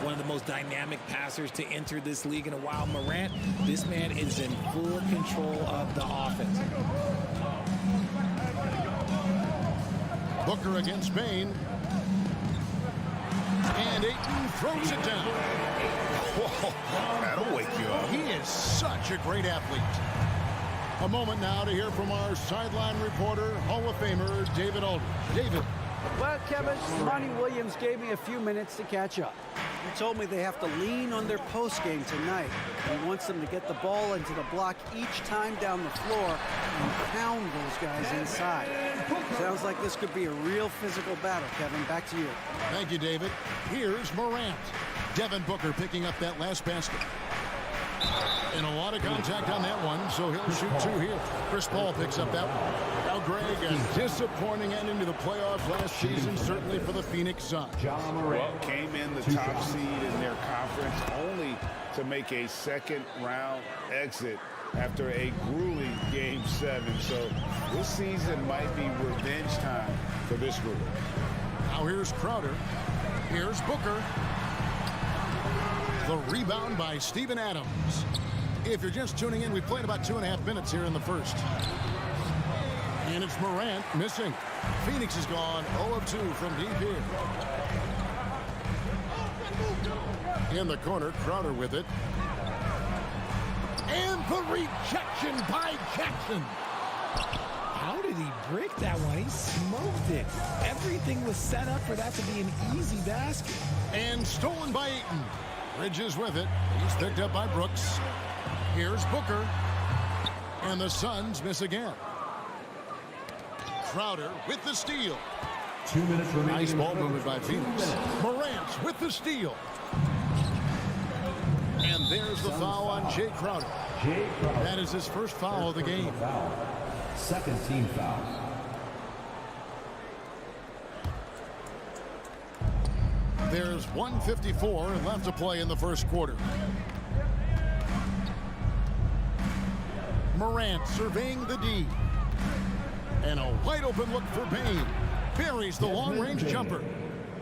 One of the most dynamic passers to enter this league in a while. Morant, this man is in full control of the offense. Booker against Bane. And Ayton throws it down. Whoa, that'll wake you up. He is such a great athlete. A moment now to hear from our sideline reporter, Hall of Famer David Aldridge. David. Well, Kevin, Monty Williams gave me a few minutes to catch up. He told me they have to lean on their post game tonight. He wants them to get the ball into the block each time down the floor and pound those guys inside. Sounds like this could be a real physical battle, Kevin. Back to you. Thank you, David. Here's Morant. Devin Booker picking up that last basket. And a lot of contact on that one, so he'll shoot 2 here. Chris Paul picks up that one. Now, Greg, a disappointing ending to the playoffs last season, certainly for the Phoenix Suns. Well, came in the top seed in their conference only to make a second-round exit after a grueling Game 7. So this season might be revenge time for this group. Now here's Crowder. Here's Booker. The rebound by Steven Adams. If you're just tuning in, we played about 2.5 minutes here in the first. And it's Morant missing. Phoenix is gone 0 of 2 from deep here. In the corner, Crowder with it. And the rejection by Jackson. How did he break that one? He smoked it. Everything was set up for that to be an easy basket. And stolen by Ayton. Bridges with it. He's picked up by Brooks. Here's Booker. And the Suns miss again. Crowder with the steal. 2 minutes remaining. Nice ball movement by Phoenix. Morant with the steal. And there's the foul on Jay Crowder. That is his first foul of the game. Second team foul. There's 1:54 left to play in the first quarter. Morant surveying the D. And a wide open look for Bane. Buries the long-range jumper.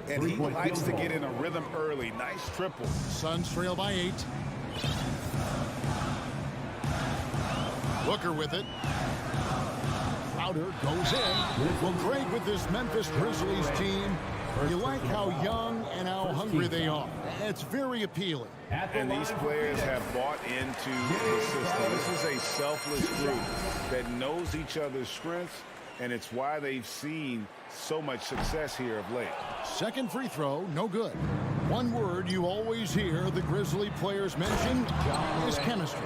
And he likes to get in a rhythm early. Nice triple. Suns trail by 8. Booker with it. Crowder goes in. Well, Greg, with this Memphis Grizzlies team, you like how young and how hungry they are. It's very appealing. And these players have bought into the system. This is a selfless group that knows each other's strengths, and it's why they've seen so much success here of late. Second free throw, no good. One word you always hear the Grizzly players mention is chemistry.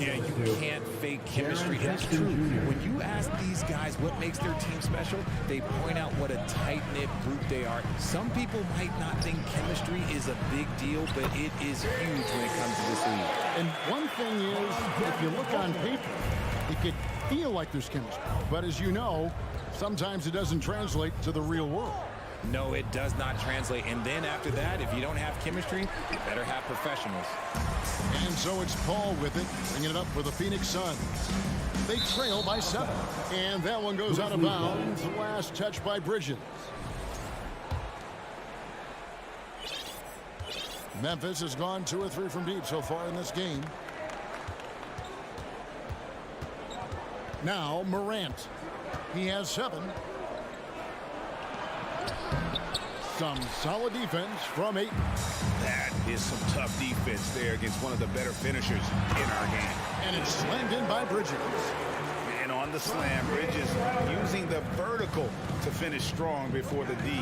Yeah, you can't fake chemistry. That's true. When you ask these guys what makes their team special, they point out what a tight-knit group they are. Some people might not think chemistry is a big deal, but it is huge when it comes to this league. And one thing is, if you look on paper, it could feel like there's chemistry. But as you know, sometimes it doesn't translate to the real world. No, it does not translate. And then after that, if you don't have chemistry, you better have professionals. And so it's Paul with it, bringing it up for the Phoenix Suns. They trail by 7. And that one goes out of bounds. Last touch by Bridges. Memphis has gone 2 or 3 from deep so far in this game. Now Morant. He has 7. Some solid defense from 8. That is some tough defense there against one of the better finishers in our game. And it's slammed in by Bridges. And on the slam, Bridges using the vertical to finish strong before the D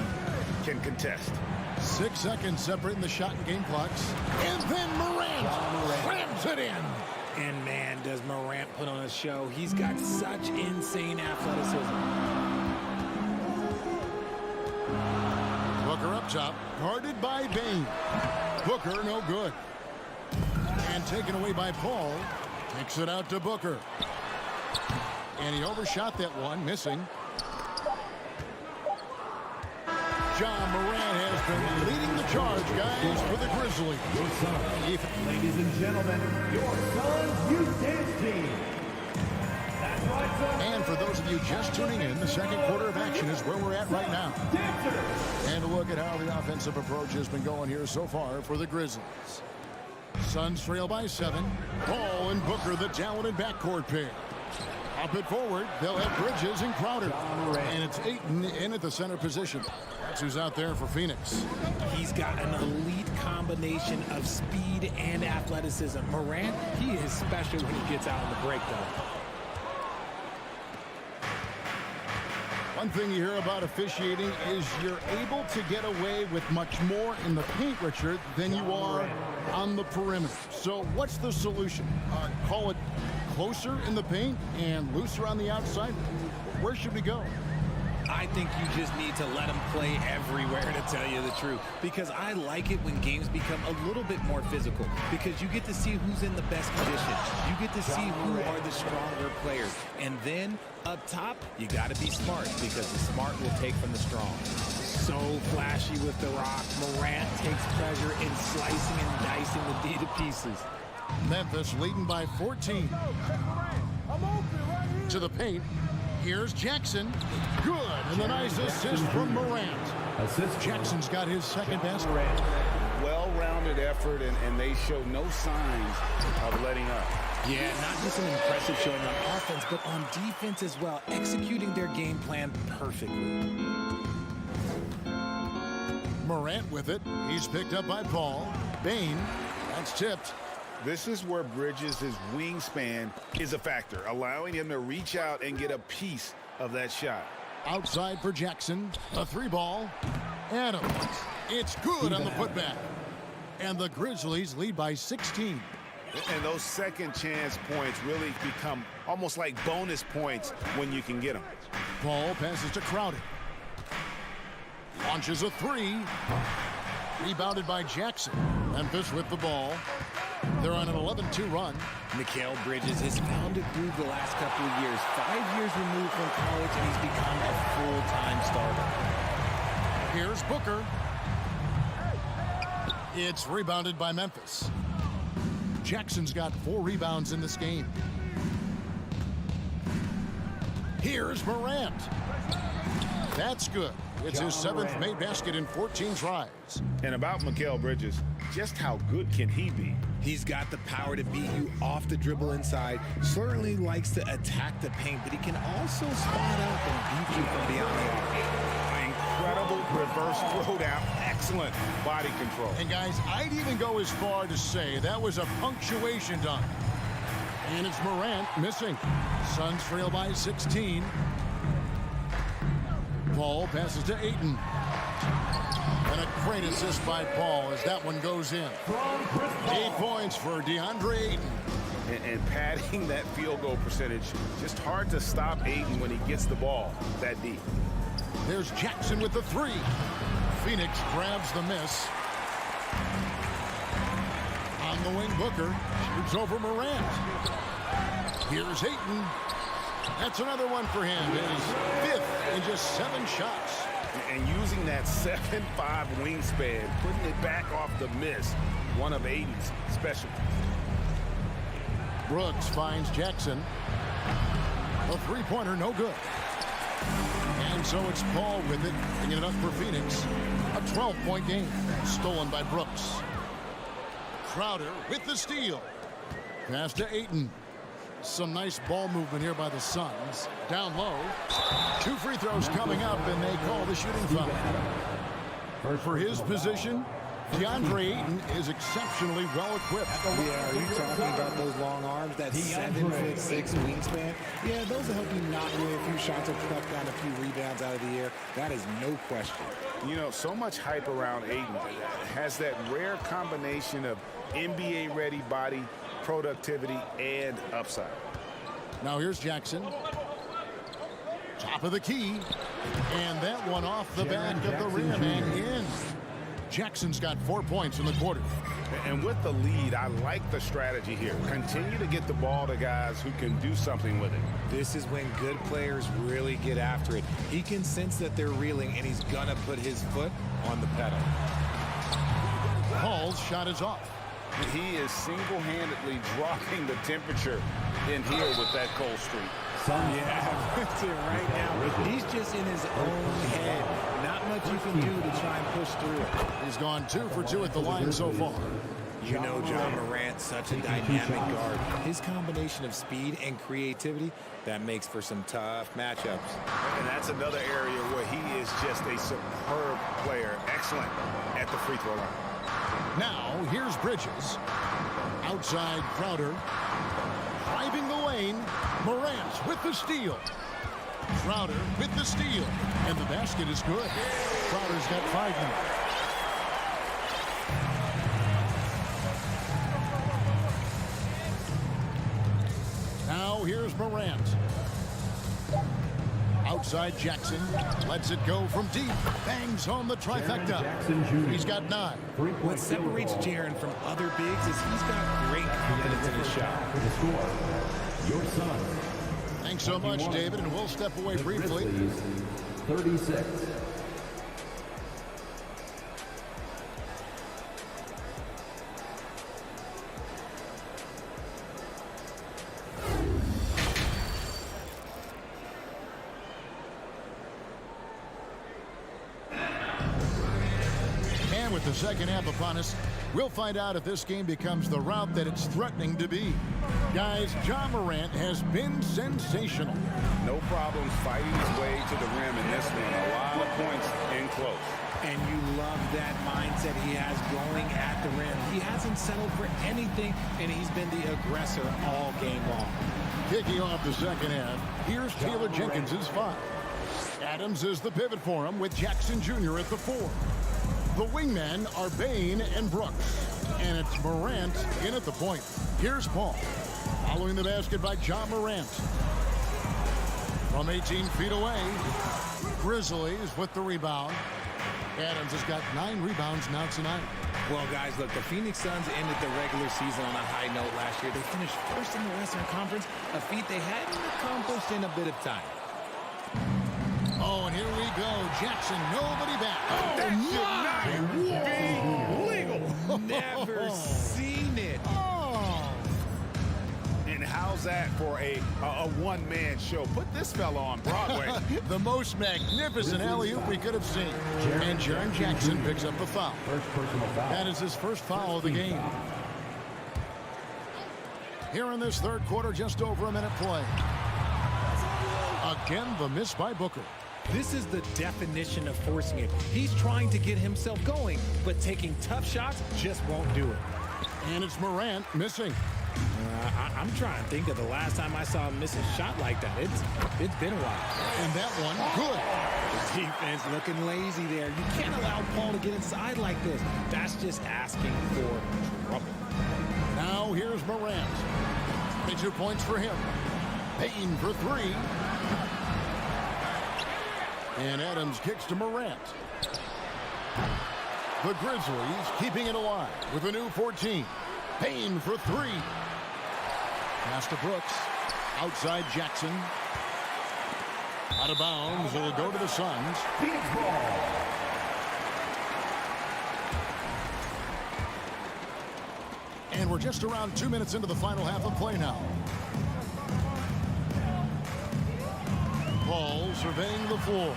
can contest. 6 seconds separating the shot and game clocks. And then Morant slams it in. And man, does Morant put on a show. He's got such insane athleticism. Booker up top, guarded by Bain. Booker no good. And taken away by Paul. Takes it out to Booker. And he overshot that one, missing. John Morant has been leading the charge, guys, for the Grizzlies. Ladies and gentlemen, your Suns Youth Dance Team. That's right, son. And for those of you just tuning in, the second quarter of action is where we're at right now. And a look at how the offensive approach has been going here so far for the Grizzlies. Suns trail by 7. Paul and Booker, the talented backcourt pair. Up it forward, they'll have Bridges and Crowder. And it's Ayton in at the center position. That's who's out there for Phoenix. He's got an elite combination of speed and athleticism. Morant, he is special when he gets out on the break, though. One thing you hear about officiating is you're able to get away with much more in the paint, Richard, than you are on the perimeter. So what's the solution? Call it closer in the paint and looser on the outside? Where should we go? I think you just need to let him play everywhere, to tell you the truth. Because I like it when games become a little bit more physical. Because you get to see who's in the best condition. You get to see who are the stronger players. And then, up top, you got to be smart. Because the smart will take from the strong. So flashy with the rock. Morant takes pleasure in slicing and dicing the D to pieces. Memphis leading by 14. To the paint. Here's Jackson. Good. And the nice assist from Morant. Jackson's got his second basket. Well-rounded effort, and they show no signs of letting up. Yeah, not just an impressive showing on offense, but on defense as well, executing their game plan perfectly. Morant with it. He's picked up by Paul. Bain. That's tipped. This is where Bridges' wingspan is a factor, allowing him to reach out and get a piece of that shot. Outside for Jackson. A 3-ball. Adams. It's good on the putback. And the Grizzlies lead by 16. And those second chance points really become almost like bonus points when you can get them. Paul passes to Crowder. Launches a 3. Rebounded by Jackson. Memphis with the ball. They're on an 11-2 run. Mikal Bridges has found a groove the last couple of years. 5 years removed from college, and he's become a full-time starter. Here's Booker. It's rebounded by Memphis. Jackson's got 4 rebounds in this game. Here's Morant. That's good. It's his 7th made basket in 14 tries. And about Mikal Bridges, just how good can he be? He's got the power to beat you off the dribble inside. Certainly likes to attack the paint, but he can also spot up and beat you from beyond the arc. Incredible reverse throwdown. Excellent body control. And guys, I'd even go as far to say that was a punctuation dunk. And it's Morant missing. Suns trail by 16. Paul passes to Ayton. And a great assist by Paul as that one goes in. 8 points for DeAndre Ayton. And padding that field goal percentage, just hard to stop Ayton when he gets the ball that deep. There's Jackson with the 3. Phoenix grabs the miss. On the wing, Booker shoots over Morant. Here's Ayton. That's another one for him. His 5th in just 7 shots. And using that 7'5" wingspan, putting it back off the miss, one of Ayton's specialties. Brooks finds Jackson. A three-pointer, no good. And so it's Paul with it, bringing it up for Phoenix. A 12-point game, stolen by Brooks. Crowder with the steal. Pass to Ayton. Some nice ball movement here by the Suns. Down low. 2 free throws coming up, and they call the shooting foul. For his position, DeAndre Ayton is exceptionally well equipped. Yeah, are you talking about those long arms, that 7'6" wingspan? Yeah, those will help you knock away a few shots or pluck down a few rebounds out of the air. That is no question. You know, so much hype around Ayton. Has that rare combination of NBA-ready body, productivity, and upside. Now here's Jackson. Top of the key. And that one off the back of the rim and in. Jackson's got 4 points in the quarter. And with the lead, I like the strategy here. Continue to get the ball to guys who can do something with it. This is when good players really get after it. He can sense that they're reeling, and he's gonna put his foot on the pedal. Paul's shot is off. He is single-handedly dropping the temperature in here with that cold streak. Yeah, that's it right now. He's just in his own head. Not much you can do to try and push through it. He's gone 2 for 2 at the line so far. You know John Morant, such a dynamic guard. His combination of speed and creativity, that makes for some tough matchups. And that's another area where he is just a superb player. Excellent at the free throw line. Now, here's Bridges. Outside Crowder. Driving the lane. Morant with the steal. Crowder with the steal. And the basket is good. Crowder's got 5 minutes. Now, here's Morant. Outside Jackson. Lets it go from deep. Bangs home the trifecta. He's got 9. What separates Jaren from other bigs is he's got great confidence in his shot. Your son. Thanks so much, David, and we'll step away briefly. 36. With the second half upon us, we'll find out if this game becomes the route that it's threatening to be. Guys, John Morant has been sensational. No problems fighting his way to the rim in this one. A lot of points in close. And you love that mindset he has going at the rim. He hasn't settled for anything, and he's been the aggressor all game long. Kicking off the second half, here's Taylor Jenkins' 5. Adams is the pivot for him with Jackson Jr. at the 4. The wingmen are Bain and Brooks. And it's Morant in at the point. Here's Paul. Following the basket by John Morant. From 18 feet away. Grizzlies with the rebound. Adams has got 9 rebounds now tonight. Well, guys, look, the Phoenix Suns ended the regular season on a high note last year. They finished first in the Western Conference, a feat they hadn't accomplished in a bit of time. Oh, and here we go. Jackson, nobody back. Oh, that should not be legal. Never seen it. Oh. And how's that for a one-man show? Put this fella on Broadway. The most magnificent alley-oop we could have seen. And Jaren Jackson picks up the foul. First personal foul. That is his first foul of the game. Here in this third quarter, just over a minute play. Again, the miss by Booker. This is the definition of forcing it. He's trying to get himself going, but taking tough shots just won't do it. And it's Morant missing. I'm trying to think of the last time I saw him miss a shot like that. It's been a while. And that one, good. The defense looking lazy there. You can't allow Paul to get inside like this. That's just asking for trouble. Now here's Morant. 22 points for him. Payton for 3. And Adams kicks to Morant. The Grizzlies keeping it alive with a new 14. Payton for 3. Pass to Brooks. Outside Jackson. Out of bounds. It'll go to the Suns. And we're just around 2 minutes into the final half of play now. Paul surveying the floor.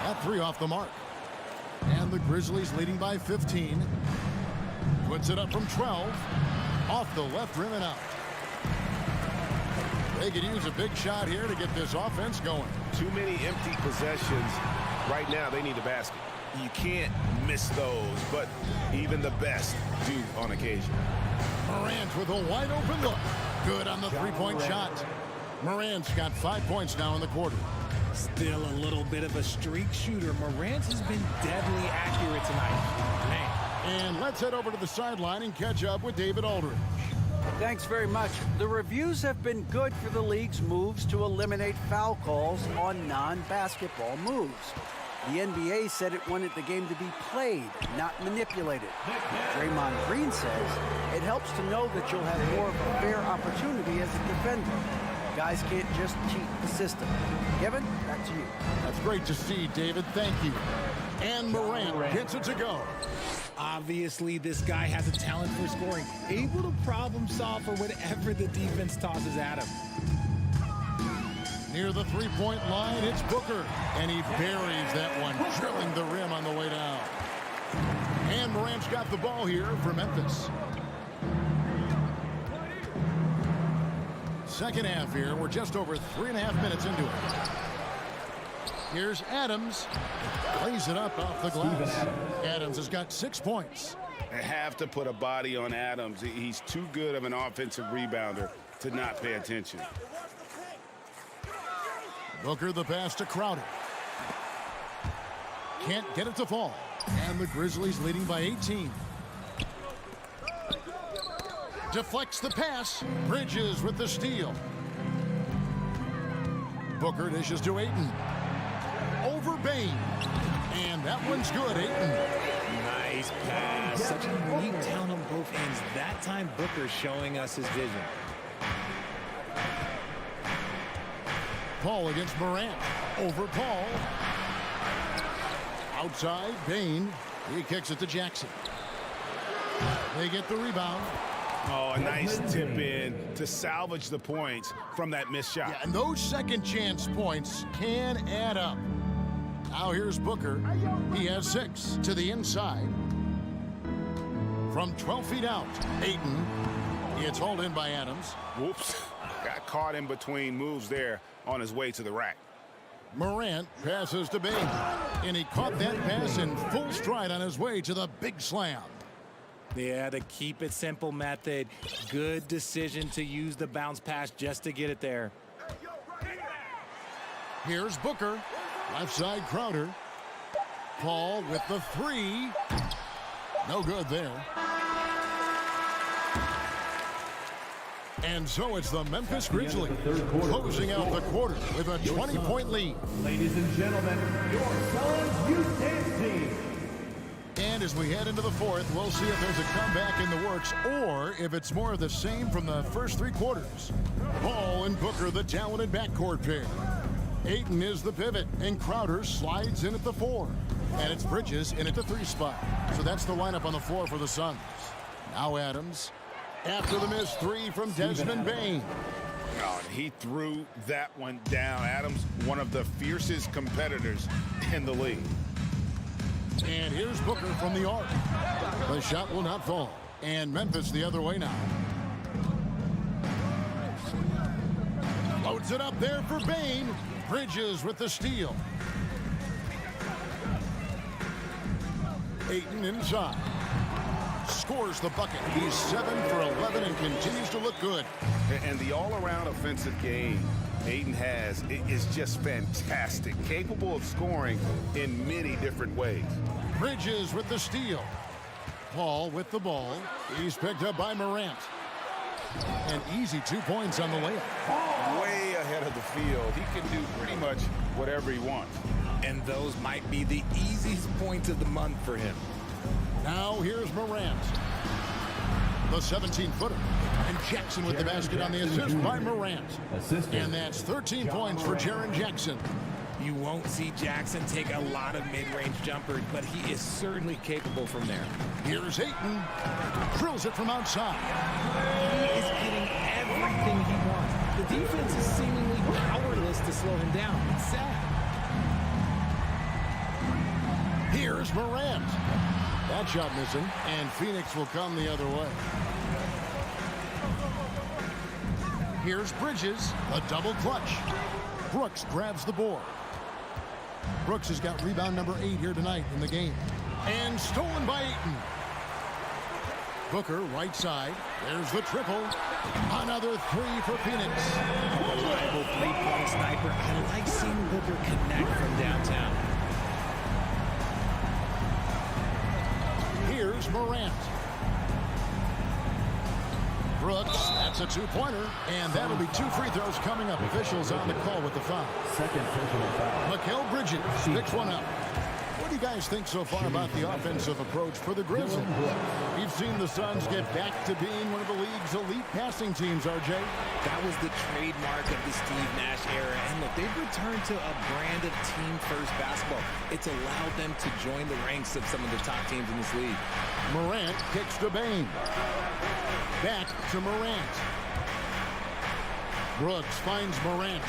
That three off the mark. And the Grizzlies leading by 15. Puts it up from 12. Off the left rim and out. They could use a big shot here to get this offense going. Too many empty possessions. Right now, they need a basket. You can't miss those, but even the best do on occasion. Morant with a wide open look. Good on the three-point shot. Morant's got 5 points now in the quarter. Still a little bit of a streak shooter. Morant has been deadly accurate tonight. Man. And let's head over to the sideline and catch up with David Aldridge. Thanks very much. The reviews have been good for the league's moves to eliminate foul calls on non-basketball moves. The NBA said it wanted the game to be played, not manipulated. Draymond Green says it helps to know that you'll have more of a fair opportunity as a defender. Guys can't just cheat the system. Kevin, back to you. That's great to see, David. Thank you. And Morant gets it to go. Obviously, this guy has a talent for scoring, able to problem solve for whatever the defense tosses at him. Near the three-point line, it's Booker. And he buries that one, drilling the rim on the way down. And Morant's got the ball here for Memphis. Second half here. We're just over 3.5 minutes into it. Here's Adams. Plays it up off the glass. Adams has got 6 points. They have to put a body on Adams. He's too good of an offensive rebounder to not pay attention. Booker the pass to Crowder. Can't get it to fall. And the Grizzlies leading by 18. Deflects the pass. Bridges with the steal. Booker dishes to Ayton. Over Bain. And that one's good, Ayton. Nice pass. Such a unique talent on both ends. That time, Booker showing us his vision. Paul against Morant. Over Paul. Outside, Bain. He kicks it to Jackson. They get the rebound. Oh, a nice tip in to salvage the points from that missed shot. Yeah, and those second chance points can add up. Now here's Booker. He has 6 to the inside. From 12 feet out, Ayton. It's hauled in by Adams. Whoops. Got caught in between moves there on his way to the rack. Morant passes to Bain. And he caught that pass in full stride on his way to the big slam. Yeah, the keep it simple method. Good decision to use the bounce pass just to get it there. Here's Booker. Left side Crowder. Paul with the 3. No good there. And so it's the Memphis Grizzlies closing out the quarter with a 20-point lead. Ladies and gentlemen, your Suns Houston team. And as we head into the fourth, we'll see if there's a comeback in the works or if it's more of the same from the first 3 quarters. Paul and Booker, the talented backcourt pair. Ayton is the pivot, and Crowder slides in at the 4. And it's Bridges in at the 3 spot. So that's the lineup on the floor for the Suns. Now Adams, after the missed 3 from Desmond Bain. Oh, he threw that one down. Adams, one of the fiercest competitors in the league. And here's Booker from the arc. The shot will not fall. And Memphis the other way now. Loads it up there for Bain. Bridges with the steal. Ayton inside. Scores the bucket. He's 7 for 11 and continues to look good. And the all-around offensive game Ayton has is just fantastic. Capable of scoring in many different ways. Bridges with the steal. Paul with the ball. He's picked up by Morant. An easy 2 points on the layup. Way ahead of the field. He can do pretty much whatever he wants. And those might be the easiest points of the month for him. Now here's Morant. the 17-footer. And Jackson with the basket on the assist by Morant. And that's 13 points for Jaren Jackson. You won't see Jackson take a lot of mid-range jumpers, but he is certainly capable from there. Here's Ayton. Drills it from outside. He is getting everything he wants. The defense is seemingly powerless to slow him down. It's sad. Here's Morant. That shot missing, and Phoenix will come the other way. Here's Bridges, a double clutch. Brooks grabs the board. Brooks has got rebound number 8 here tonight in the game. And stolen by Ayton. Booker, right side. There's the triple. Another 3 for Phoenix. Reliable three-point sniper. I like seeing Booker connect from downtown. Here's Morant. Brooks, that's a 2-pointer, and that'll be 2 free throws coming up. Officials on the call with the foul. Second personal foul. Mikal Bridges picks one up. What do you guys think so far about the offensive approach for the Grizzlies? We've seen the Suns get back to being one of the league's elite passing teams, RJ. That was the trademark of the Steve Nash era. And look, they've returned to a brand of team-first basketball. It's allowed them to join the ranks of some of the top teams in this league. Morant kicks to Bane. Back to Morant. Brooks finds Morant.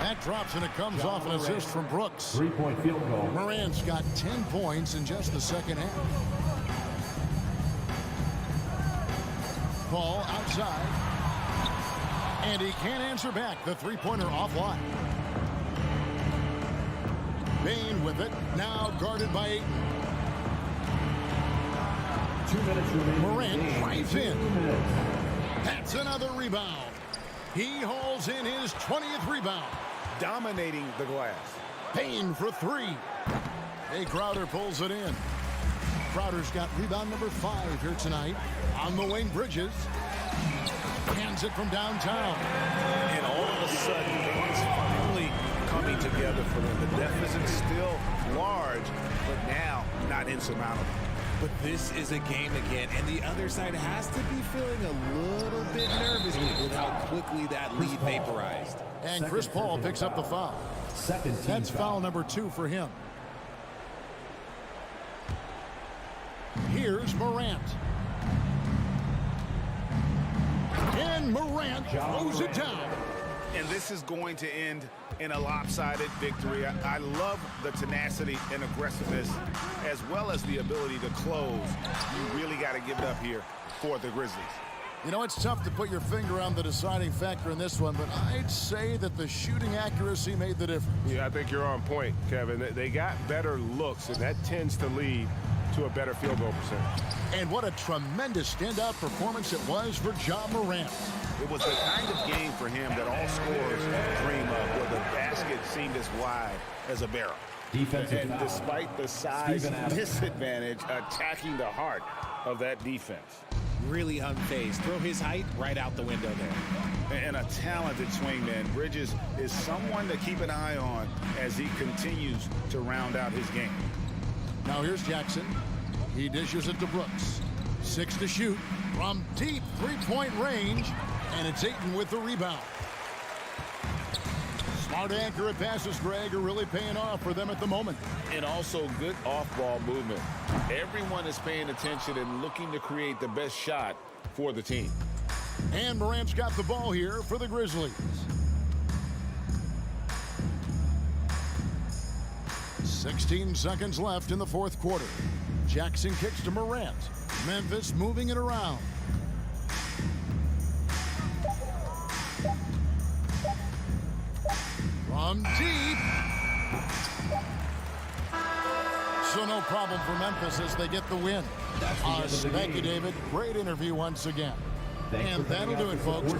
That drops, and it comes off an assist from Brooks. 3-point field goal. Morant's got 10 points in just the second half. Ball outside. And he can't answer back. The 3-pointer offline. Bane with it. Now guarded by Ayton. 2 minutes remaining. Morant drives in. That's another rebound. He hauls in his 20th rebound. Dominating the glass. Payne for 3. Hey, Crowder pulls it in. Crowder's got rebound number 5 here tonight. On the wing, Bridges. Hands it from downtown. And all of a sudden, things finally coming together for them. The deficit's still large, but now not insurmountable. But this is a game again, and the other side has to be feeling a little bit nervous with how quickly that lead vaporized. And Chris Paul picks up the foul. That's foul number 2 for him. Here's Morant. And Morant throws it down. And this is going to end in a lopsided victory. I love the tenacity and aggressiveness, as well as the ability to close. You really got to give it up here for the Grizzlies. You know, it's tough to put your finger on the deciding factor in this one, but I'd say that the shooting accuracy made the difference. Yeah, I think you're on point, Kevin. They got better looks, and that tends to lead to a better field goal percentage. And what a tremendous standout performance it was for Ja Morant. It was the kind of game for him that all scorers dream of, where the basket seemed as wide as a barrel. Defensive and despite the size disadvantage, attacking the heart of that defense. Really unfazed. Throw his height right out the window there. And a talented swingman. Bridges is someone to keep an eye on as he continues to round out his game. Now here's Jackson. He dishes it to Brooks. 6 to shoot from deep 3-point range, and it's Ayton with the rebound. Smart, accurate passes, Greg, are really paying off for them at the moment. And also good off-ball movement. Everyone is paying attention and looking to create the best shot for the team. And Morant's got the ball here for the Grizzlies. 16 seconds left in the fourth quarter. Jackson kicks to Morant. Memphis moving it around. From deep. So no problem for Memphis as they get the win. Thank you, David. Great interview once again. And that'll do it, folks.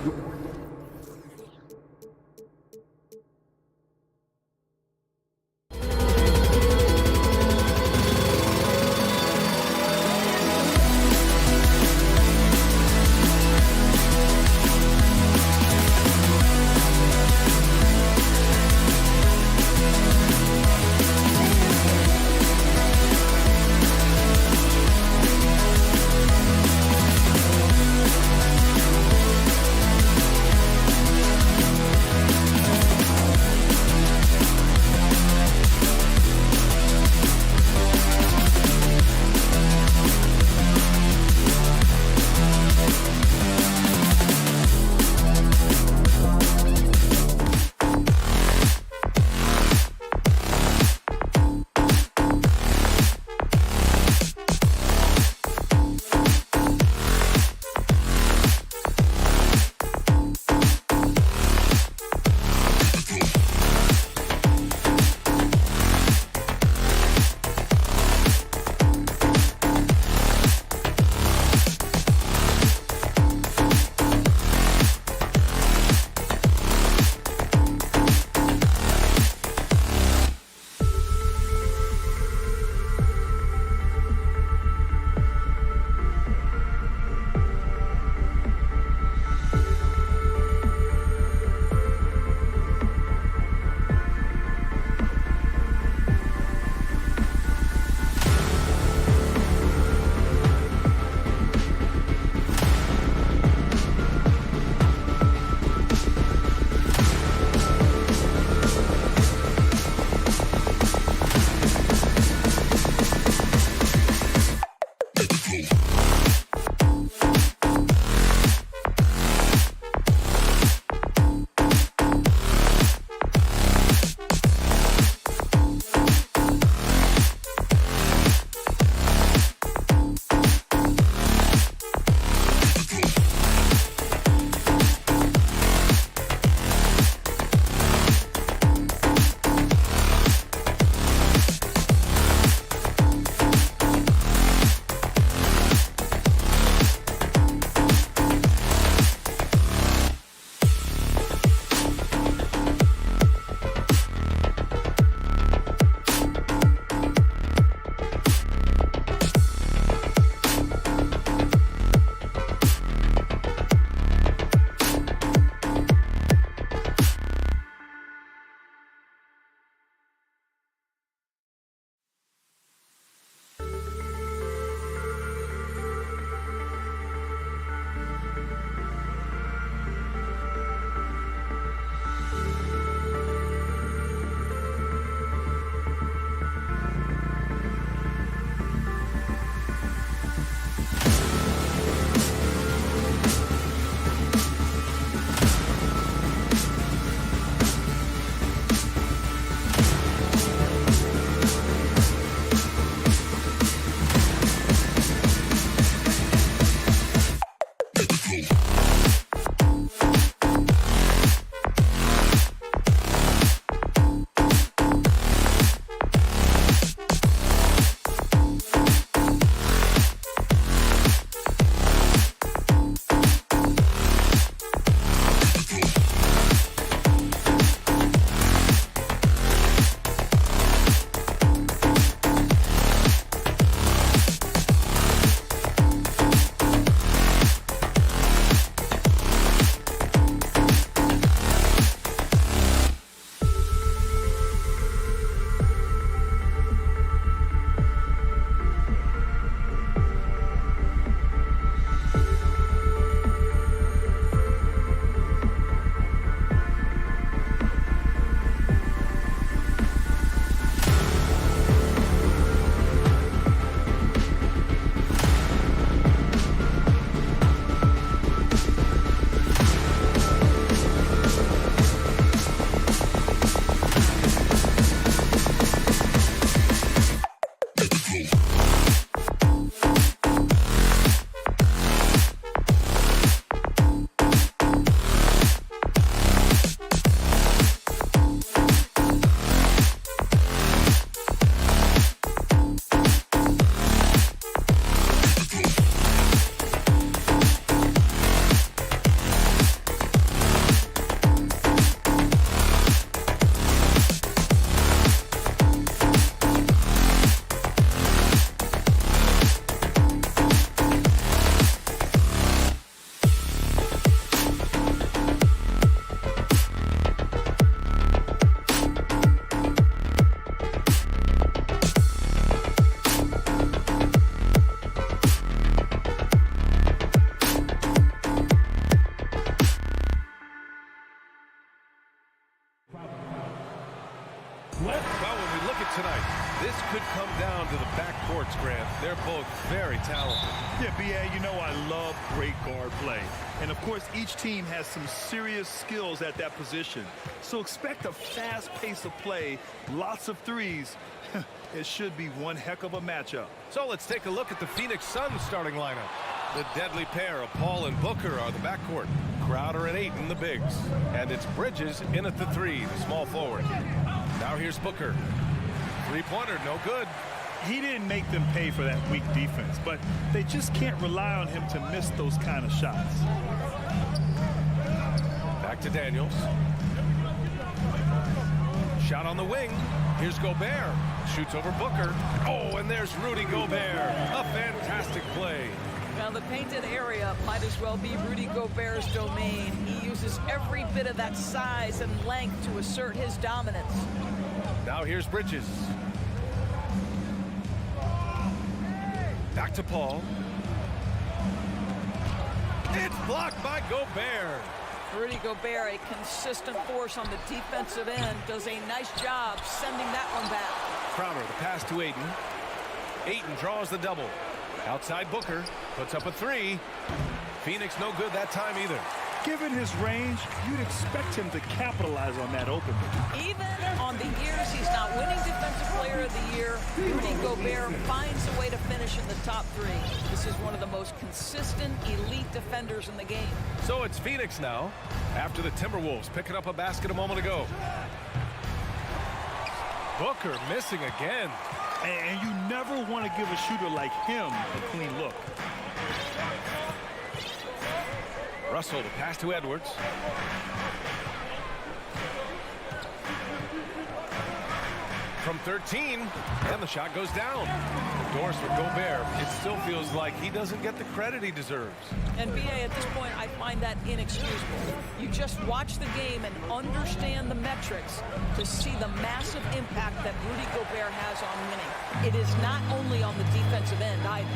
tonight. This could come down to the backcourts, Grant. They're both very talented. Yeah, B.A., you know I love great guard play. And, of course, each team has some serious skills at that position. So expect a fast pace of play, lots of threes. It should be one heck of a matchup. So let's take a look at the Phoenix Suns starting lineup. The deadly pair of Paul and Booker are the backcourt. Crowder and Ayton, the bigs. And it's Bridges in at the 3, the small forward. Now here's Booker. Three-pointer, no good. He didn't make them pay for that weak defense, but they just can't rely on him to miss those kind of shots. Back to Daniels. Shot on the wing. Here's Gobert. Shoots over Booker. Oh, and there's Rudy Gobert. A fantastic play. Now the painted area might as well be Rudy Gobert's domain. He uses every bit of that size and length to assert his dominance. Now here's Bridges. Back to Paul. It's blocked by Gobert. Rudy Gobert, a consistent force on the defensive end, does a nice job sending that one back. Crowder, the pass to Ayton. Ayton draws the double. Outside Booker, puts up a 3. Phoenix no good that time either. Given his range, you'd expect him to capitalize on that opening. Even on the years he's not winning Defensive Player of the Year, Rudy Gobert finds a way to finish in the top 3. This is one of the most consistent, elite defenders in the game. So it's Phoenix now, after the Timberwolves picking up a basket a moment ago. Booker missing again. And you never want to give a shooter like him a clean look. Russell, the pass to Edwards. From 13, and the shot goes down. Doors for Gobert. It still feels like he doesn't get the credit he deserves. And B.A., at this point, I find that inexcusable. You just watch the game and understand the metrics to see the massive impact that Rudy Gobert has on winning. It is not only on the defensive end either.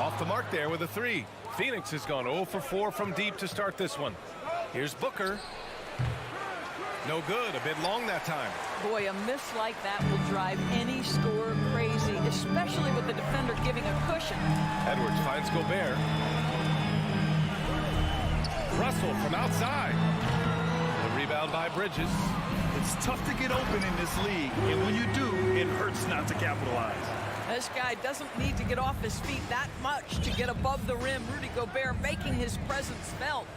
Off the mark there with a 3. Phoenix has gone 0 for 4 from deep to start this one. Here's Booker. No good. A bit long that time. Boy, a miss like that will drive any scorer crazy, especially with the defender giving a cushion. Edwards finds Gobert. Russell from outside. The rebound by Bridges. It's tough to get open in this league, and when you do, it hurts not to capitalize. This guy doesn't need to get off his feet that much to get above the rim. Rudy Gobert making his presence felt.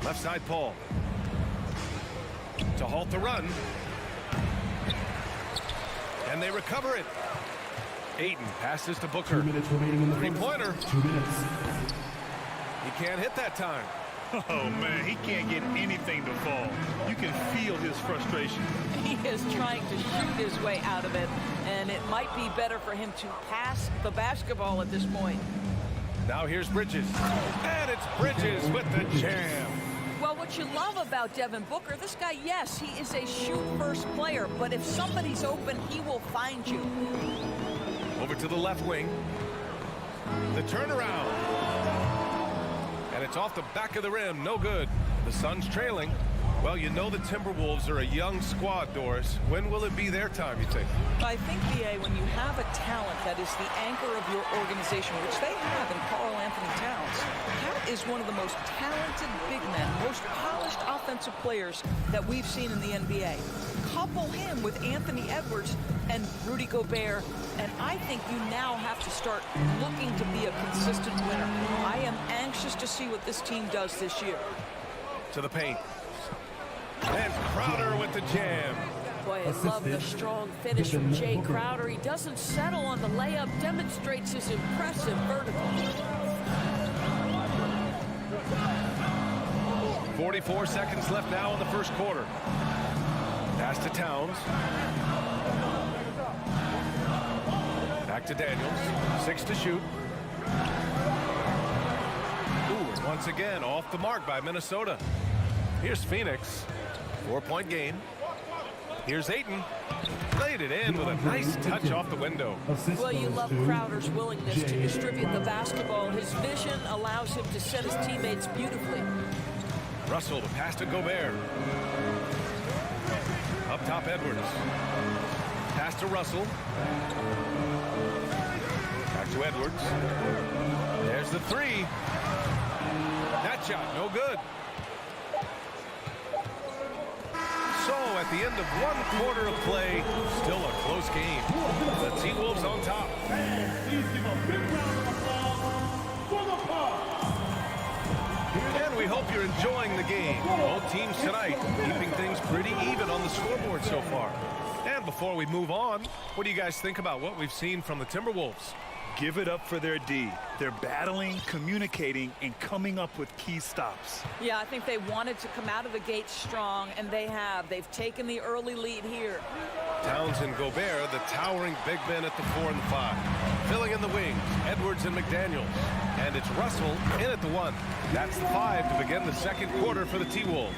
Left side Paul. To halt the run. And they recover it. Ayton passes to Booker. 2 minutes remaining in the Three-pointer. 2 minutes. He can't hit that time. Oh, man, he can't get anything to fall. You can feel his frustration. He is trying to shoot his way out of it, and it might be better for him to pass the basketball at this point. Now here's Bridges. And it's Bridges with the jam. Well, what you love about Devin Booker, this guy, yes, he is a shoot-first player, but if somebody's open, he will find you. Over to the left wing. The turnaround. And it's off the back of the rim. No good. The Suns trailing. Well, you know the Timberwolves are a young squad, Doris. When will it be their time, you think? I think, B.A., when you have a talent that is the anchor of your organization, which they have in Karl Anthony Towns, Cat is one of the most talented big men, most polished offensive players that we've seen in the NBA. Couple him with Anthony Edwards and Rudy Gobert, and I think you now have to start looking to be a consistent winner. I am anxious to see what this team does this year. To the paint. And Crowder with the jam. Boy, I love the strong finish from Jay Crowder. He doesn't settle on the layup, demonstrates his impressive vertical. 44 seconds left now in the first quarter. Pass to Towns. Back to Daniels. 6 to shoot. Ooh, once again, off the mark by Minnesota. Here's Phoenix. 4-point game. Here's Ayton. Laid it in with a nice touch off the window. Well, you love Crowder's willingness to distribute the basketball. His vision allows him to set his teammates beautifully. Russell, the pass to Gobert. Up top, Edwards. Pass to Russell. Back to Edwards. There's the three. That shot, no good. So at the end of 1 quarter of play, still a close game. The T-Wolves on top. Please give a big round of applause for the Pods. And we hope you're enjoying the game. Both teams tonight keeping things pretty even on the scoreboard so far. And before we move on, what do you guys think about what we've seen from the Timberwolves? Give it up for their D. They're battling, communicating, and coming up with key stops. Yeah, I think they wanted to come out of the gate strong, and they have. They've taken the early lead here. Towns and Gobert, the towering big men at the 4 and the 5. Filling in the wings, Edwards and McDaniels. And it's Russell in at the 1. That's the 5 to begin the second quarter for the T-Wolves.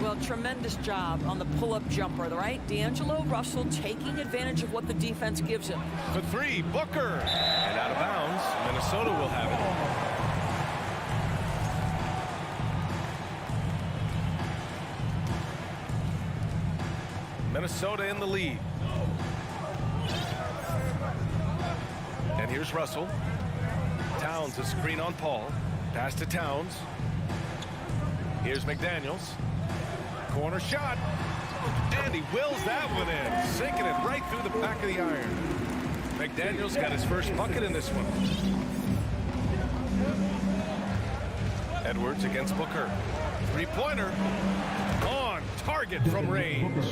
Well, tremendous job on the pull-up jumper, right? D'Angelo Russell taking advantage of what the defense gives him. For 3, Booker. And out of bounds, Minnesota will have it. Minnesota in the lead. And here's Russell. Towns, a screen on Paul. Pass to Towns. Here's McDaniels. Corner shot. And he wills that one in. Sinking it right through the back of the iron. McDaniels got his first bucket in this one. Edwards against Booker. Three-pointer. On target from range.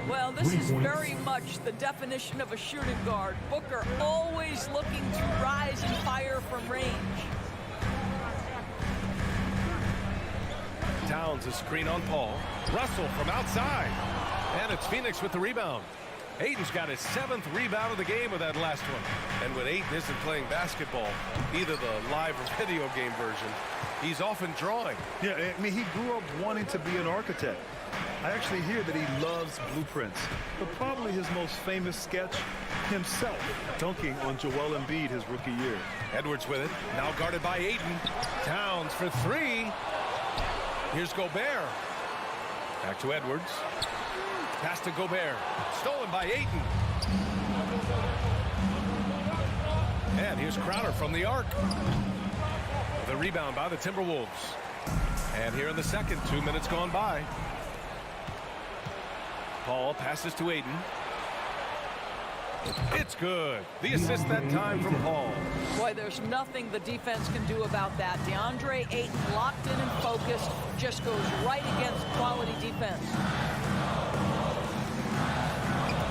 Well, this is very much the definition of a shooting guard. Booker always looking to rise and fire from range. Towns, a screen on Paul. Russell from outside. And it's Phoenix with the rebound. Ayton's got his 7th rebound of the game with that last one. And when Ayton isn't playing basketball, either the live or video game version, he's often drawing. Yeah, I mean, he grew up wanting to be an architect. I actually hear that he loves blueprints. But probably his most famous sketch, himself dunking on Joel Embiid his rookie year. Edwards with it. Now guarded by Ayton. Towns for 3. Here's Gobert. Back to Edwards. Pass to Gobert. Stolen by Ayton. And here's Crowder from the arc. The rebound by the Timberwolves. And here in the second, 2 minutes gone by. Paul passes to Ayton. It's good. The assist that time from Paul. Boy, there's nothing the defense can do about that. DeAndre Ayton locked in and focused, just goes right against quality defense.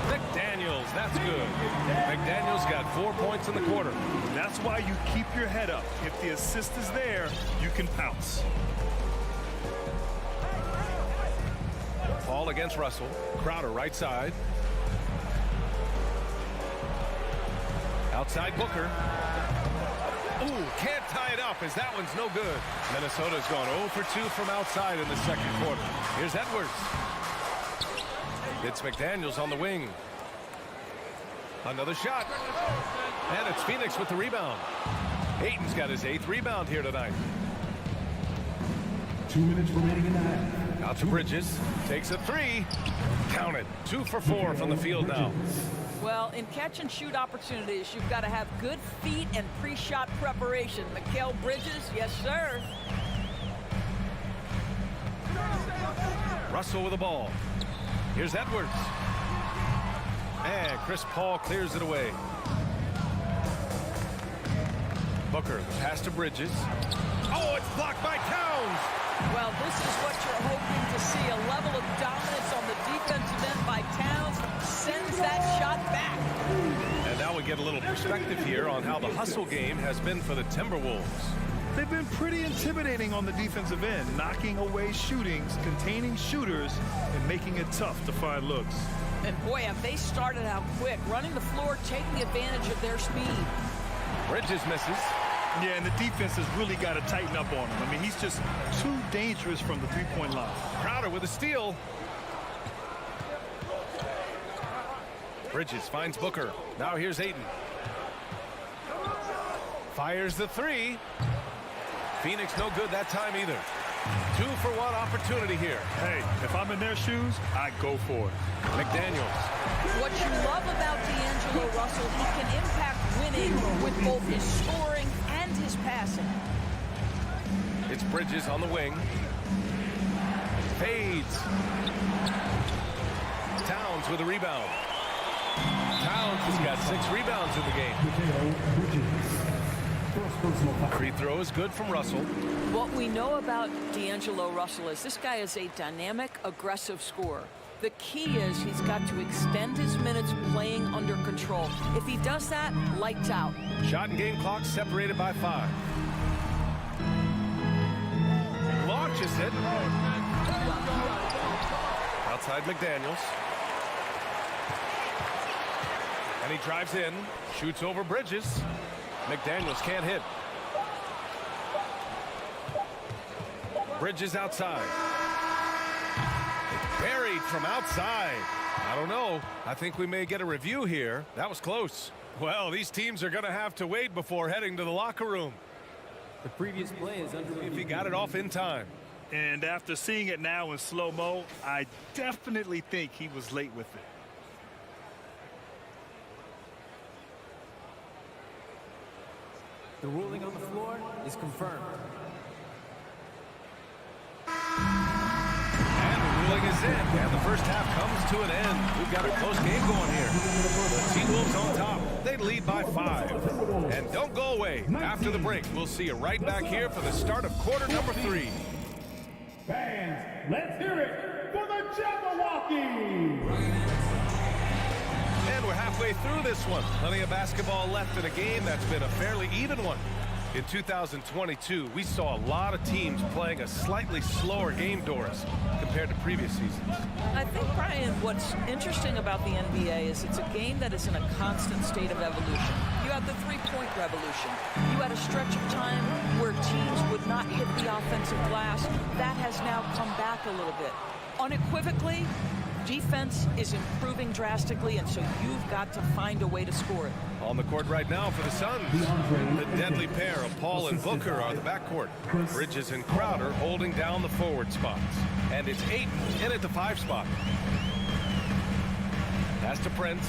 McDaniels, that's good. McDaniels got 4 points in the quarter. That's why you keep your head up. If the assist is there, you can pounce. Paul against Russell. Crowder right side. Outside Booker. Ooh, can't tie it up as that one's no good. Minnesota's gone 0 for 2 from outside in the second quarter. Here's Edwards. It's McDaniels on the wing. Another shot. And it's Phoenix with the rebound. Ayton's got his 8th rebound here tonight. 2 minutes remaining in the half. Out to Bridges. Takes a 3. Count it. 2 for 4 from the field now. Well, in catch and shoot opportunities, you've got to have good feet and pre-shot preparation. Mikal Bridges, yes, sir. Russell with the ball. Here's Edwards. And Chris Paul clears it away. Booker, the pass to Bridges. Oh, it's blocked by Towns. Well, this is what you're hoping to see. A level of dominance on the defensive end by Towns sends that shot back. And now we get a little perspective here on how the hustle game has been for the Timberwolves. They've been pretty intimidating on the defensive end, knocking away shootings, containing shooters, and making it tough to find looks. And boy, have they started out quick, running the floor, taking advantage of their speed. Bridges misses. Yeah, and the defense has really got to tighten up on him. I mean, he's just too dangerous from the three-point line. Crowder with a steal. Bridges finds Booker. Now here's Ayton. Fires the 3. Phoenix no good that time either. 2-for-1 opportunity here. Hey, if I'm in their shoes, I go for it. McDaniels. What you love about D'Angelo Russell, he can impact winning with both his scoring and his passing. It's Bridges on the wing. Fades. Towns with a rebound. Towns has got 6 rebounds in the game. Free throw is good from Russell. What we know about D'Angelo Russell is this guy is a dynamic, aggressive scorer. The key is he's got to extend his minutes playing under control. If he does that, lights out. Shot and game clock separated by 5. Launches it. Outside McDaniels. And he drives in, shoots over Bridges. McDaniels can't hit. Bridges outside. Buried from outside. I don't know. I think we may get a review here. That was close. Well, these teams are going to have to wait before heading to the locker room. The previous play is under review. If he got it off in time. And after seeing it now in slow-mo, I definitely think he was late with it. The ruling on the floor is confirmed. And the ruling is in. And the first half comes to an end. We've got a close game going here. The T-Wolves on top. They lead by 5. And don't go away. After the break, we'll see you right back here for the start of quarter number 3. Fans, let's hear it for the Jabberwocky! And we're halfway through this one. Plenty of basketball left in a game that's been a fairly even one. In 2022, we saw a lot of teams playing a slightly slower game, Doris, compared to previous seasons. I think, Brian, what's interesting about the NBA is it's a game that is in a constant state of evolution. You had the three-point revolution. You had a stretch of time where teams would not hit the offensive glass. That has now come back a little bit. Unequivocally, defense is improving drastically, and so you've got to find a way to score it. On the court right now for the Suns, the deadly pair of Paul and Booker are the backcourt. Bridges and Crowder holding down the forward spots. And it's Ayton in at the 5 spot. Pass to Prince.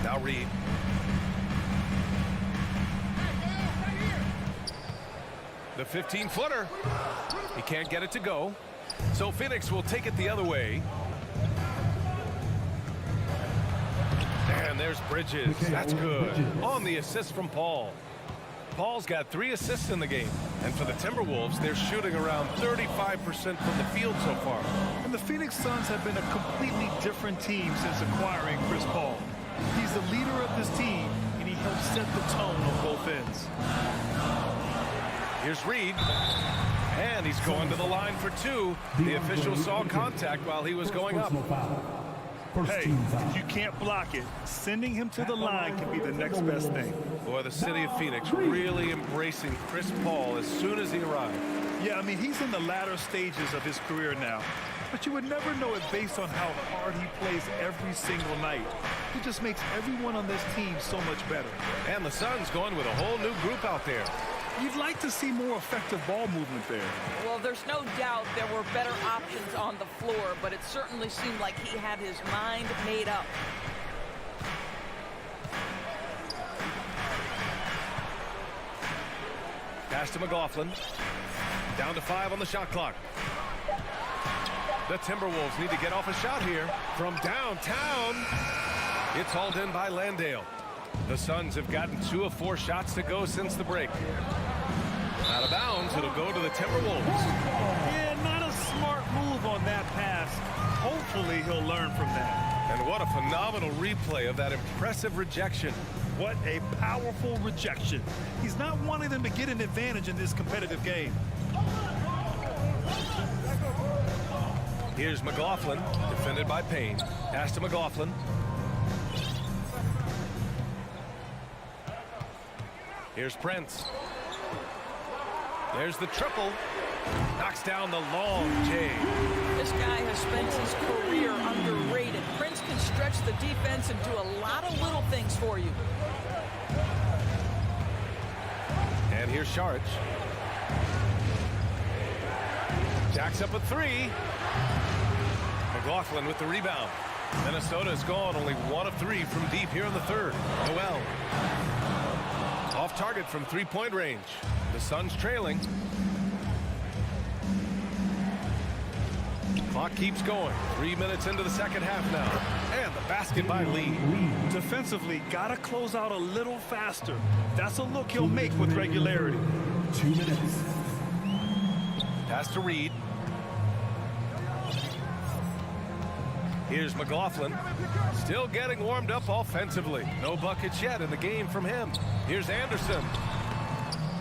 Now Reed. The 15-footer. He can't get it to go. So Phoenix will take it the other way. And there's Bridges. That's good. On the assist from Paul. Paul's got 3 assists in the game. And for the Timberwolves, they're shooting around 35% from the field so far. And the Phoenix Suns have been a completely different team since acquiring Chris Paul. He's the leader of this team, and he helps set the tone on both ends. Here's Reed. And he's going to the line for 2. The official saw contact while he was going up. Hey, if you can't block it, sending him to the line can be the next best thing. Boy, the city of Phoenix really embracing Chris Paul as soon as he arrived. Yeah, I mean, he's in the latter stages of his career now. But you would never know it based on how hard he plays every single night. He just makes everyone on this team so much better. And the Suns going with a whole new group out there. You'd like to see more effective ball movement there. Well, there's no doubt there were better options on the floor, but it certainly seemed like he had his mind made up. Pass to McLaughlin. Down to 5 on the shot clock. The Timberwolves need to get off a shot here from downtown. It's hauled in by Landale. The Suns have gotten 2 of 4 shots to go since the break. Out of bounds, it'll go to the Timberwolves. Yeah, not a smart move on that pass. Hopefully he'll learn from that. And what a phenomenal replay of that impressive rejection. What a powerful rejection. He's not wanting them to get an advantage in this competitive game. Here's McLaughlin, defended by Payne. Pass to McLaughlin. Here's Prince. There's the triple. Knocks down the long J. This guy has spent his career underrated. Prince can stretch the defense and do a lot of little things for you. And here's Saric. Jacks up a three. McLaughlin with the rebound. Minnesota has gone only 1 of 3 from deep here in the third. Noel. Off target from three-point range. The Suns trailing. Clock keeps going. 3 minutes into the second half now. And the basket by Lee. Defensively, gotta close out a little faster. That's a look he'll make with regularity. 2 minutes. Pass to Reed. Here's McLaughlin. Still getting warmed up offensively. No buckets yet in the game from him. Here's Anderson.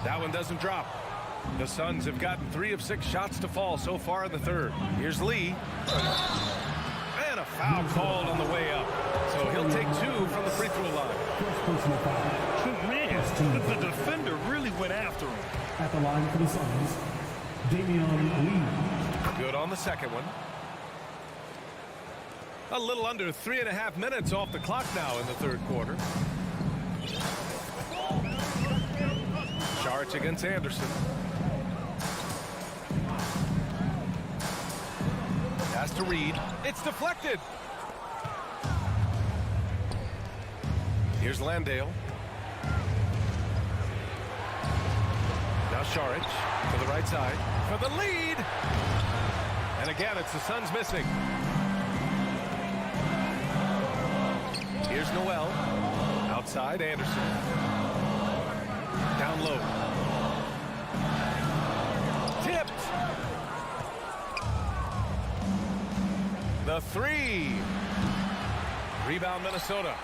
That one doesn't drop. The Suns have gotten 3 of 6 shots to fall so far in the third. Here's Lee. And a foul called on the way up. So he'll take 2 from the free throw line. First personal foul. Man, the defender really went after him. At the line for the Suns, Damian Lee. Good on the second one. A little under 3.5 minutes off the clock now in the third quarter. Charge against Anderson. Pass to Reed. It's deflected. Here's Landale. Now Saric to the right side for the lead. And again, it's the Suns missing. Here's Noel. Outside, Anderson. Down low. Tipped. The three. Rebound, Minnesota.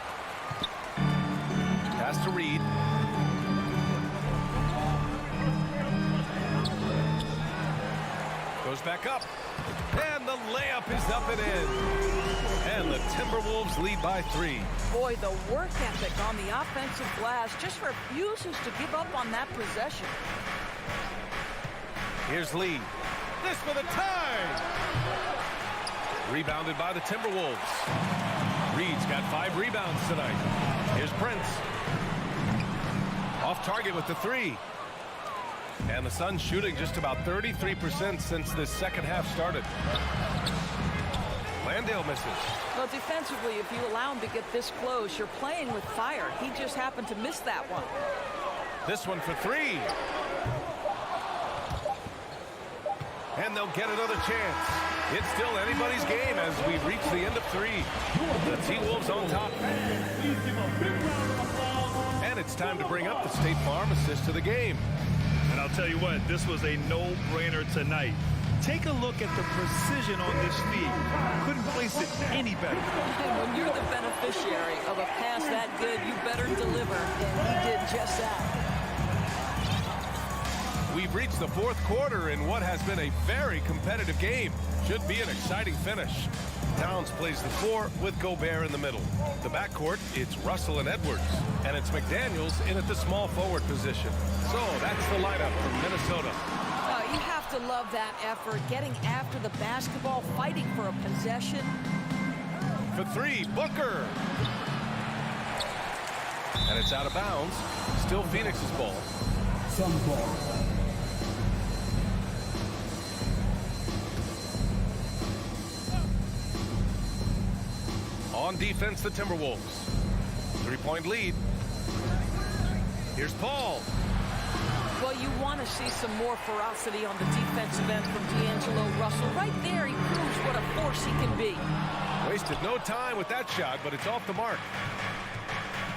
Pass to Reed. Goes back up. And the layup is up and in. And the Timberwolves lead by 3. Boy, the work ethic on the offensive glass just refuses to give up on that possession. Here's Lee. This for the tie. Rebounded by the Timberwolves. Reed's got 5 rebounds tonight. Here's Prince. Off target with the 3. And the Suns shooting just about 33% since this second half started. Landale misses. Well, defensively, if you allow him to get this close, you're playing with fire. He just happened to miss that one. This one for 3. And they'll get another chance. It's still anybody's game as we reach the end of 3. The T-Wolves on top. And it's time to bring up the State Farm assist to the game. And I'll tell you what, this was a no-brainer tonight. Take a look at the precision on this feed. Couldn't place it any better. And when you're the beneficiary of a pass that good, you better deliver. And he did just that. We've reached the fourth quarter in what has been a very competitive game. Should be an exciting finish. Towns plays the 4 with Gobert in the middle. The backcourt, it's Russell and Edwards. And it's McDaniels in at the small forward position. So that's the lineup from Minnesota. You have to love that effort, getting after the basketball, fighting for a possession. For 3, Booker. And it's out of bounds. Still Phoenix's ball. Suns ball. On defense, the Timberwolves. 3-point lead. Here's Paul. Well, you want to see some more ferocity on the defensive end from D'Angelo Russell. Right there, he proves what a force he can be. Wasted no time with that shot, but it's off the mark.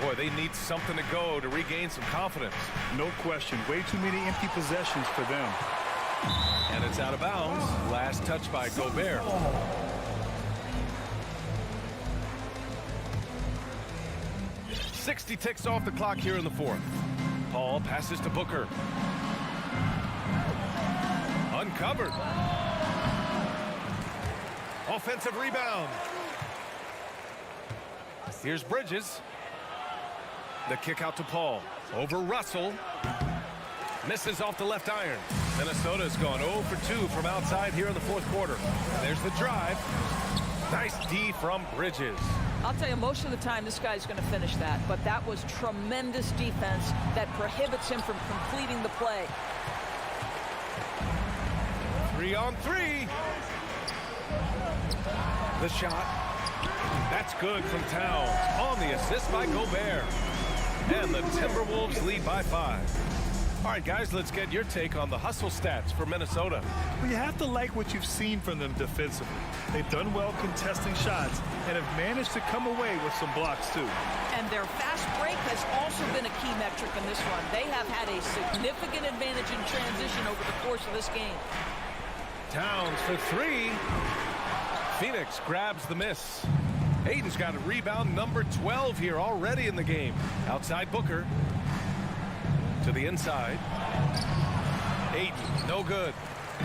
Boy, they need something to go to regain some confidence. No question. Way too many empty possessions for them. And it's out of bounds. Last touch by Gobert. .60 ticks off the clock here in the fourth. Paul passes to Booker. Uncovered. Offensive rebound. Here's Bridges. The kick out to Paul. Over Russell. Misses off the left iron. Minnesota's gone 0 for 2 from outside here in the fourth quarter. There's the drive. Nice D from Bridges. I'll tell you, most of the time this guy's going to finish that, but that was tremendous defense that prohibits him from completing the play. 3-on-3. The shot. That's good from Towns. On the assist by Gobert. And the Timberwolves lead by 5. All right, guys, let's get your take on the hustle stats for Minnesota. Well, you have to like what you've seen from them defensively. They've done well contesting shots and have managed to come away with some blocks, too. And their fast break has also been a key metric in this run. They have had a significant advantage in transition over the course of this game. Towns for 3. Phoenix grabs the miss. Aiden's got a rebound number 12 here already in the game. Outside Booker. To the inside. Aiden, no good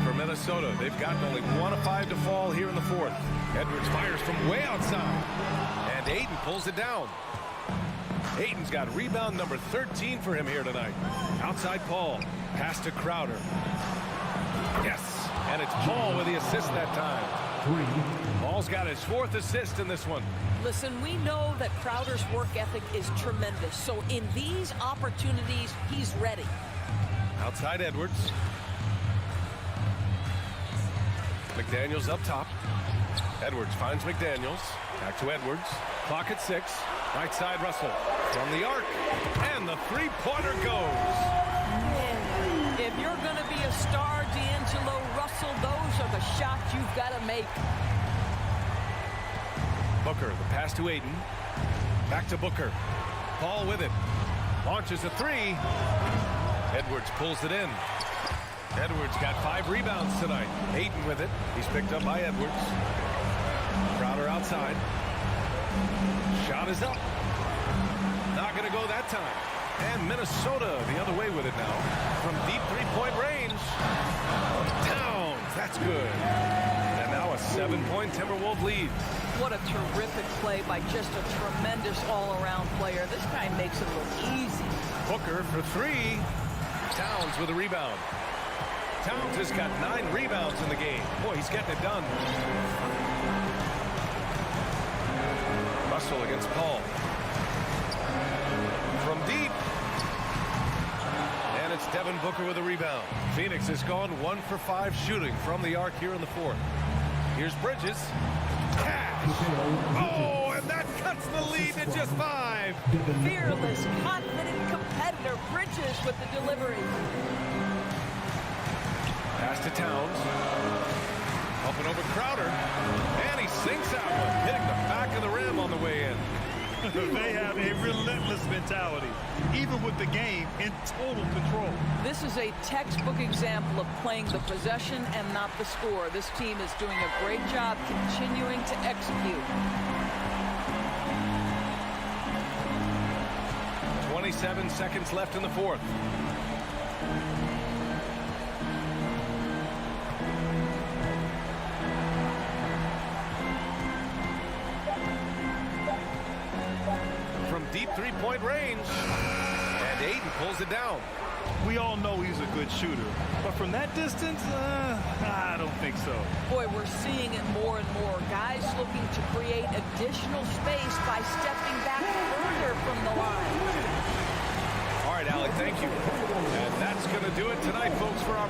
for Minnesota. They've gotten only 1 of 5 to fall here in the 4th. Edwards fires from way outside. And Aiden pulls it down. Aiden's got rebound number 13 for him here tonight. Outside Paul. Pass to Crowder. Yes. And it's Paul with the assist that time. Paul's got his 4th assist in this one. Listen, we know that Crowder's work ethic is tremendous. So in these opportunities, he's ready. Outside Edwards. McDaniels up top. Edwards finds McDaniels. Back to Edwards. Clock at 6. Right side Russell. From the arc. And the 3-pointer goes. Man, if you're going to be a star, D'Angelo Russell, those are the shots you've got to make. Booker, the pass to Aiden. Back to Booker. Paul with it. Launches a 3. Edwards pulls it in. Edwards got 5 rebounds tonight. Aiden with it. He's picked up by Edwards. Crowder outside. Shot is up. Not going to go that time. And Minnesota the other way with it now. From deep 3-point range. Towns. That's good. And now a 7-point Timberwolves lead. What a terrific play by just a tremendous all-around player. This guy makes it look easy. Booker for 3. Towns with a rebound. Towns has got 9 rebounds in the game. Boy, he's getting it done. Russell against Paul. From deep. And it's Devin Booker with a rebound. Phoenix has gone 1 for 5 shooting from the arc here in the 4th. Here's Bridges. Cash. Oh, and that cuts the lead to just 5. Fearless, confident competitor. Bridges with the delivery. Pass to Towns. Up and over Crowder. And he sinks that one, hitting the back of the rim on the way in. They have a relentless mentality, even with the game in total control. This is a textbook example of playing the possession and not the score. This team is doing a great job continuing to execute. 27 seconds left in the 4th. Deep 3-point range. And Aiden pulls it down. We all know he's a good shooter. But from that distance, I don't think so. Boy, we're seeing it more and more. Guys looking to create additional space by stepping back further from the line. All right, Alec, thank you. And that's going to do it tonight, folks, for our...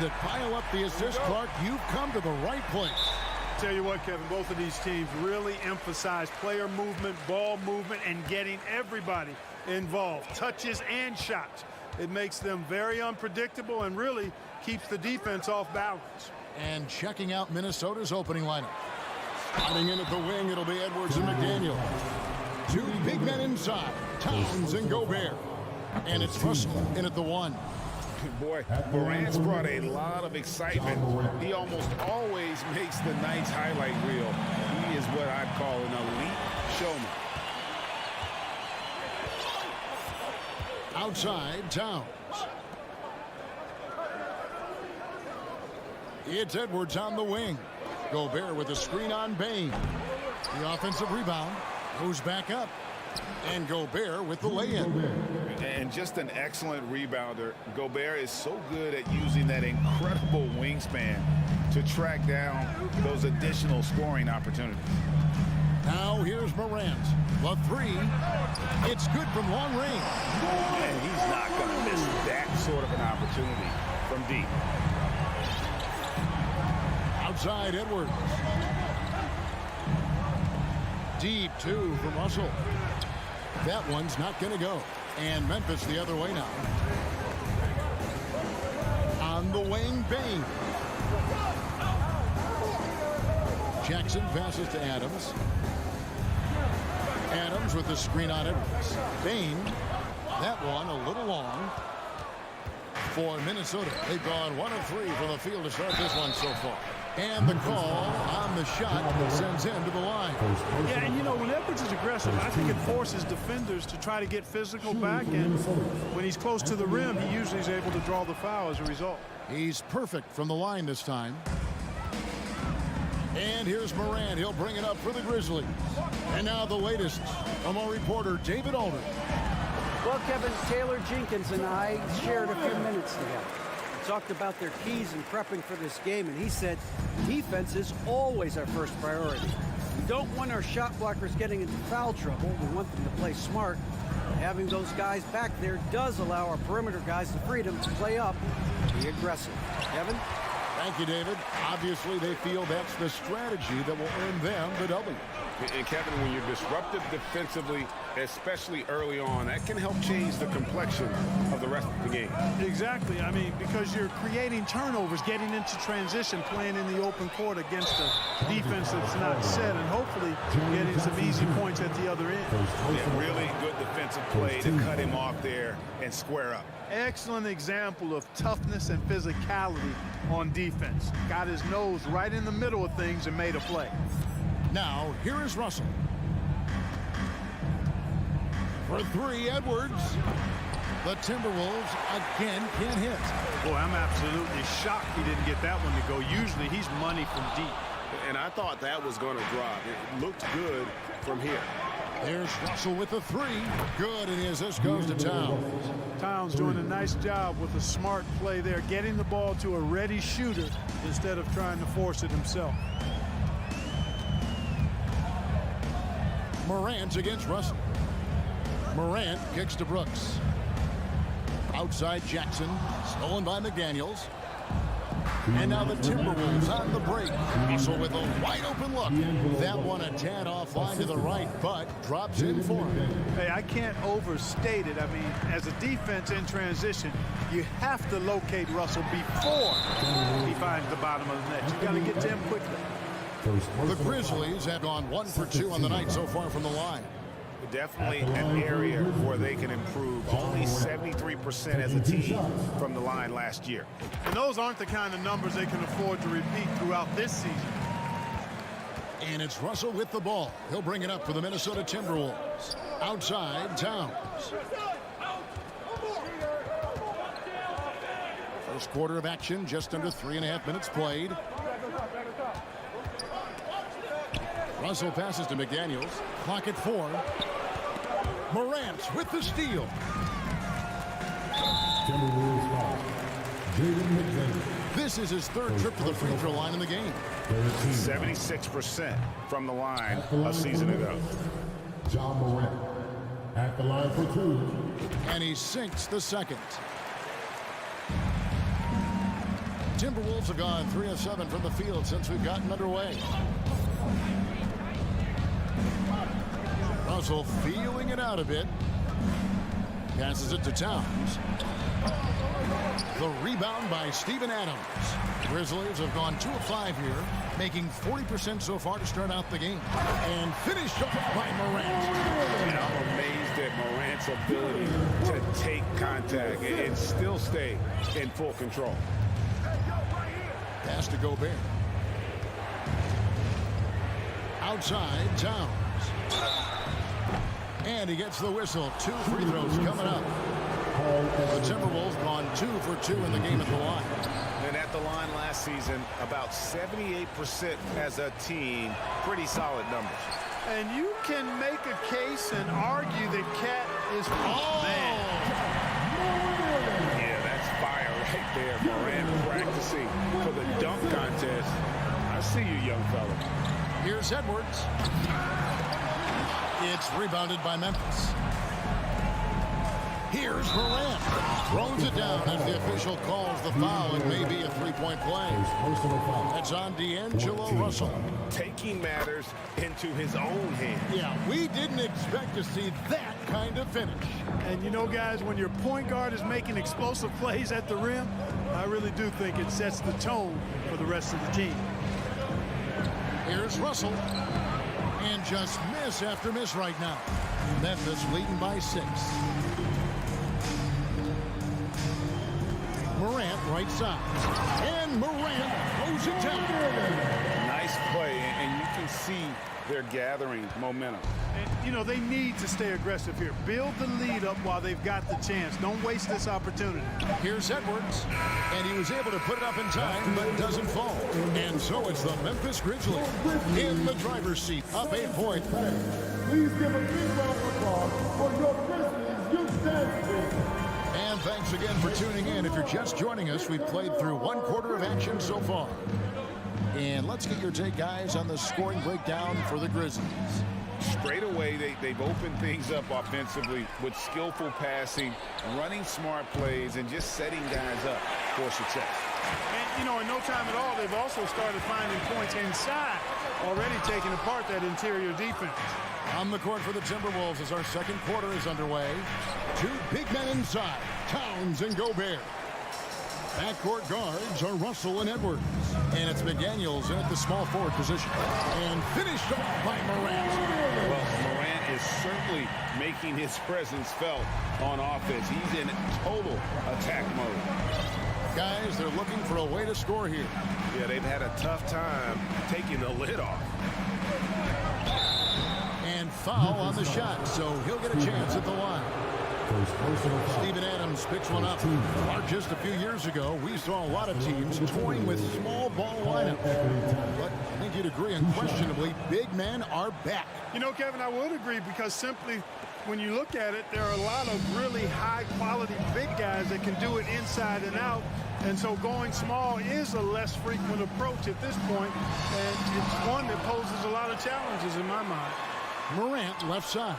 that pile up the assist, Clark. You've come to the right place. Tell you what, Kevin, both of these teams really emphasize player movement, ball movement, and getting everybody involved, touches and shots. It makes them very unpredictable and really keeps the defense off balance. And checking out Minnesota's opening lineup. Sliding in at the wing, it'll be Edwards and McDaniel. Two big men inside, Towns and Gobert. And it's Russell in at the one. Boy, Morant's brought a lot of excitement. He almost always makes the night's highlight reel. He is what I'd call an elite showman. Outside, Towns. It's Edwards on the wing. Gobert with a screen on Bain. The offensive rebound goes back up. And Gobert with the lay-in. And just an excellent rebounder. Gobert is so good at using that incredible wingspan to track down those additional scoring opportunities. Now here's Morant. The three. It's good from long range. And he's not going to miss that sort of an opportunity from deep. Outside Edwards. Deep two from Russell. That one's not going to go. And Memphis the other way now. On the wing, Bain. Jackson passes to Adams. Adams with the screen on Edwards. Bain. That one a little long. For Minnesota, they've gone 1 of 3 from the field to start this one so far. And the call on the shot sends him to the line. Yeah, and you know, when Edwards is aggressive, I think it forces defenders to try to get physical back. And when he's close to the rim, he usually is able to draw the foul as a result. He's perfect from the line this time. And here's Morant. He'll bring it up for the Grizzlies. And now the latest from our reporter, David Aldridge. Well, Kevin, Taylor Jenkins and I shared a few minutes together. We talked about their keys in prepping for this game, and he said defense is always our first priority. We don't want our shot blockers getting into foul trouble. We want them to play smart. Having those guys back there does allow our perimeter guys the freedom to play up and be aggressive. Kevin? Thank you, David. Obviously, they feel that's the strategy that will earn them the W. And Kevin, when you're disruptive defensively, especially early on, that can help change the complexion of the rest of the game. Exactly. I mean, because you're creating turnovers, getting into transition, playing in the open court against a defense that's not set, and hopefully getting some easy points at the other end. Yeah, really good defensive play to cut him off there and square up. Excellent example of toughness and physicality on defense. Got his nose right in the middle of things and made a play. Now, here is Russell. For three, Edwards. The Timberwolves again can't hit. Boy, I'm absolutely shocked he didn't get that one to go. Usually he's money from deep. And I thought that was going to drop. It looked good from here. There's Russell with the three. Good, and his assist goes to Towns. Towns doing a nice job with a smart play there, getting the ball to a ready shooter instead of trying to force it himself. Morant against Russell. Morant kicks to Brooks. Outside Jackson, stolen by McDaniels. And now the Timberwolves on the break. Russell with a wide open look. That one a tad offline to the right, but drops in for him. Hey, I can't overstate it. I mean, as a defense in transition, you have to locate Russell before he finds the bottom of the net. You got to get to him quickly. The Grizzlies have gone 1 for 2 on the night so far from the line. Definitely an area where they can improve. Only 73% as a team from the line last year. And those aren't the kind of numbers they can afford to repeat throughout this season. And it's Russell with the ball. He'll bring it up for the Minnesota Timberwolves. Outside, Towns. First quarter of action, just under 3.5 minutes played. Russell passes to McDaniels. Clock at 4. Morant with the steal. This is his third trip to the free throw line in the game. 76% from the line a season ago. John Morant at the line for 2. And he sinks the second. Timberwolves have gone 3 of 7 from the field since we've gotten underway. Russell feeling it out a bit. Passes it to Towns. The rebound by Steven Adams. Grizzlies have gone 2 of 5 here, making 40% so far to start out the game. And finished off by Morant. And I'm amazed at Morant's ability to take contact and still stay in full control. Pass to Gobert. Outside, Towns. And he gets the whistle. 2 free throws coming up. The Timberwolves gone 2 for 2 in the game at the line. And at the line last season, about 78% as a team. Pretty solid numbers. And you can make a case and argue that Cat is... Oh, man. Yeah, that's fire right there. Morant practicing for the dunk contest. I see you, young fella. Here's Edwards. It's rebounded by Memphis. Here's Morant. Throws it down as the official calls the foul. It may be a three-point play. That's on D'Angelo Russell. Taking matters into his own hands. Yeah, we didn't expect to see that kind of finish. And you know, guys, when your point guard is making explosive plays at the rim, I really do think it sets the tone for the rest of the team. Here's Russell. And just miss after miss right now. Memphis leading by 6. Morant right side. And Morant throws it down. Nice play, and you can see they're gathering momentum. And, you know, they need to stay aggressive here. Build the lead up while they've got the chance. Don't waste this opportunity. Here's Edwards. And he was able to put it up in time, but doesn't fall. And so it's the Memphis Grizzlies in the driver's seat, up 8 points. Please give a big round of applause for your Grizzlies youth dance team. And thanks again for tuning in. If you're just joining us, we've played through 1 quarter of action so far. And let's get your take, guys, on the scoring breakdown for the Grizzlies. Straight away, they've opened things up offensively with skillful passing, running smart plays, and just setting guys up for success. And, you know, in no time at all, they've also started finding points inside, already taking apart that interior defense. On the court for the Timberwolves as our second quarter is underway. 2 big men inside, Towns and Gobert. Backcourt guards are Russell and Edwards. And it's McDaniels in at the small forward position. And finished off by Morant. Well, Morant is certainly making his presence felt on offense. He's in total attack mode. Guys, they're looking for a way to score here. Yeah, they've had a tough time taking the lid off. And foul on the shot, so he'll get a chance at the line. Steven Adams picks one up. Just a few years ago, we saw a lot of teams toying with small ball lineups. But I think you'd agree, unquestionably, big men are back. You know, Kevin, I would agree because simply when you look at it, there are a lot of really high-quality big guys that can do it inside and out. And so going small is a less frequent approach at this point, and it's one that poses a lot of challenges in my mind. Morant left side.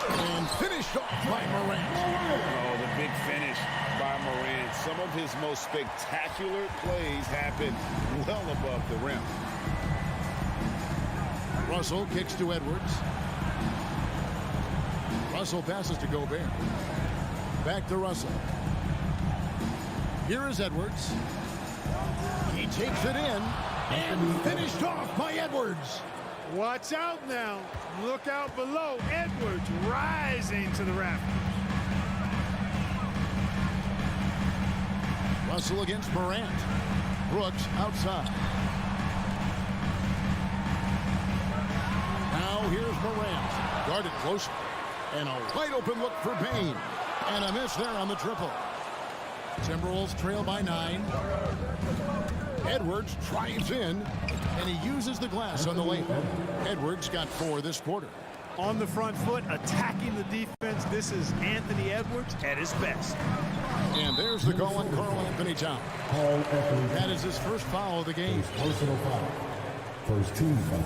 And finished off by Morant. Oh, the big finish by Morant. Some of his most spectacular plays happen well above the rim. Russell kicks to Edwards. Russell passes to Gobert. Back to Russell. Here is Edwards. He takes it in and finished off by Edwards. Watch out now. Look out below. Edwards rising to the rafters. Russell against Morant. Brooks outside. Now here's Morant. Guarded closely. And a wide open look for Payne. And a miss there on the triple. Timberwolves trail by 9. Edwards drives in, and he uses the glass on the lane. Edwards got 4 this quarter. On the front foot, attacking the defense. This is Anthony Edwards at his best. And there's the call on Karl Anthony Towns. That is his first foul of the game. Personal foul. First team foul.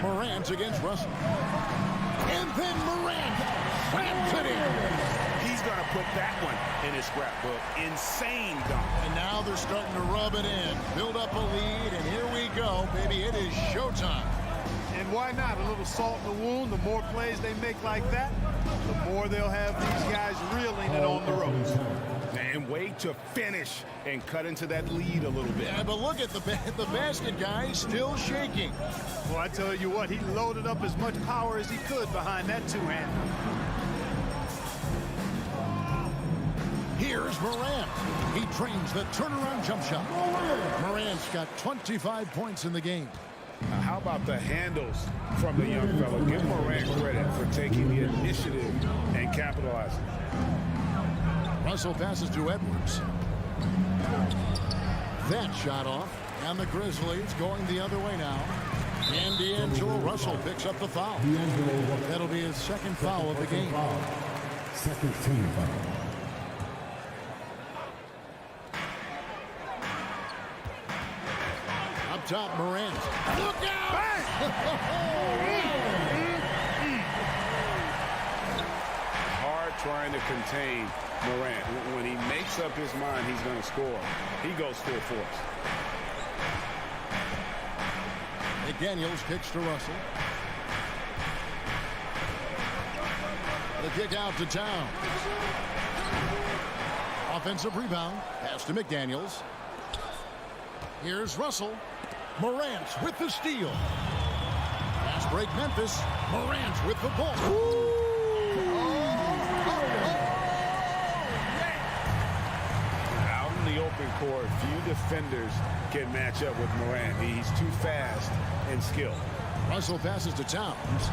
Morant against Russell. And then Morant slams it in. going to put that one in his scrapbook. Insane dunk. And now they're starting to rub it in. Build up a lead, and here we go, baby. It is showtime. And why not? A little salt in the wound. The more plays they make like that, the more they'll have these guys reeling it on the ropes. And way to finish and cut into that lead a little bit. Yeah, but look at the basket, guys, still shaking. Well, I tell you what, he loaded up as much power as he could behind that two-hander. Here's Morant. He trains the turnaround jump shot. Morant's got 25 points in the game. Now, how about the handles from the young fellow? Give Morant credit for taking the initiative and capitalizing. Russell passes to Edwards. That shot off, and the Grizzlies going the other way now. And D'Angelo Russell picks up the foul. That'll be his second foul of the game. Second team foul. Up top, Morant. Look out! Hard trying to contain Morant. When he makes up his mind he's going to score, he goes full force. McDaniels kicks to Russell. The kick out to Towns. Offensive rebound. Pass to McDaniels. Here's Russell. Morant with the steal. Fast break Memphis. Morant with the ball. Out in the open court, few defenders can match up with Morant. He's too fast and skilled. Russell passes to Towns.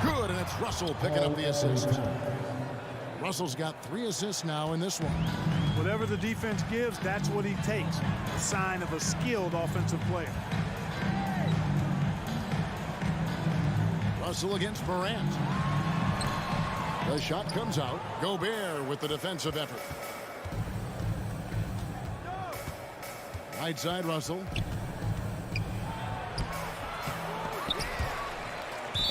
Good, and it's Russell picking up the assist. Russell's got 3 assists now in this one. Whatever the defense gives, that's what he takes. A sign of a skilled offensive player. Russell against Morant. The shot comes out. Gobert with the defensive effort. Right side, Russell.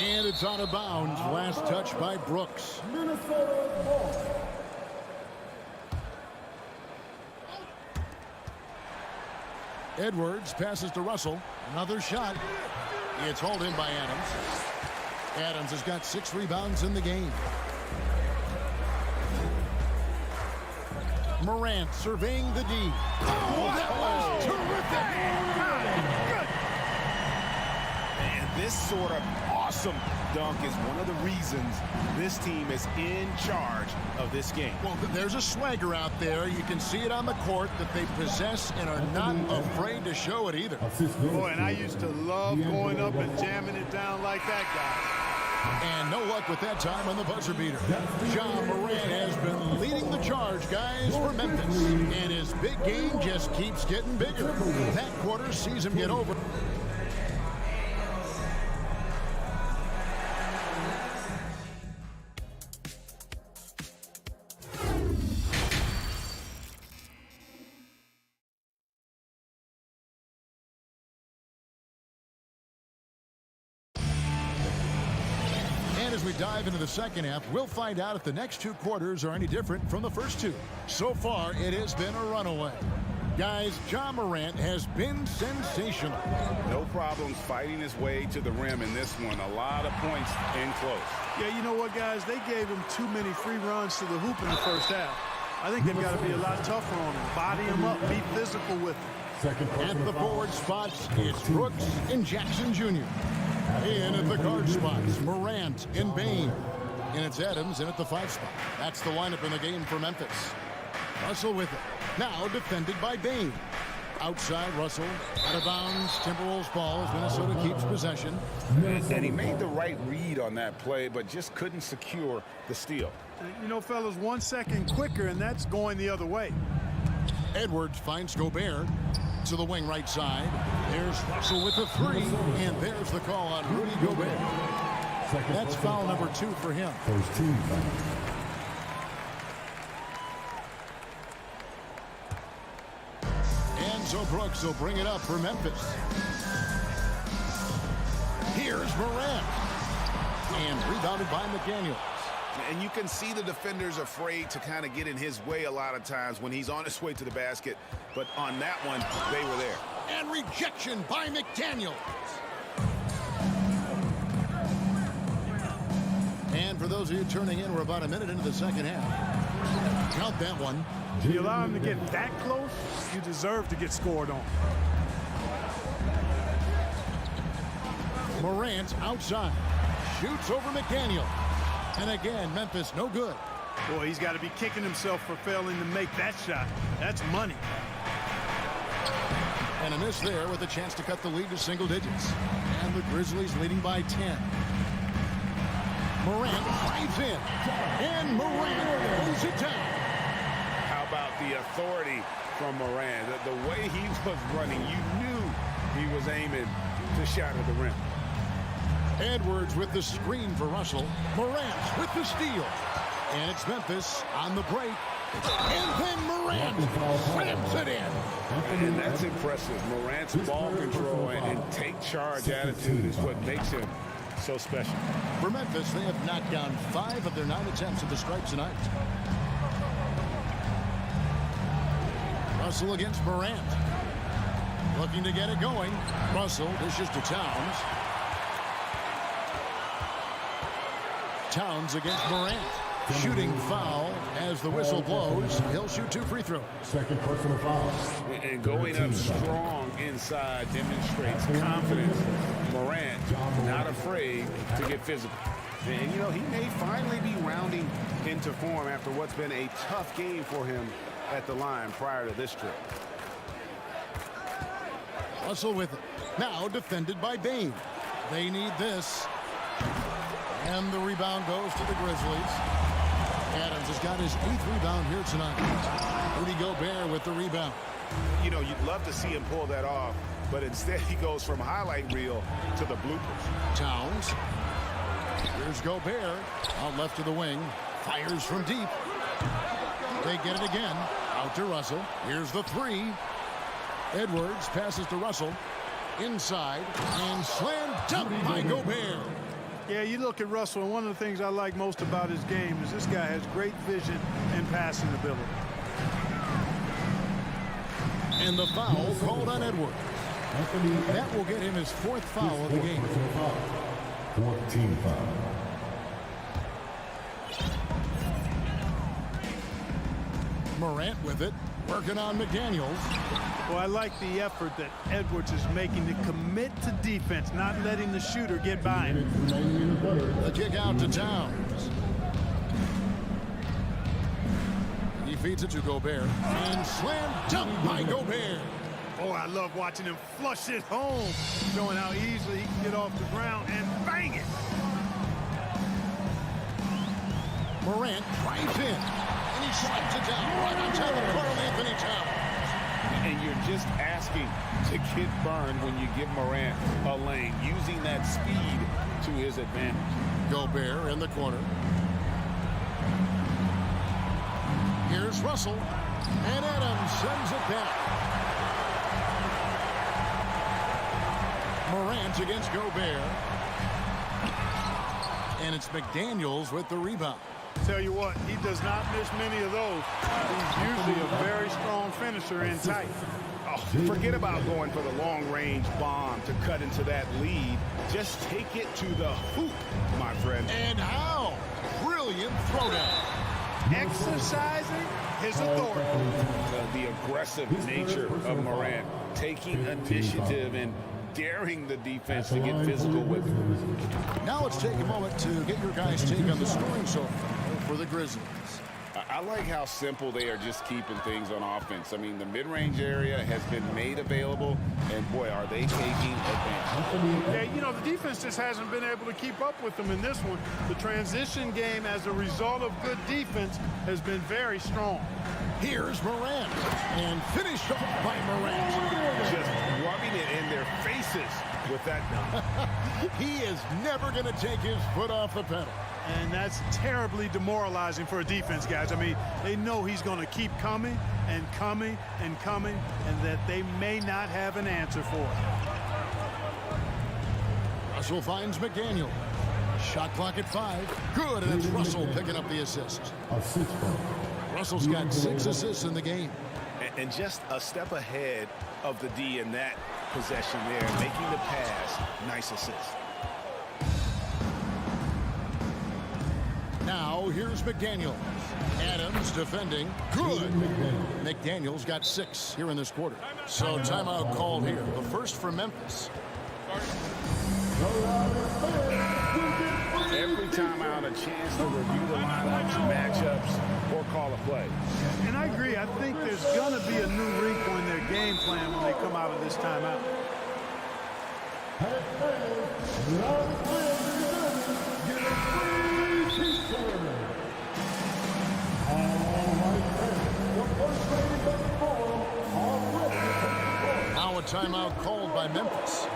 And it's out of bounds. Last touch by Brooks. Minnesota ball. Edwards passes to Russell. Another shot. It's hauled in by Adams. Adams has got 6 rebounds in the game. Morant surveying the D. Oh, that was terrific! And this sort of awesome dunk is one of the reasons this team is in charge of this game. Well, there's a swagger out there. You can see it on the court that they possess and are not afraid to show it either. Boy, and I used to love going up and jamming it down like that guy. And no luck with that time on the buzzer beater. John Morant has been leading the charge, guys, for Memphis. And his big game just keeps getting bigger. That quarter sees him get over. As we dive into the second half, we'll find out if the next 2 quarters are any different from the first 2. So far, it has been a runaway. Guys, John Morant has been sensational. No problems fighting his way to the rim in this one. A lot of points in close. Yeah, you know what, guys? They gave him too many free runs to the hoop in the first half. I think they've got to be a lot tougher on him. Body him up, be physical with him. At the forward spots, it's Brooks and Jackson Jr. In at the guard spots, Morant and Bain. And it's Adams in at the 5 spot. That's the lineup in the game for Memphis. Russell with it. Now defended by Bain. Outside Russell. Out of bounds. Timberwolves ball as Minnesota keeps possession. And he made the right read on that play, but just couldn't secure the steal. You know, fellas, 1 second quicker, and that's going the other way. Edwards finds Gobert to the wing right side. There's Russell with the 3, and there's the call on Rudy Gobert. That's foul number 2 for him. First team foul. And so Brooks will bring it up for Memphis. Here's Morant. And rebounded by McDaniels. And you can see the defenders afraid to kind of get in his way a lot of times when he's on his way to the basket. But on that one, they were there. And rejection by McDaniels. And for those of you turning in, we're about a minute into the second half. Count that one. If you allow him to get that close, you deserve to get scored on. Morant outside. Shoots over McDaniel. And again, Memphis no good. Boy, he's got to be kicking himself for failing to make that shot. That's money. And a miss there with a chance to cut the lead to single digits. And the Grizzlies leading by 10. Morant drives in. And Morant goes it down. How about the authority from Morant? The way he was running, you knew he was aiming to shatter the rim. Edwards with the screen for Russell. Morant with the steal. And it's Memphis on the break. And then Morant slams it in. And that's impressive. Morant's ball control and take charge attitude is what makes him so special. For Memphis, they have knocked down 5 of their 9 attempts at the stripe tonight. Russell against Morant. Looking to get it going. Russell dishes to Towns. Towns against Morant. Shooting foul as the whistle blows. He'll shoot 2 free throws. Second personal foul. And going up strong inside demonstrates confidence. Morant not afraid to get physical. And, you know, he may finally be rounding into form after what's been a tough game for him at the line prior to this trip. Russell with it. Now defended by Bain. They need this. And the rebound goes to the Grizzlies. Adams has got his 8th rebound here tonight. Rudy Gobert with the rebound. You know, you'd love to see him pull that off, but instead he goes from highlight reel to the bloopers. Towns. Here's Gobert. Out left to the wing. Fires from deep. They get it again. Out to Russell. Here's the 3. Edwards passes to Russell. Inside. And slam dunk by Gobert. Yeah, you look at Russell, and one of the things I like most about his game is this guy has great vision and passing ability. And the foul called on Edwards. That will get him his 4th foul of the game. 14 foul. Morant with it. Working on McDaniels. Well, I like the effort that Edwards is making to commit to defense, not letting the shooter get by him. The kick out to Towns. He feeds it to Gobert. And slam dunk by Gobert. Oh, I love watching him flush it home, showing how easily he can get off the ground and bang it. Morant drives in. And he slaps it down right on top of Karl Anthony Towns. And you're just asking to get burned when you give Morant a lane, using that speed to his advantage. Gobert in the corner. Here's Russell. And Adams sends it back. Morant against Gobert. And it's McDaniels with the rebound. Tell you what, he does not miss many of those. He's usually a very strong finisher in tight. Oh, forget about going for the long-range bomb to cut into that lead. Just take it to the hoop, my friend. And how? Brilliant throwdown. Exercising his authority. The aggressive nature of Morant, taking initiative and daring the defense to get physical with him. Now let's take a moment to get your guys' take on the scoring so far for the Grizzlies. I like how simple they are just keeping things on offense. I mean, the mid-range area has been made available, and boy, are they taking advantage. Yeah, you know, the defense just hasn't been able to keep up with them in this one. The transition game, as a result of good defense, has been very strong. Here's Morant, and finished off by Morant. Just rubbing it in their faces with that dunk. He is never going to take his foot off the pedal. And that's terribly demoralizing for a defense, guys. I mean, they know he's going to keep coming and coming and coming, and that they may not have an answer for it. Russell finds McDaniel. Shot clock at 5. Good, and it's Russell picking up the assist. Russell's got 6 assists in the game. And just a step ahead of the D in that possession there, making the pass. Nice assist. Now, here's McDaniels. Adams defending. Good. McDaniels got 6 here in this quarter. So timeout called here. The first for Memphis. Every timeout, a chance to review the lineups, matchups, or call a play. And I agree. I think there's going to be a new wrinkle in their game plan when they come out of this timeout. Now a timeout called by Memphis.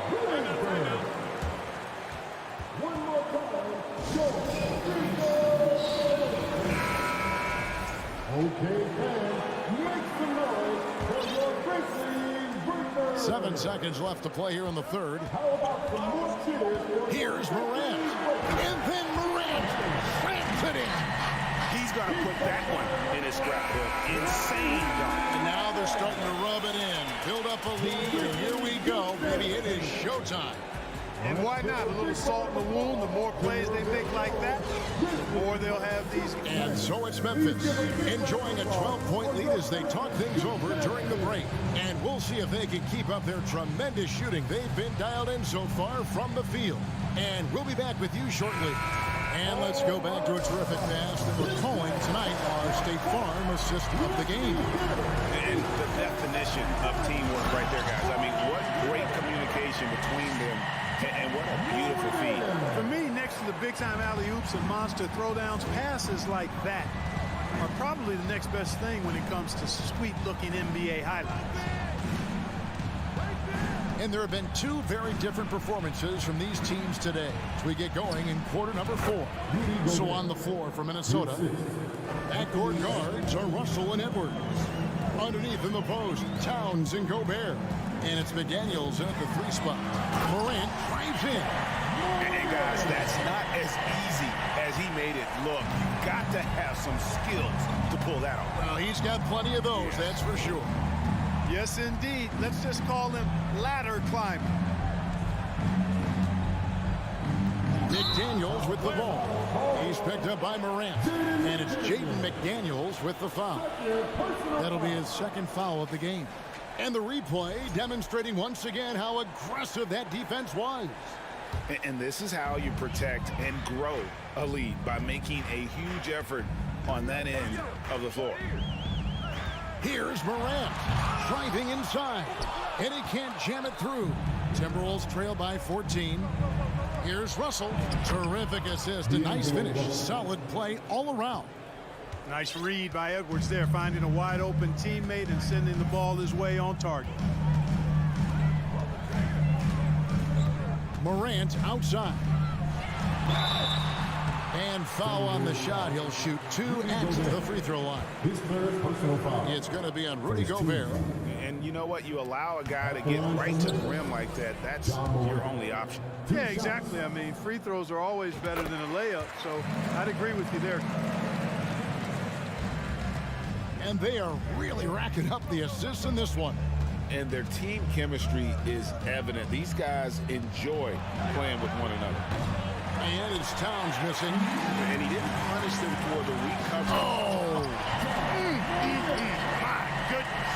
Okay, fans, make some noise for your Grizzlies. 7 seconds left to play here in the third. How about some more cheers? Here's Morant. And then Morant slams it in. He's going to put that one in his scrapbook. Insane dunk. And now they're starting to rub it in. Build up a lead, and here we go. Maybe it is showtime. And why not? A little salt in the wound. The more plays they make like that, the more they'll have these. And so it's Memphis enjoying a 12-point lead as they talk things over during the break. And we'll see if they can keep up their tremendous shooting. They've been dialed in so far from the field. And we'll be back with you shortly. And let's go back to a terrific pass that we're calling tonight our State Farm assist of the game. And the definition of teamwork right there, guys. I mean, what great communication between them. And what a beautiful feed. For me, next to the big-time alley-oops and monster throwdowns, passes like that are probably the next best thing when it comes to sweet-looking NBA highlights. And there have been 2 very different performances from these teams today as we get going in quarter number 4. So on the floor for Minnesota, backcourt guards are Russell and Edwards. Underneath in the post, Towns and Gobert. And it's McDaniels in at the 3 spot. Morant drives in. And guys, that's not as easy as he made it look. You've got to have some skills to pull that off. Well, he's got plenty of those, that's for sure. Yes, indeed. Let's just call him ladder climber. McDaniels with the ball. He's picked up by Morant. And it's Jaden McDaniels with the foul. That'll be his 2nd foul of the game. And the replay demonstrating once again how aggressive that defense was. And this is how you protect and grow a lead, by making a huge effort on that end of the floor. Here's Morant driving inside, and he can't jam it through. Timberwolves trail by 14. Here's Russell. Terrific assist, a nice finish. Solid play all around. Nice read by Edwards there, finding a wide open teammate and sending the ball his way on target. Morant outside. And foul on the shot. He'll shoot 2 at the free throw line. His 3rd personal foul. It's going to be on Rudy Gobert. And you know what? You allow a guy to get right to the rim like that. That's your only option. Yeah, exactly. I mean, free throws are always better than a layup, so I'd agree with you there. And they are really racking up the assists in this one. And their team chemistry is evident. These guys enjoy playing with one another. And it's Towns missing. And he didn't punish them for the recovery. Oh! My goodness.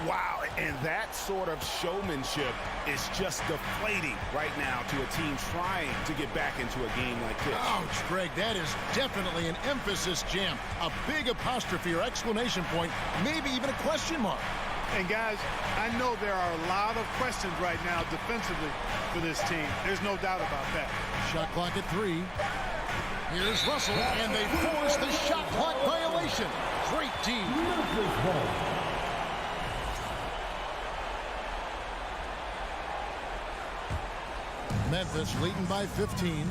Wow. And that sort of showmanship is just deflating right now to a team trying to get back into a game like this. Ouch, Greg. That is definitely an emphasis jam. A big apostrophe or exclamation point, maybe even a question mark. And guys, I know there are a lot of questions right now defensively for this team. There's no doubt about that. Shot clock at 3. Here's Russell, and they force the shot clock violation. Great team. Memphis leading by 15.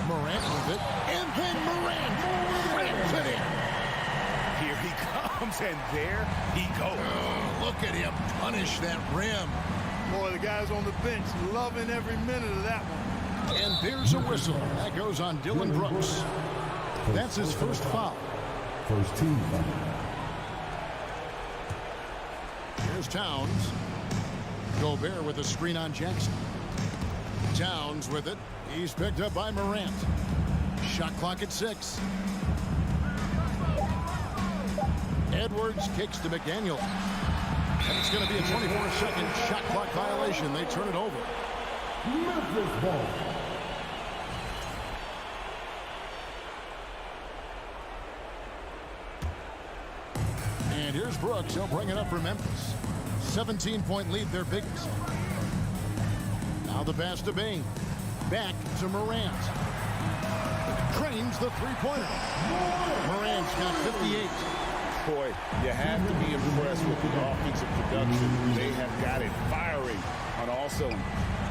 Morant with it, and then Morant slams it in. Here he comes, and there he goes. Oh, look at him punish that rim. Boy, the guys on the bench loving every minute of that one. And there's a whistle. That goes on Dylan Brooks. That's his first foul. First team foul. Here's Towns. Gobert with a screen on Jackson. Towns with it. He's picked up by Morant. Shot clock at 6. Edwards kicks to McDaniel. And it's going to be a 24-second shot clock violation. They turn it over. Memphis ball. And here's Brooks. He'll bring it up for Memphis. 17-point lead, their biggest. Now the pass to Bain. Back to Morant. Drains the three-pointer. Morant's got 58. Boy, you have to be impressed with the offensive production. They have got it firing on all cylinders.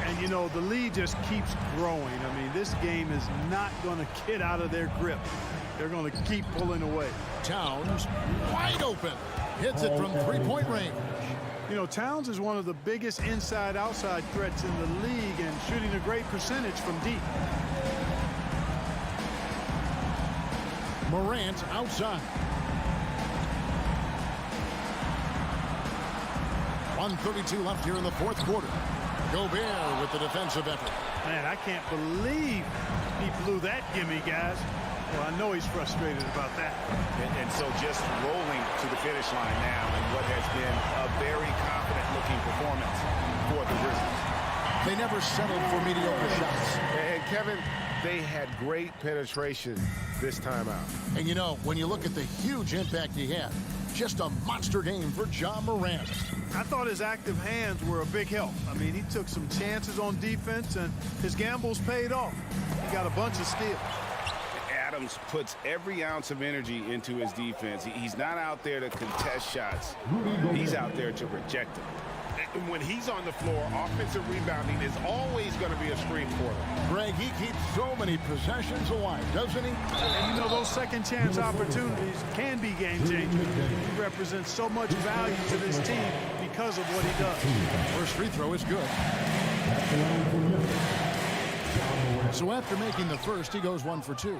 And, you know, the lead just keeps growing. I mean, this game is not going to get out of their grip. They're going to keep pulling away. Towns wide open. Hits it from three-point range. You know, Towns is one of the biggest inside-outside threats in the league and shooting a great percentage from deep. Morant outside. 1:32 left here in the fourth quarter. Gobert with the defensive effort. Man, I can't believe he blew that gimme, guys. Well, I know he's frustrated about that. And so just rolling to the finish line now in what has been a very confident-looking performance for the Grizzlies. They never settled for mediocre shots. And Kevin, they had great penetration this time out. And you know, when you look at the huge impact he had, just a monster game for Ja Morant. I thought his active hands were a big help. I mean, he took some chances on defense, and his gambles paid off. He got a bunch of steals. Adams puts every ounce of energy into his defense. He's not out there to contest shots. He's out there to reject them. And when he's on the floor, offensive rebounding is always going to be a strength for him. Greg, he keeps so many possessions alive, doesn't he? And you know, those second chance opportunities can be game changers. He represents so much value to this team because of what he does. First free throw is good. So after making the first, he goes 1 for 2.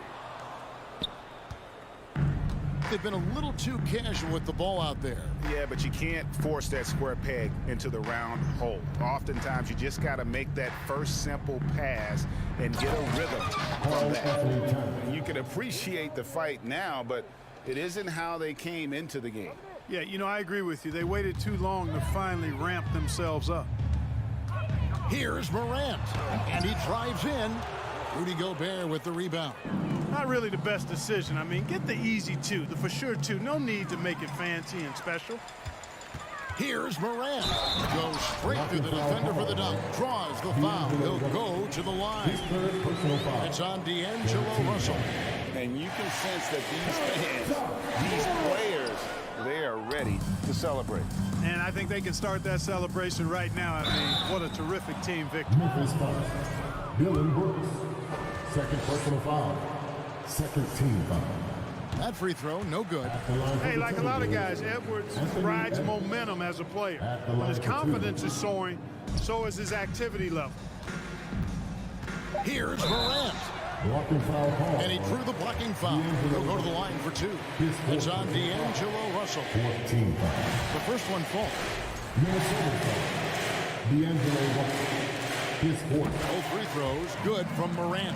They've been a little too casual with the ball out there. Yeah, but you can't force that square peg into the round hole. Oftentimes, you just got to make that first simple pass and get a rhythm from that. You can appreciate the fight now, but it isn't how they came into the game. Yeah, you know, I agree with you. They waited too long to finally ramp themselves up. Here's Morant, and he drives in. Rudy Gobert with the rebound. Not really the best decision. I mean, get the easy two, the for sure two. No need to make it fancy and special. Here's Morant. Goes straight through the defender for the dunk. Draws the foul. He'll go to the line. It's on D'Angelo Russell. And you can sense that these fans, these players, they are ready to celebrate. And I think they can start that celebration right now. I mean, what a terrific team victory. Memphis foul. Dylan Brooks. Second personal foul. Second team foul. That free throw, no good. Hey, like a lot of guys, Edwards rides momentum as a player. When his confidence is soaring, so is his activity level. Here's Morant. Blocking foul call. And he drew the blocking foul. He'll go to the line for 2. It's on D'Angelo Russell. 14 foul. The first one falls. Minnesota foul. D'Angelo Russell. His fourth. Both free throws good from Morant.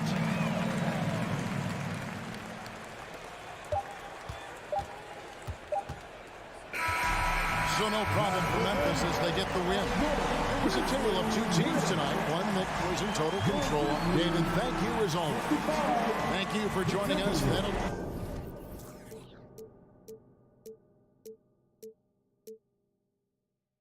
So no problem for Memphis as they get the win. It was a tale of 2 teams tonight, one that was in total control. David, thank you as always. Thank you for joining us.